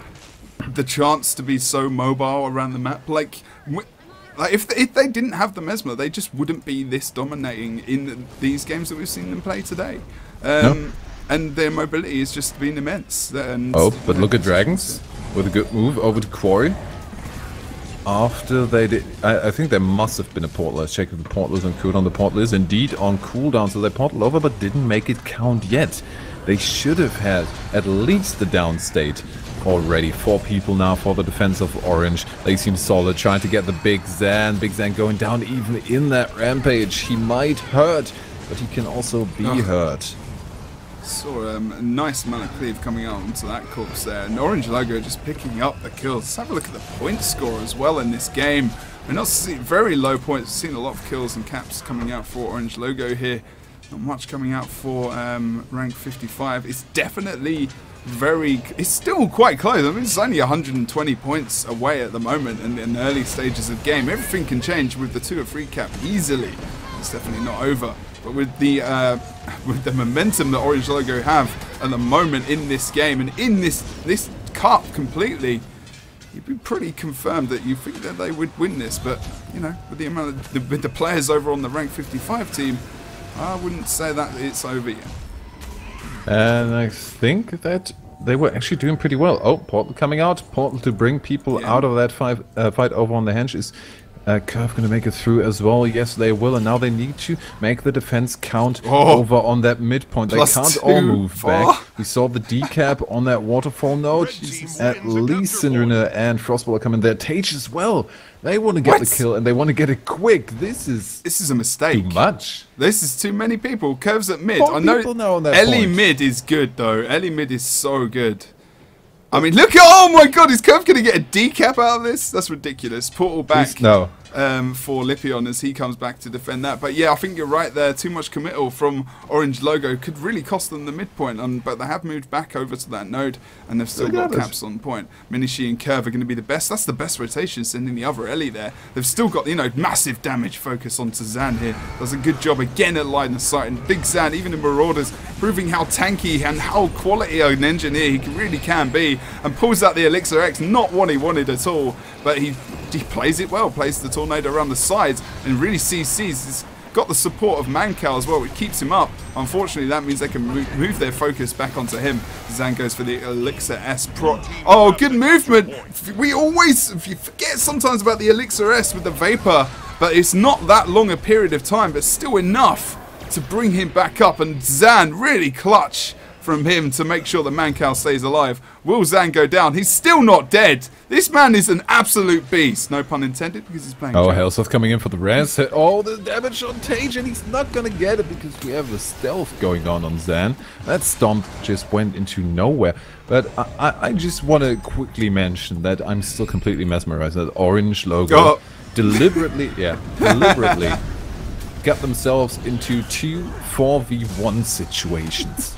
the chance to be so mobile around the map. Like if they didn't have the Mesmer, they just wouldn't be this dominating in these games that we've seen them play today. No. And their mobility has just been immense. And, oh, but look at Dragons with a good move over to Quarry. After they did, I think there must have been a portal. Let's check if the portal is on cooldown. The portal is indeed on cooldown, so they portal over, but didn't make it count yet. They should have had at least the down state already. 4 people now for the defense of oRNG. They seem solid, trying to get the Big Zan. Big Zan going down even in that rampage. He might hurt, but he can also be hurt. Saw a nice amount of cleave coming out onto that corpse there, and oRNG Logo just picking up the kills. Let's have a look at the point score as well in this game. We're not seeing very low points. We've seen a lot of kills and caps coming out for oRNG Logo here. Not much coming out for rank 55. It's definitely it's still quite close. I mean, it's only 120 points away at the moment in the early stages of game. Everything can change with the 2 or 3 cap easily. It's definitely not over. But with the momentum that oRNG Logo have at the moment in this game and in this cup completely, you'd be pretty confirmed that you think that they would win this. But you know, with the amount of with the players over on the rank 55 team, I wouldn't say that it's over yet. And I think that they were actually doing pretty well. Oh, portal coming out. Portal to bring people out of that fight over on the Henge is Curve going to make it through as well. Yes, they will. And now they need to make the defense count over on that midpoint. They can't all move back. We saw the decap on that waterfall node. At least Syndranir and Frostball are coming there. Tage as well. They want to get the kill, and they want to get it quick. This is a mistake. Too much. This is too many people. Curve's at mid. I know Ellie mid is good, though. Ellie mid is so good. I mean, look at, oh my god, is Curve going to get a decap out of this? That's ridiculous. Portal back. Please, no. for Lipion as he comes back to defend that. But yeah, I think you're right there. Too much committal from oRNG Logo could really cost them the midpoint. But they have moved back over to that node, and they've still got caps on point. Minishi and Curve are going to be the best. That's the best rotation, sending the other Ellie there. They've still got, you know, massive damage focus onto Zan here. Does a good job again at line of sight. And Big Zan, even in Marauders, proving how tanky and how quality an engineer he really can be. And pulls out the Elixir X, not what he wanted at all. But he plays it well, plays the tornado around the sides, and really CCs. He's got the support of Mancal as well, which keeps him up. Unfortunately, that means they can move their focus back onto him. Zan goes for the Elixir S Pro. Oh, good movement. We forget sometimes about the Elixir S with the Vapor, but it's not that long a period of time, but still enough to bring him back up. And Zan really clutch from him to make sure that Mancal stays alive. Will Zan go down? He's still not dead. This man is an absolute beast. No pun intended, because he's playing. Oh, Hellseth coming in for the res. Oh, the damage on Tage, and he's not going to get it because we have the stealth going on Zan. That stomp just went into nowhere. But I just want to quickly mention that I'm still completely mesmerized that oRNG Logo deliberately got themselves into 2 4v1 situations.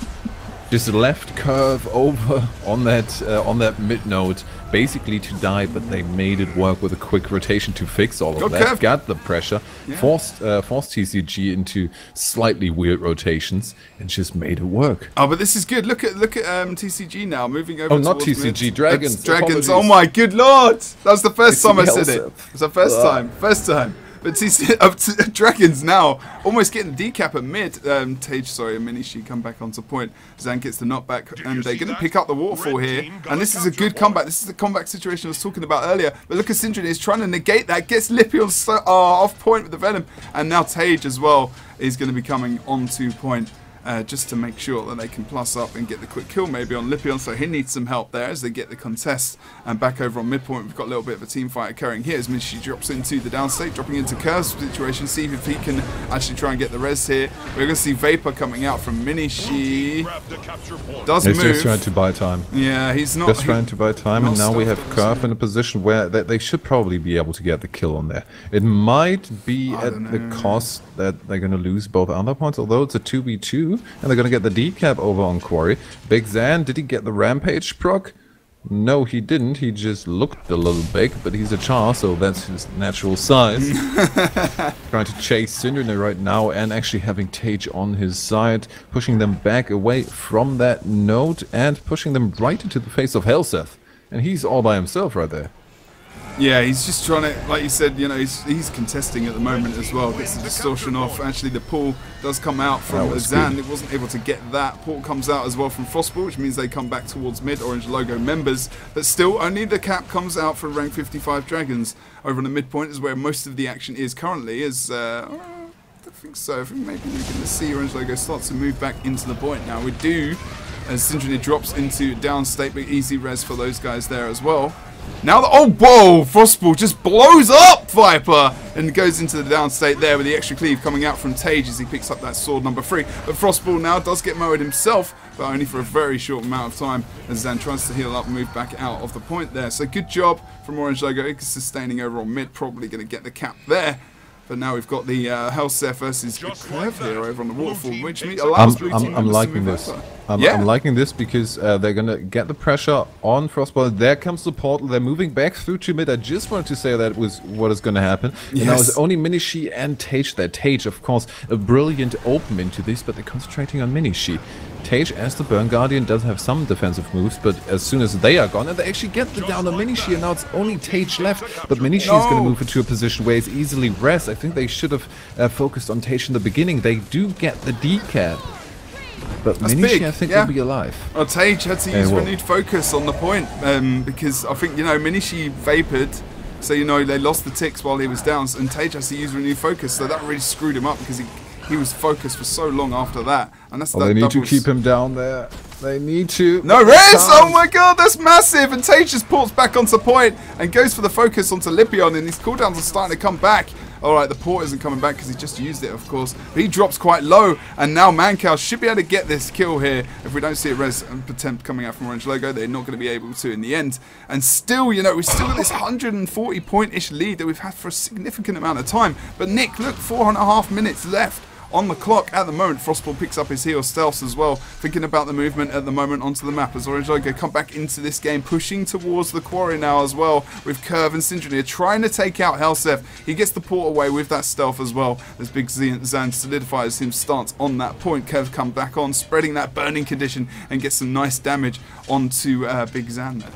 Just left Curve over on that mid node, basically to die, but they made it work with a quick rotation to fix all of that. Curve. Got the pressure, forced TCG into slightly weird rotations, and just made it work. Oh, but this is good. Look at TCG now moving over. Oh, not TCG, mid. Dragons. Dragons. Oh my good lord! That was the first time I said it. It's the first time. First time. But Dragons now almost getting the decap at mid. Tage, sorry, and Minishi come back onto point. Zan gets the knockback, and they're going to pick up the waterfall here. And this is a good comeback. This is the comeback situation I was talking about earlier. But look at Syndrome is trying to negate that. Gets Lipion off point with the Venom. And now Tage as well is going to be coming onto point. Just to make sure that they can plus up and get the quick kill maybe on Lipion, so he needs some help there as they get the contest. And back over on midpoint, we've got a little bit of a team fight occurring here as Minishi drops into the downstate, dropping into Curve's situation, see if he can actually try and get the res here. We're going to see Vapor coming out from Minishi. Does move. He's just trying to buy time. Yeah, he's not. Just trying to buy time, and now we have Curve in a position where they should probably be able to get the kill on there. It might be at the cost that they're going to lose both other points, although it's a 2v2. And they're going to get the decap over on Quarry. Big Zan, did he get the Rampage proc? No, he didn't. He just looked a little big, but he's a Char, so that's his natural size. Trying to chase Syndrome right now and actually having Tage on his side, pushing them back away from that node and pushing them right into the face of Hellseth. And he's all by himself right there. Yeah, he's just trying to, like you said, you know, he's contesting at the moment as well. Gets the distortion off. Actually, the pull does come out from Zan. It wasn't able to get that. Pull comes out as well from Frostball, which means they come back towards mid. oRNG Logo members, but still only the cap comes out for rank 55 Dragons. Over on the midpoint is where most of the action is currently. I think so. I think maybe we're going to see oRNG Logo start to move back into the point now. We do, as Syndrome drops into downstate, but easy res for those guys there as well. Now, whoa! Frostball just blows up Viper and goes into the downstate there with the extra cleave coming out from Tage as he picks up that sword number 3. But Frostball now does get mowed himself, but only for a very short amount of time as Zan tries to heal up and move back out of the point there. So good job from oRNG Logo, sustaining over on mid, probably going to get the cap there. But now we've got the Hellseth versus Curve here over on the waterfall, which allows Blue Team I'm liking this. I'm liking this because they're going to get the pressure on Frostball. There comes the portal. They're moving back through to mid. I just wanted to say that was what is going to happen. Yes. And now it's only Minishi and Tage there. Tage, of course, a brilliant open into this, but they're concentrating on Minishi. Tage, as the Burn Guardian, does have some defensive moves, but as soon as they are gone, and they actually get the down on Minishi, and now it's only Tage left. But Minishi is going to move into a position where he's easily res. I think they should have focused on Tage in the beginning. They do get the decap. But that's Minishi, big. I think, will be alive. Well, Tage had to use renewed focus on the point because I think, you know, Minishi vapored, so, you know, they lost the ticks while he was down, and Tage has to use renewed focus, so that really screwed him up because he was focused for so long after that. And that's they need to keep him down there. They need to. No res! Oh my god, that's massive! And Tage just ports back onto point and goes for the focus onto Lipion, and his cooldowns are starting to come back. Alright, the port isn't coming back because he just used it, of course. But he drops quite low, and now Mancal should be able to get this kill here. If we don't see a res attempt coming out from Orange Logo, they're not going to be able to in the end. And still, you know, we've still got this 140 point-ish lead that we've had for a significant amount of time. But Nick, look, 4.5 minutes left on the clock at the moment. Frostball picks up his heel stealths as well, thinking about the movement at the moment onto the map as Orange Logo come back into this game, pushing towards the quarry now as well, with Curve and Syndrome trying to take out Helseth. He gets the port away with that stealth as well, as Big Zan solidifies his stance on that point. Curve come back on, spreading that burning condition, and gets some nice damage onto Big Zan there.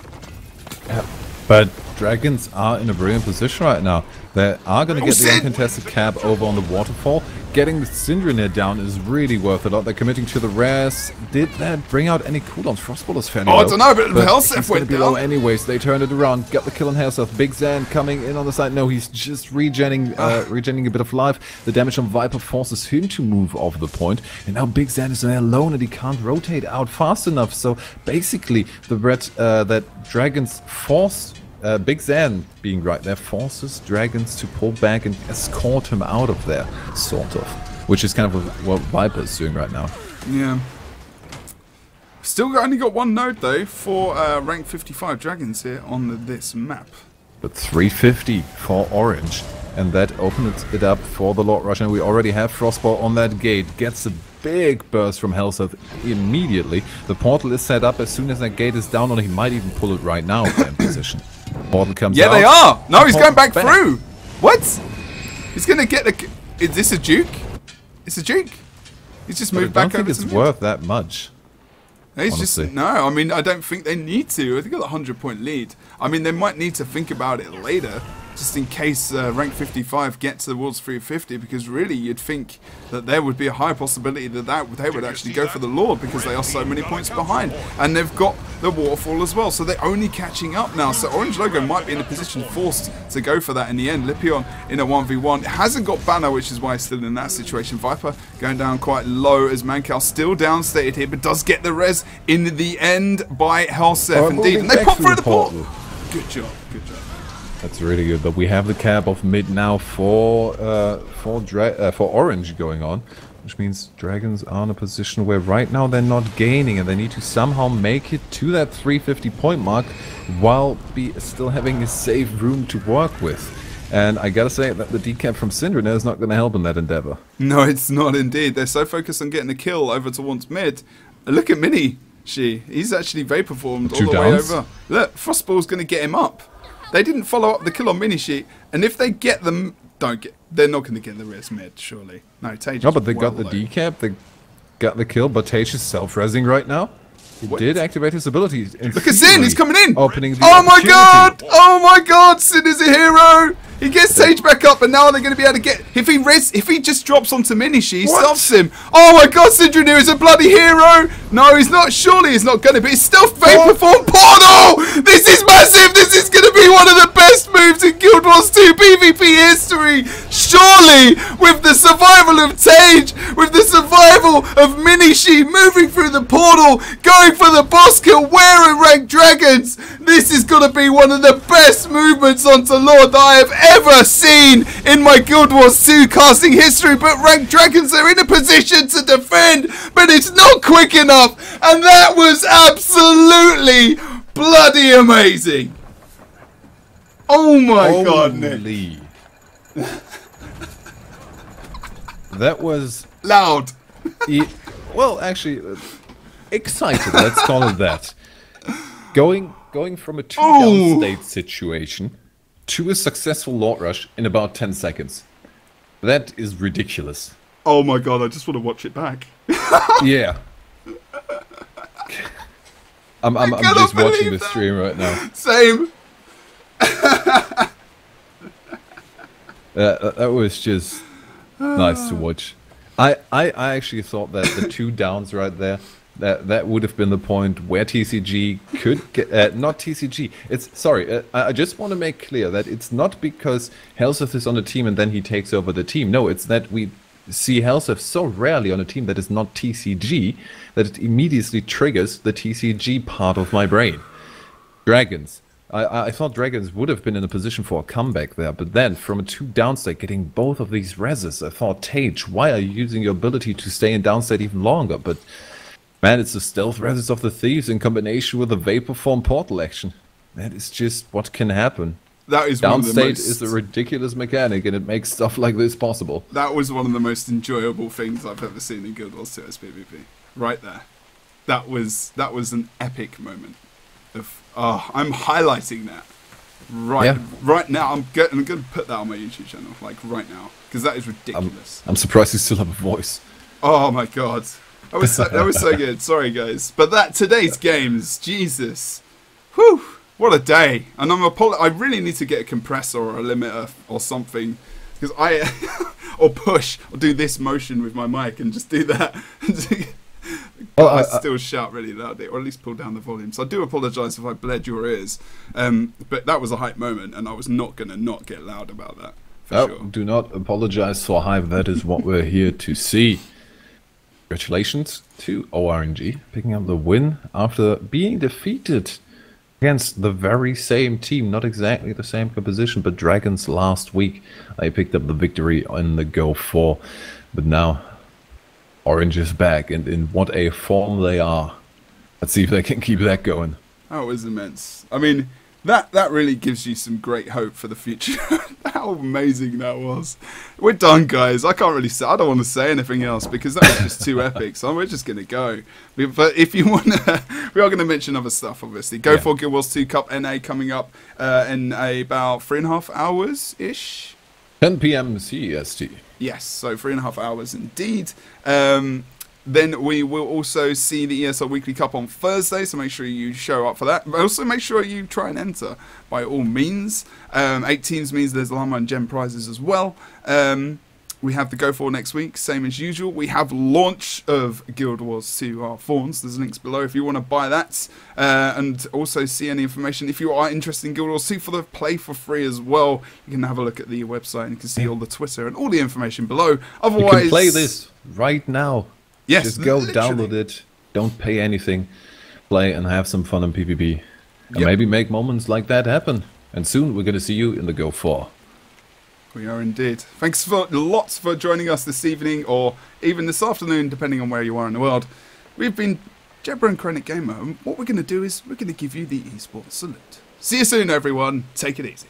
Yeah. But Dragons are in a brilliant position right now. They are going to get the uncontested cap over on the waterfall. Getting the Syndrome down is really worth it. They're committing to the res. Did that bring out any cooldowns? Frostball is fairly low. I don't know, but Helseth went down. Low anyways. They turned it around. Got the kill on Helseth. Big Zan coming in on the side. No, he's just regenning a bit of life. The damage on Viper forces him to move off the point. And now Big Zan is there alone and he can't rotate out fast enough. So basically, the red that Dragons force Big Zan being right there forces Dragons to pull back and escort him out of there, sort of. Which is kind of what Viper is doing right now. Yeah. Still only got one node though for rank 55 Dragons here on this map. But 350 for Orange. And that opens it up for the Lord Rush. And we already have Frostball on that gate. Gets a big burst from Helseth immediately. The portal is set up as soon as that gate is down, or he might even pull it right now in position. Portal comes out. Yeah, they are! No, he's going back through! What? He's gonna get the... Is this a juke? It's a juke. He's just moved back over to I don't think it's worth that much. He's just... No, I mean, I don't think they need to. They've got a 100-point lead. I mean, they might need to think about it later, just in case rank 55 gets towards 350, because really you'd think that there would be a high possibility that they would actually go for the Lord, because they are so many points behind. And they've got the Waterfall as well, so they're only catching up now. So Orange Logo might be in a position forced to go for that in the end. Lipion in a 1v1. It hasn't got Banner, which is why he's still in that situation. Viper going down quite low as Mancal still downstated here, but does get the res in the end by Helseth indeed. And they pop through the portal. Good job, good job. That's really good, but we have the cap of mid now for Orange going on, which means Dragons are in a position where right now they're not gaining, and they need to somehow make it to that 350 point mark while still having a safe room to work with. And I gotta say that the decap from Syndrome is not going to help in that endeavor. No, it's not indeed. They're so focused on getting a kill over towards mid. Look at Mini. He's actually vapor formed all the way over. Look, Frostball's going to get him up. They didn't follow up the kill on Minisheet, and if they get them, they're not going to get the res mid, surely. No, Tage. No, but they got the decap, they got the kill, but Tage is self-resing right now. He did activate his abilities. Look at Sin, he's coming in! Opening the oh my god! Oh my god! Sin is a hero! He gets Tage back up, and now they're going to be able to get... If he just drops onto Minishi, he stops him. Oh my god, Syndrome is a bloody hero! No, he's not. Surely he's not going to be. It's still Vapor Form Portal! This is massive! This is going to be one of the best moves in Guild Wars 2 PvP history! Surely, with the survival of Tage, with the survival of Minishi moving through the portal, going for the boss kill, wearing ranked dragons, this is going to be one of the best movements onto Lord that I have ever seen in my Guild Wars 2 casting history. But ranked dragons are in a position to defend, but it's not quick enough, and that was absolutely bloody amazing. Oh my god, Nick. That was loud. Well, actually, excited. Let's call it that. Going from a 2-down state situation to a successful Lord Rush in about 10 seconds. That is ridiculous. Oh my god, I just want to watch it back. Yeah. I'm just watching the stream right now. Same. That was just nice to watch. I actually thought that the 2 downs right there, that would have been the point where TCG could get... not TCG. I just want to make clear that it's not because Helseth is on a team and then he takes over the team. No, it's that we see Helseth so rarely on a team that is not TCG that it immediately triggers the TCG part of my brain. Dragons I thought Dragons would have been in a position for a comeback there, but then from a 2 downstate, getting both of these reses, I thought, Tage, why are you using your ability to stay in downstate even longer? But man, it's the stealth reses of the Thieves in combination with the Vapor Form portal action. That is just what can happen. That is downstate is a ridiculous mechanic, and it makes stuff like this possible. That was one of the most enjoyable things I've ever seen in Guild Wars 2 sPVP. Right there. That was an epic moment. I'm highlighting that right now. I'm going to put that on my YouTube channel, like right now, because that is ridiculous. I'm surprised you still have a voice. Oh my god, that was so good. Sorry guys, but today's games, Jesus, whew, what a day! And I really need to get a compressor or a limiter or something, because or do this motion with my mic and just do that. Well, I still shout really loudly, or at least pull down the volume. So I do apologise if I bled your ears. But that was a hype moment, and I was not going to not get loud about that. Sure. Do not apologise for hype. That is what we're here to see. Congratulations to oRNG picking up the win after being defeated against the very same team. Not exactly the same composition, but Dragons last week. They picked up the victory in the Go4. But now oRNG is back, and in what a form they are. Let's see if they can keep that going. That was immense. I mean, that really gives you some great hope for the future. How amazing that was. We're done, guys. I can't really say. I don't want to say anything else because that was just too epic. So we're just gonna go. But if you want to, we are going to mention other stuff. Obviously, Go4GW2 Cup NA coming up in about 3.5 hours ish. 10 p.m. CEST. Yes, so 3.5 hours indeed. Then we will also see the ESL Weekly Cup on Thursday, so make sure you show up for that. But also make sure you try and enter by all means. 8 teams means there's llama and gem prizes as well. We have the Go4 next week, same as usual. We have launch of Guild Wars 2 Fawns. There's links below if you want to buy that. And also see any information. If you are interested in Guild Wars 2 for the play for free as well, you can have a look at the website and you can see all the Twitter and all the information below. Otherwise, you can play this right now. Yes, just go download it. Don't pay anything. Play and have some fun in PvP. And maybe make moments like that happen. And soon we're going to see you in the Go4. We are indeed. Thanks lots for joining us this evening, or even this afternoon, depending on where you are in the world. We've been Jebro and Chronic Gamer, and what we're going to do is we're going to give you the esports salute. See you soon, everyone. Take it easy.